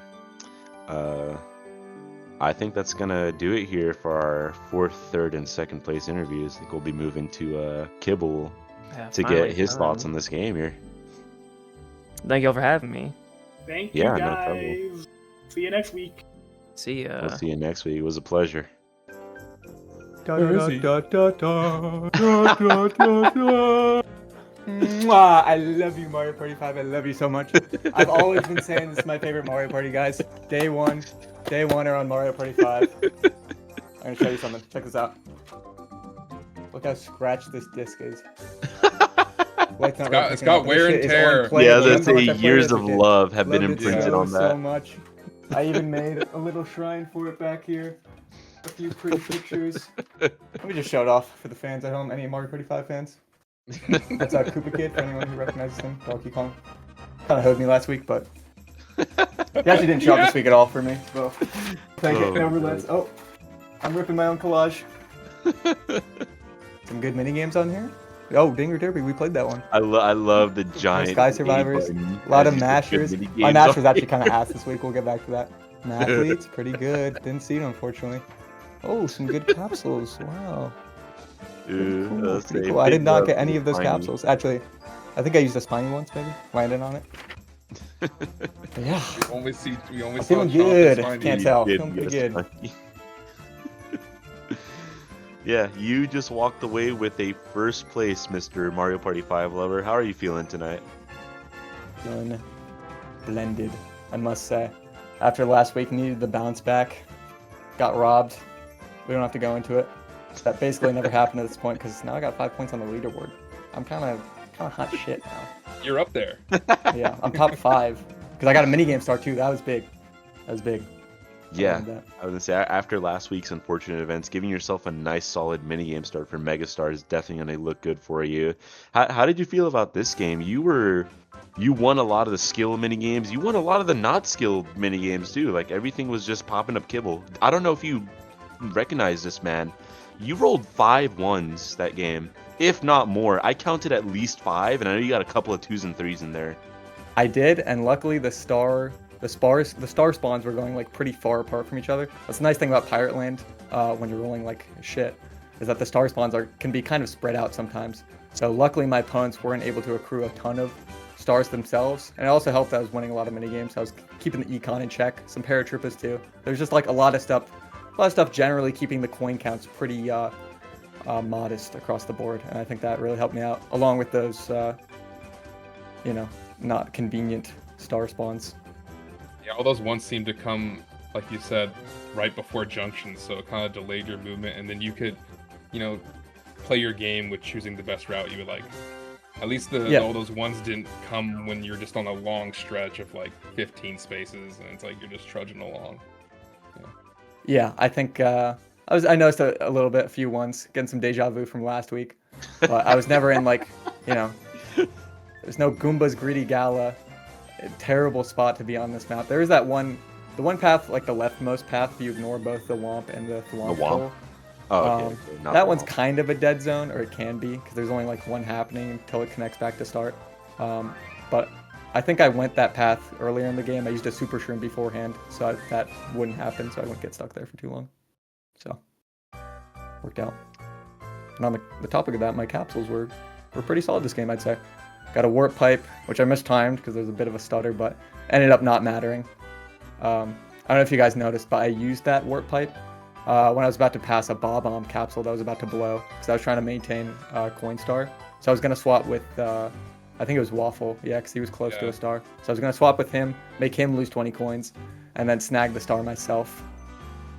I think that's gonna do it here for our 4th, 3rd, and 2nd place interviews. I think we'll be moving to Kibble Yeah, to finally, get his thoughts on this game here. Thank you all for having me. Thank you, Yeah, no guys. trouble. See you next week. See ya. We'll see you next week. It was a pleasure. Mwah, I love you, Mario Party 5. I love you so much. I've always been saying this is my favorite Mario Party, guys. Day one are on Mario Party 5. I'm gonna show you something. Check this out. Look how scratched this disc is. Light's not really It's picking got up, but wear this and shit is tear. unplayable. Yeah, That's that's how much I played years as a of kid. love have been Loved it imprinted so, on that. so much. I even made a little shrine for it back here. A few pretty pictures. Let me just show it off for the fans at home. Any Mario Party 5 fans? That's Koopa Kid for anyone who recognizes him. Donkey Kong. Kind of hoed me last week, but he actually didn't show up this week at all for me. So thank you. No relents. Oh, I'm ripping my own collage. Some good mini games on here. Oh, Dinger Derby, we played that one. I love the giant Sky Survivors. A-button A lot as of you put mashers. mini My games mash on was actually kind of ass this week. We'll get back to that. Mathletes, pretty good. Didn't see it, unfortunately. Oh, some good capsules. Wow. Dude, Cool, let's pretty say cool. I did big not love get to any the of those spiny. capsules. Actually, I think I used a spiny once, maybe. Landed on it. But yeah. We only I'm saw feeling Chomp and good. Spiny. Can't You tell. did Feeling get pretty a good. spiny. Yeah, you just walked away with a 1st place, Mr. Mario Party 5 lover. How are you feeling tonight? Feeling blended, I must say. After last week, needed the bounce back. Got robbed. We don't have to go into it. That basically never happened at this point because now I got 5 points on the leaderboard. I'm kind of hot shit now. You're up there. Yeah, I'm top 5 because I got a minigame start too. That was big. That was big. Yeah, And, I was gonna say after last week's unfortunate events, giving yourself a nice solid minigame start for Megastar is definitely gonna look good for you. How did you feel about this game? You won a lot of the skill minigames. You won a lot of the not skilled minigames too. Like everything was just popping up kibble. I don't know if you recognize this, man. You rolled 5 1s that game, if not more. I counted at least 5, and I know you got a couple of 2s and 3s in there. I did, and luckily the star spawns were going like pretty far apart from each other. That's the nice thing about Pirate Land when you're rolling like shit, is that the star spawns can be kind of spread out sometimes. So luckily my opponents weren't able to accrue a ton of stars themselves, and it also helped that I was winning a lot of mini games. I was keeping the econ in check, some paratroopers too. There's just like a lot of stuff generally keeping the coin counts pretty modest across the board, and I think that really helped me out, along with those not convenient star spawns. Yeah, all those ones seemed to come, like you said, right before junctions, so it kind of delayed your movement, and then you could, play your game with choosing the best route you would like. At least all those ones didn't come when you're just on a long stretch of like 15 spaces, and it's like you're just trudging along. Yeah, I think I noticed a little bit, a few ones, getting some deja vu from last week, but I was never in like, there's no Goomba's Greedy Gala. A terrible spot to be on this map. There is that one, the one path, like the leftmost path, if you ignore both the Womp and the Thwomp. The Womp? Oh, okay. That one's kind of a dead zone, or it can be, because there's only like one happening until it connects back to start. But I think I went that path earlier in the game. I used a Super Shroom beforehand, so that wouldn't happen, so I wouldn't get stuck there for too long. So, worked out. And on the topic of that, my capsules were pretty solid this game, I'd say. Got a Warp Pipe, which I mistimed because there's a bit of a stutter, but ended up not mattering. I don't know if you guys noticed, but I used that Warp Pipe when I was about to pass a Bob-omb capsule that was about to blow, because I was trying to maintain Coinstar. So I was going to swap with, I think it was Waffle, yeah, because he was close to a star. So I was going to swap with him, make him lose 20 coins, and then snag the star myself.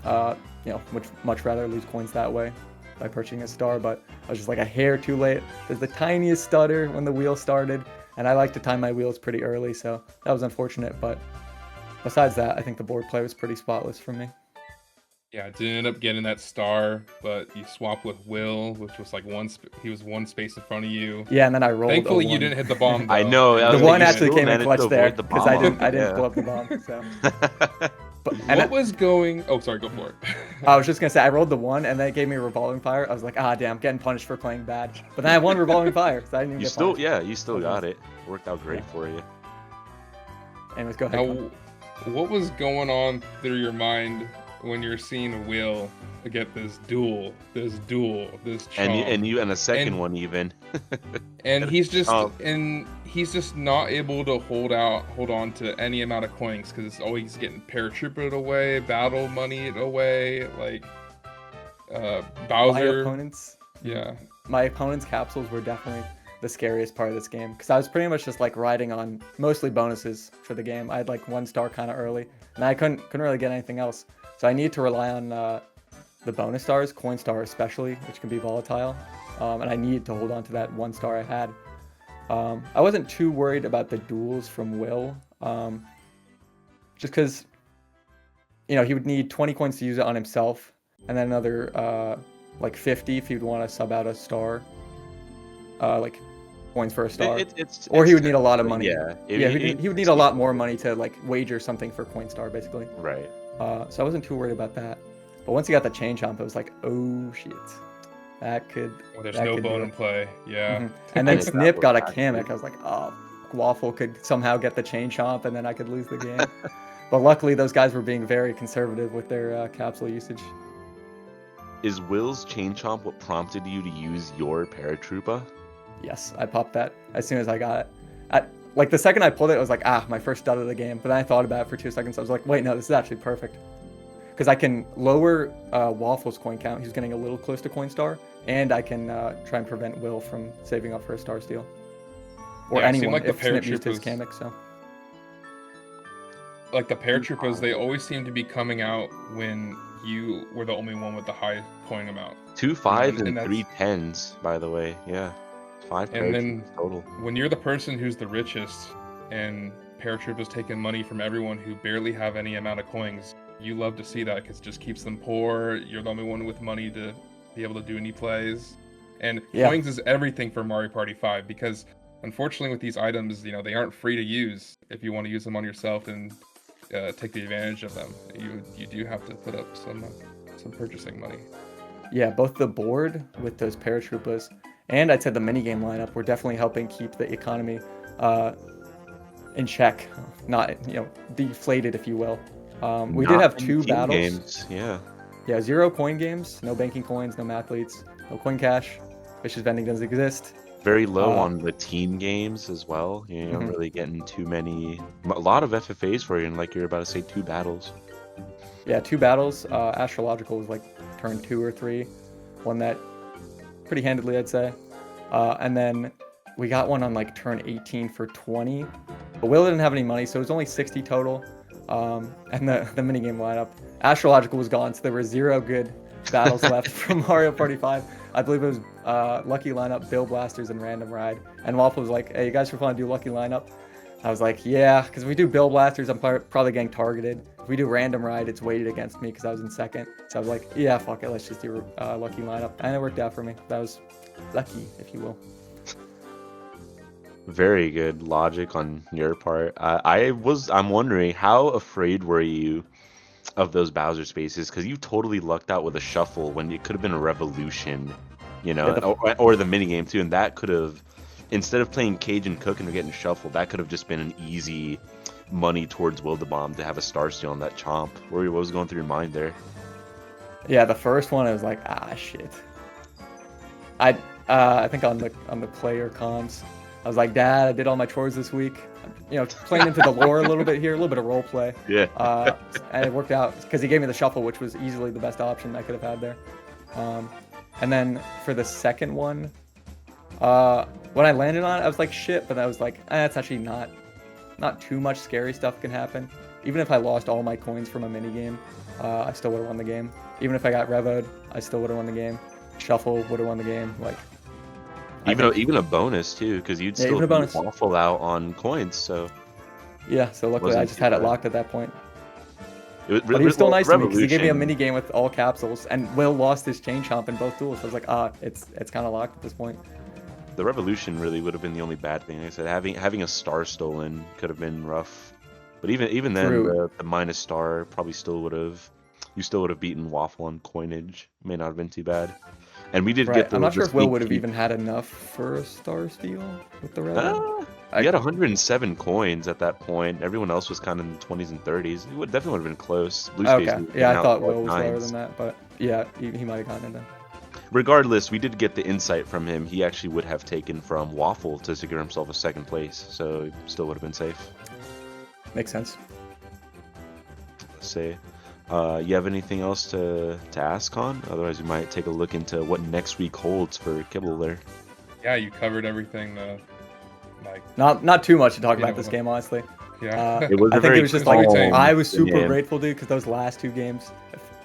Would much rather lose coins that way by purchasing a star, but I was just like a hair too late. There's the tiniest stutter when the wheel started, and I like to time my wheels pretty early, so that was unfortunate, but besides that, I think the board play was pretty spotless for me. Yeah, I didn't end up getting that star, but you swapped with Will, which was like he was one space in front of you. Yeah, and then I rolled. Thankfully, you didn't hit the bomb. I know. The one actually came in clutch there because I didn't blow up the bomb. So. What was going? Oh, sorry. Go for it. I was just gonna say I rolled the one, and then it gave me revolving fire. I was like, damn, I'm getting punished for playing bad. But then I won revolving fire, so I didn't even get punished. You still got it. Worked out great for you. Anyways, go ahead. Now, what was going on through your mind when you're seeing Will get this duel, this chomp, and a second one even. And he's just not able to hold on to any amount of coins because it's always getting paratroopered away, battle money away, like Bowser. My opponent's capsules were definitely the scariest part of this game because I was pretty much just like riding on mostly bonuses for the game. I had like 1 star kind of early, and I couldn't really get anything else. So I need to rely on the bonus stars, Coinstar especially, which can be volatile. And I needed to hold on to that 1 star I had. I wasn't too worried about the duels from Will, just because, he would need 20 coins to use it on himself, and then another like 50 if he would want to sub out a star, like coins for a star. Or he would need a lot of money. Yeah, he would need a lot more money to like wager something for Coinstar, basically. Right. So I wasn't too worried about that. But once he got the chain chomp, it was like, oh shit. That could. Well, there's no bone in play. Yeah. Mm-hmm. And then Snip got a Kamek. I was like, oh, Waffle could somehow get the chain chomp and then I could lose the game. But luckily, those guys were being very conservative with their capsule usage. Is Will's chain chomp what prompted you to use your paratrooper? Yes, I popped that as soon as I got it. Like the second I pulled it, I was like, my first dud of the game. But then I thought about it for 2 seconds. I was like, wait, no, this is actually perfect. Because I can lower Waffle's coin count. He's getting a little close to Coinstar. And I can try and prevent Will from saving up for a star steal. Or anyone like if Snip used his Kamek, so. Like the paratroopers, they always seem to be coming out when you were the only one with the high coin amount. 2 5s and 3 10s, by the way. Yeah. 5 and then total. When you're the person who's the richest and paratroopers taking money from everyone who barely have any amount of coins, you love to see that because it just keeps them poor. You're the only one with money to be able to do any plays. And coins is everything for Mario Party 5 because unfortunately with these items, they aren't free to use if you want to use them on yourself and take the advantage of them. You do have to put up some purchasing money. Yeah, both the board with those paratroopers and I'd say the minigame lineup were definitely helping keep the economy in check, not deflated, if you will. We did have 2 battles. Games. Yeah, 0 coin games, no banking coins, no mathletes, no coin cash. Vicious vending doesn't exist. Very low on the team games as well. You don't really getting too many. A lot of FFAs for you, and like you're about to say, 2 battles. Yeah, 2 battles. Astrological was like turn 2 or 3. Won that pretty handedly, I'd say. And then we got one on like turn 18 for 20. But Will didn't have any money, so it was only 60 total. And the minigame lineup. Astrological was gone, so there were 0 good battles left from Mario Party 5. I believe it was Lucky Lineup, Bill Blasters, and Random Ride. And Waffle was like, hey, you guys should want to do Lucky Lineup? I was like, yeah, because if we do Bill Blasters, I'm probably getting targeted. If we do Random Ride, it's weighted against me because I was in second. So I was like, yeah, fuck it, let's just do Lucky Lineup. And it worked out for me. That was lucky, if you will. Very good logic on your part. I'm wondering, how afraid were you of those Bowser spaces? Because you totally lucked out with a shuffle when it could have been a revolution, you know, or the minigame too, and that could have, instead of playing Cajun Cook and getting shuffled, that could have just been an easy money towards Wildebomb to have a Star Steal on that chomp. What was going through your mind there? Yeah, the first one I was like, shit. I think on the player comms, I was like, Dad, I did all my chores this week. You know, playing into the lore a little bit here, a little bit of role play. Yeah. And it worked out because he gave me the shuffle, which was easily the best option I could have had there. And then for the second one, when I landed on it, I was like, shit, but I was like, it's actually not too much scary stuff can happen. Even if I lost all my coins from a minigame, I still would have won the game. Even if I got revoed, I still would have won the game. Shuffle would have won the game. Like, even a bonus too, because you'd still be awful out on coins. So yeah, so luckily I just had it locked at that point. But he was still nice to me because he gave me a mini game with all capsules, and Will lost his chain chomp in both duels. So I was like, it's kind of locked at this point. The Revolution really would have been the only bad thing. Like I said, having a star stolen could have been rough. But even then, the minus star probably still would have. You still would have beaten Waffle on coinage. May not have been too bad. And we did get the. I'm not sure if Will would have even had enough for a star steal with the red. He had 107 coins at that point. Everyone else was kind of in the 20s and 30s. It would definitely have been close. Okay. Yeah, I thought Will was lower than that, but yeah, he might have gotten it then. Regardless, we did get the insight from him. He actually would have taken from Waffle to secure himself a second place, so he still would have been safe. Makes sense. Let's say, you have anything else to ask on? Otherwise, we might take a look into what next week holds for Kibble there. Yeah, you covered everything. Not too much to talk about this game, honestly. Yeah, it was I think it was just like I was super game. grateful, dude, because those last 2 games,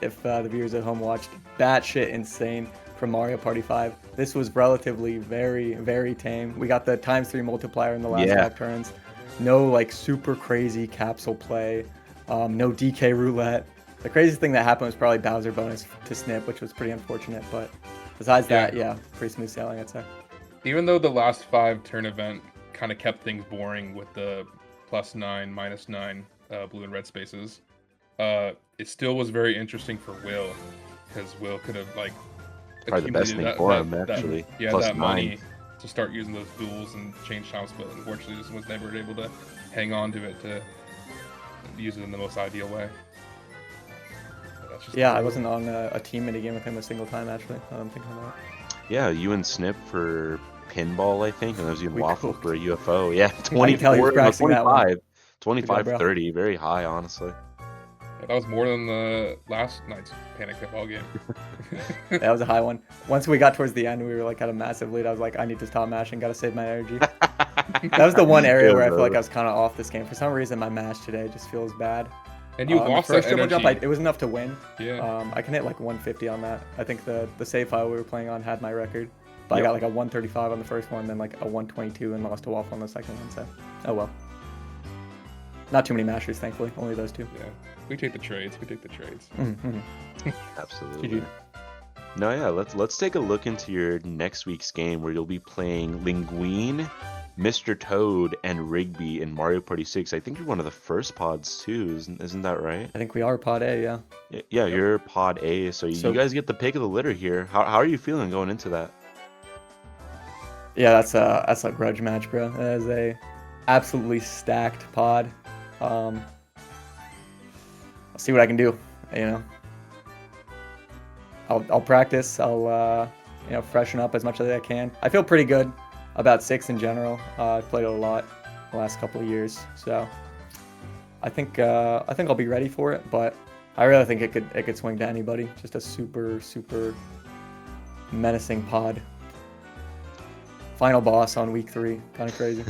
if the viewers at home watched, batshit insane from Mario Party 5. This was relatively very, very tame. We got the ×3 multiplier in the last 5 turns. No like super crazy capsule play. No DK roulette. The craziest thing that happened was probably Bowser bonus to Snip, which was pretty unfortunate. But besides that, yeah, pretty smooth sailing, I'd say. Even though the last 5 turn event kind of kept things boring with the +9, -9 blue and red spaces, it still was very interesting for Will, because Will could have like probably the best thing for him actually. That money to start using those duels and change chomps, but unfortunately just was never able to hang on to it to use it in the most ideal way. Yeah, I wasn't on a team minigame with him a single time actually. I'm thinking about it. Yeah, you and Snip for pinball, I think, and that was you and Waffle for a UFO. Yeah, 24, 25, 30, very high, honestly. Yeah, that was more than the last night's Panic Pinball game. That was a high one. Once we got towards the end, we were like at a massive lead. I was like, I need to stop mashing, gotta save my energy. That was the one area where I feel like I was kind of off this game. For some reason, my mash today just feels bad. And you lost the first that triple energy. jump, it was enough to win. Yeah. I can hit like 150 on that. I think the save file we were playing on had my record. But Yep. I got like a 135 on the first one, then like a 122 and lost to Waffle on the second one, so oh well. Not too many mashers, thankfully. Only those 2. Yeah. We take the trades. Mm-hmm. Absolutely. GG. No, yeah, let's take a look into your next week's game where you'll be playing Linguine, Mr. Toad, and Rigby in Mario Party 6. I think you're one of the first pods too, isn't that right? I think we are Pod A, yeah. Yeah, you're Pod A, so you guys get the pick of the litter here. How are you feeling going into that? Yeah, that's a grudge match, bro. That is a absolutely stacked pod. I'll see what I can do. You know, I'll practice. I'll freshen up as much as I can. I feel pretty good. about 6 in general. I've played it a lot the last couple of years, so I think I'll be ready for it. But I really think it could swing to anybody. Just a super menacing pod. Final boss on week 3, kind of crazy.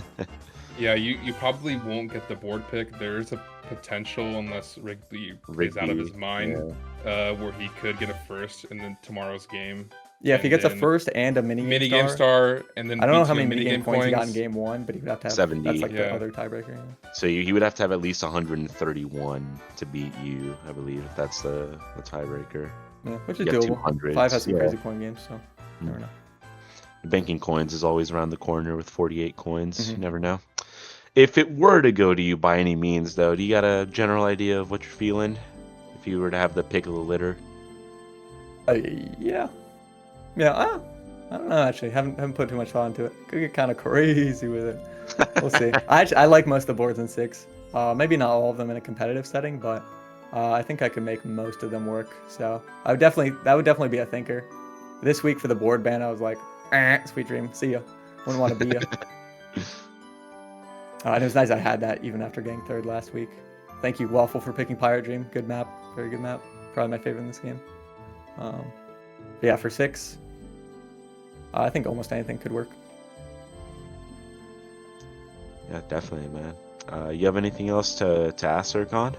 Yeah, you probably won't get the board pick. There's a potential, unless Rigby is out of his mind, where he could get a first in tomorrow's game. Yeah, if he gets a first and a minigame star, and then I don't know how BTO many minigame coins he got in coins. game 1, but he would have to have 70. That's like the Yeah. other tiebreaker. Yeah. So he would have to have at least 131 to beat you, I believe. If that's the tiebreaker. Yeah, which is You got doable. 200s, 5 has some yeah. crazy coin games, so never know. Banking coins is always around the corner with 48 coins. Mhm. You never know. If it were to go to you by any means, though, do you got a general idea of what you're feeling? If you were to have the pick of the litter? Yeah. I don't know, actually. Haven't put too much thought into it. Could get kind of crazy with it. We'll see. I like most of the boards in 6. Maybe not all of them in a competitive setting, but I think I could make most of them work. So that would definitely be a thinker. This week for the board ban, I was like, sweet dream, see ya. Wouldn't want to be ya. And it was nice I had that even after getting 3rd last week. Thank you, Waffle, for picking Pirate Dream. Good map, very good map. Probably my favorite in this game. But yeah, for 6, I think almost anything could work. Yeah, definitely, man. You have anything else to ask, Erkan?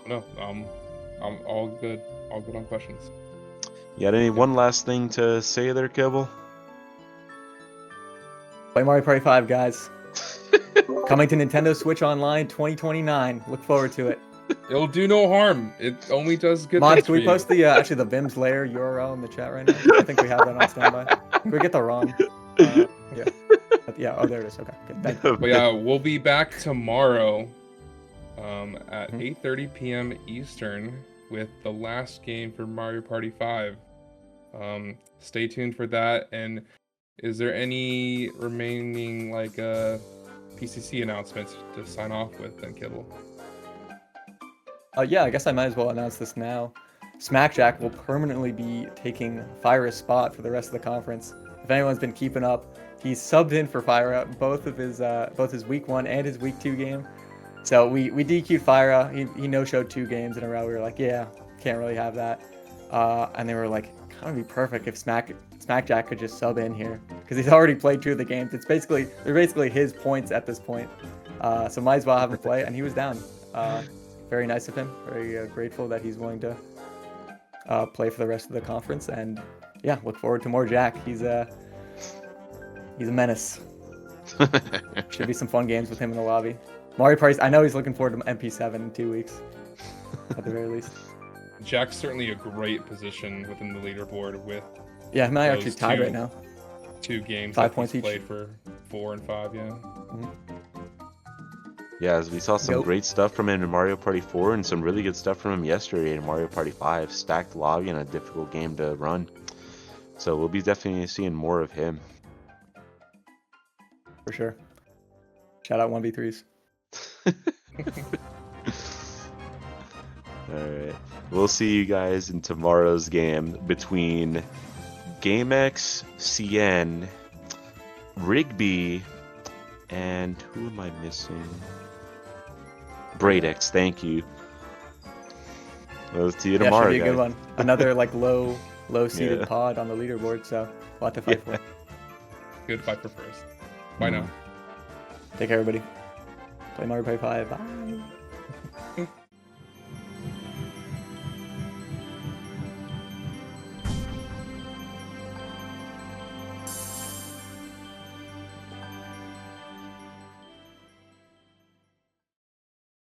No, I'm all good. All good on questions. You got one last thing to say there, Kibble? Play Mario Party 5, guys. Coming to Nintendo Switch Online 2029. Look forward to it. It'll do no harm. It only does good Mods, things can we for you. post the actually the Vim's lair URL in the chat right now? I think we have that on standby. Can we get the wrong? Yeah. Oh, there it is. Okay. Good. Thank you. But yeah, we'll be back tomorrow at Mhm. 8:30 p.m. Eastern with the last game for Mario Party 5. Stay tuned for that. And is there any remaining PCC announcements to sign off with then, Kibble? Yeah, I guess I might as well announce this now. Smackjack will permanently be taking Fyra's spot for the rest of the conference. If anyone's been keeping up, he's subbed in for Fyra both his week 1 and his week 2 game. So we DQ'd Fyra. He no-showed 2 games in a row. We were like, yeah, can't really have that. And they were like, kind of be perfect if Smackjack could just sub in here because he's already played 2 of the games. They're basically his points at this point. So might as well have him play, and he was down. Very nice of him. Very grateful that he's willing to play for the rest of the conference. And yeah, look forward to more Jack. He's a menace. Should be some fun games with him in the lobby. Mario Party. I know he's looking forward to MP7 in 2 weeks, at the very least. Jack's certainly a great position within the leaderboard with Yeah, him and I are actually those tied 2 right now. 2 games 5 that points he's each. played for 4 and 5. Yeah. Yeah, as we saw some Nope. great stuff from him in Mario Party 4 and some really good stuff from him yesterday in Mario Party 5. Stacked lobby and a difficult game to run. So we'll be definitely seeing more of him. For sure. Shout out 1v3s. Alright. We'll see you guys in tomorrow's game between GameX, CN, Rigby, and who am I missing? Bradex, thank you. We'll see you Yeah, tomorrow, should be a guys. good one. Another low seeded Yeah. pod on the leaderboard, so a lot to fight for. Good fight for first. Bye now. Take care, everybody. Play Mario Party 5. Bye.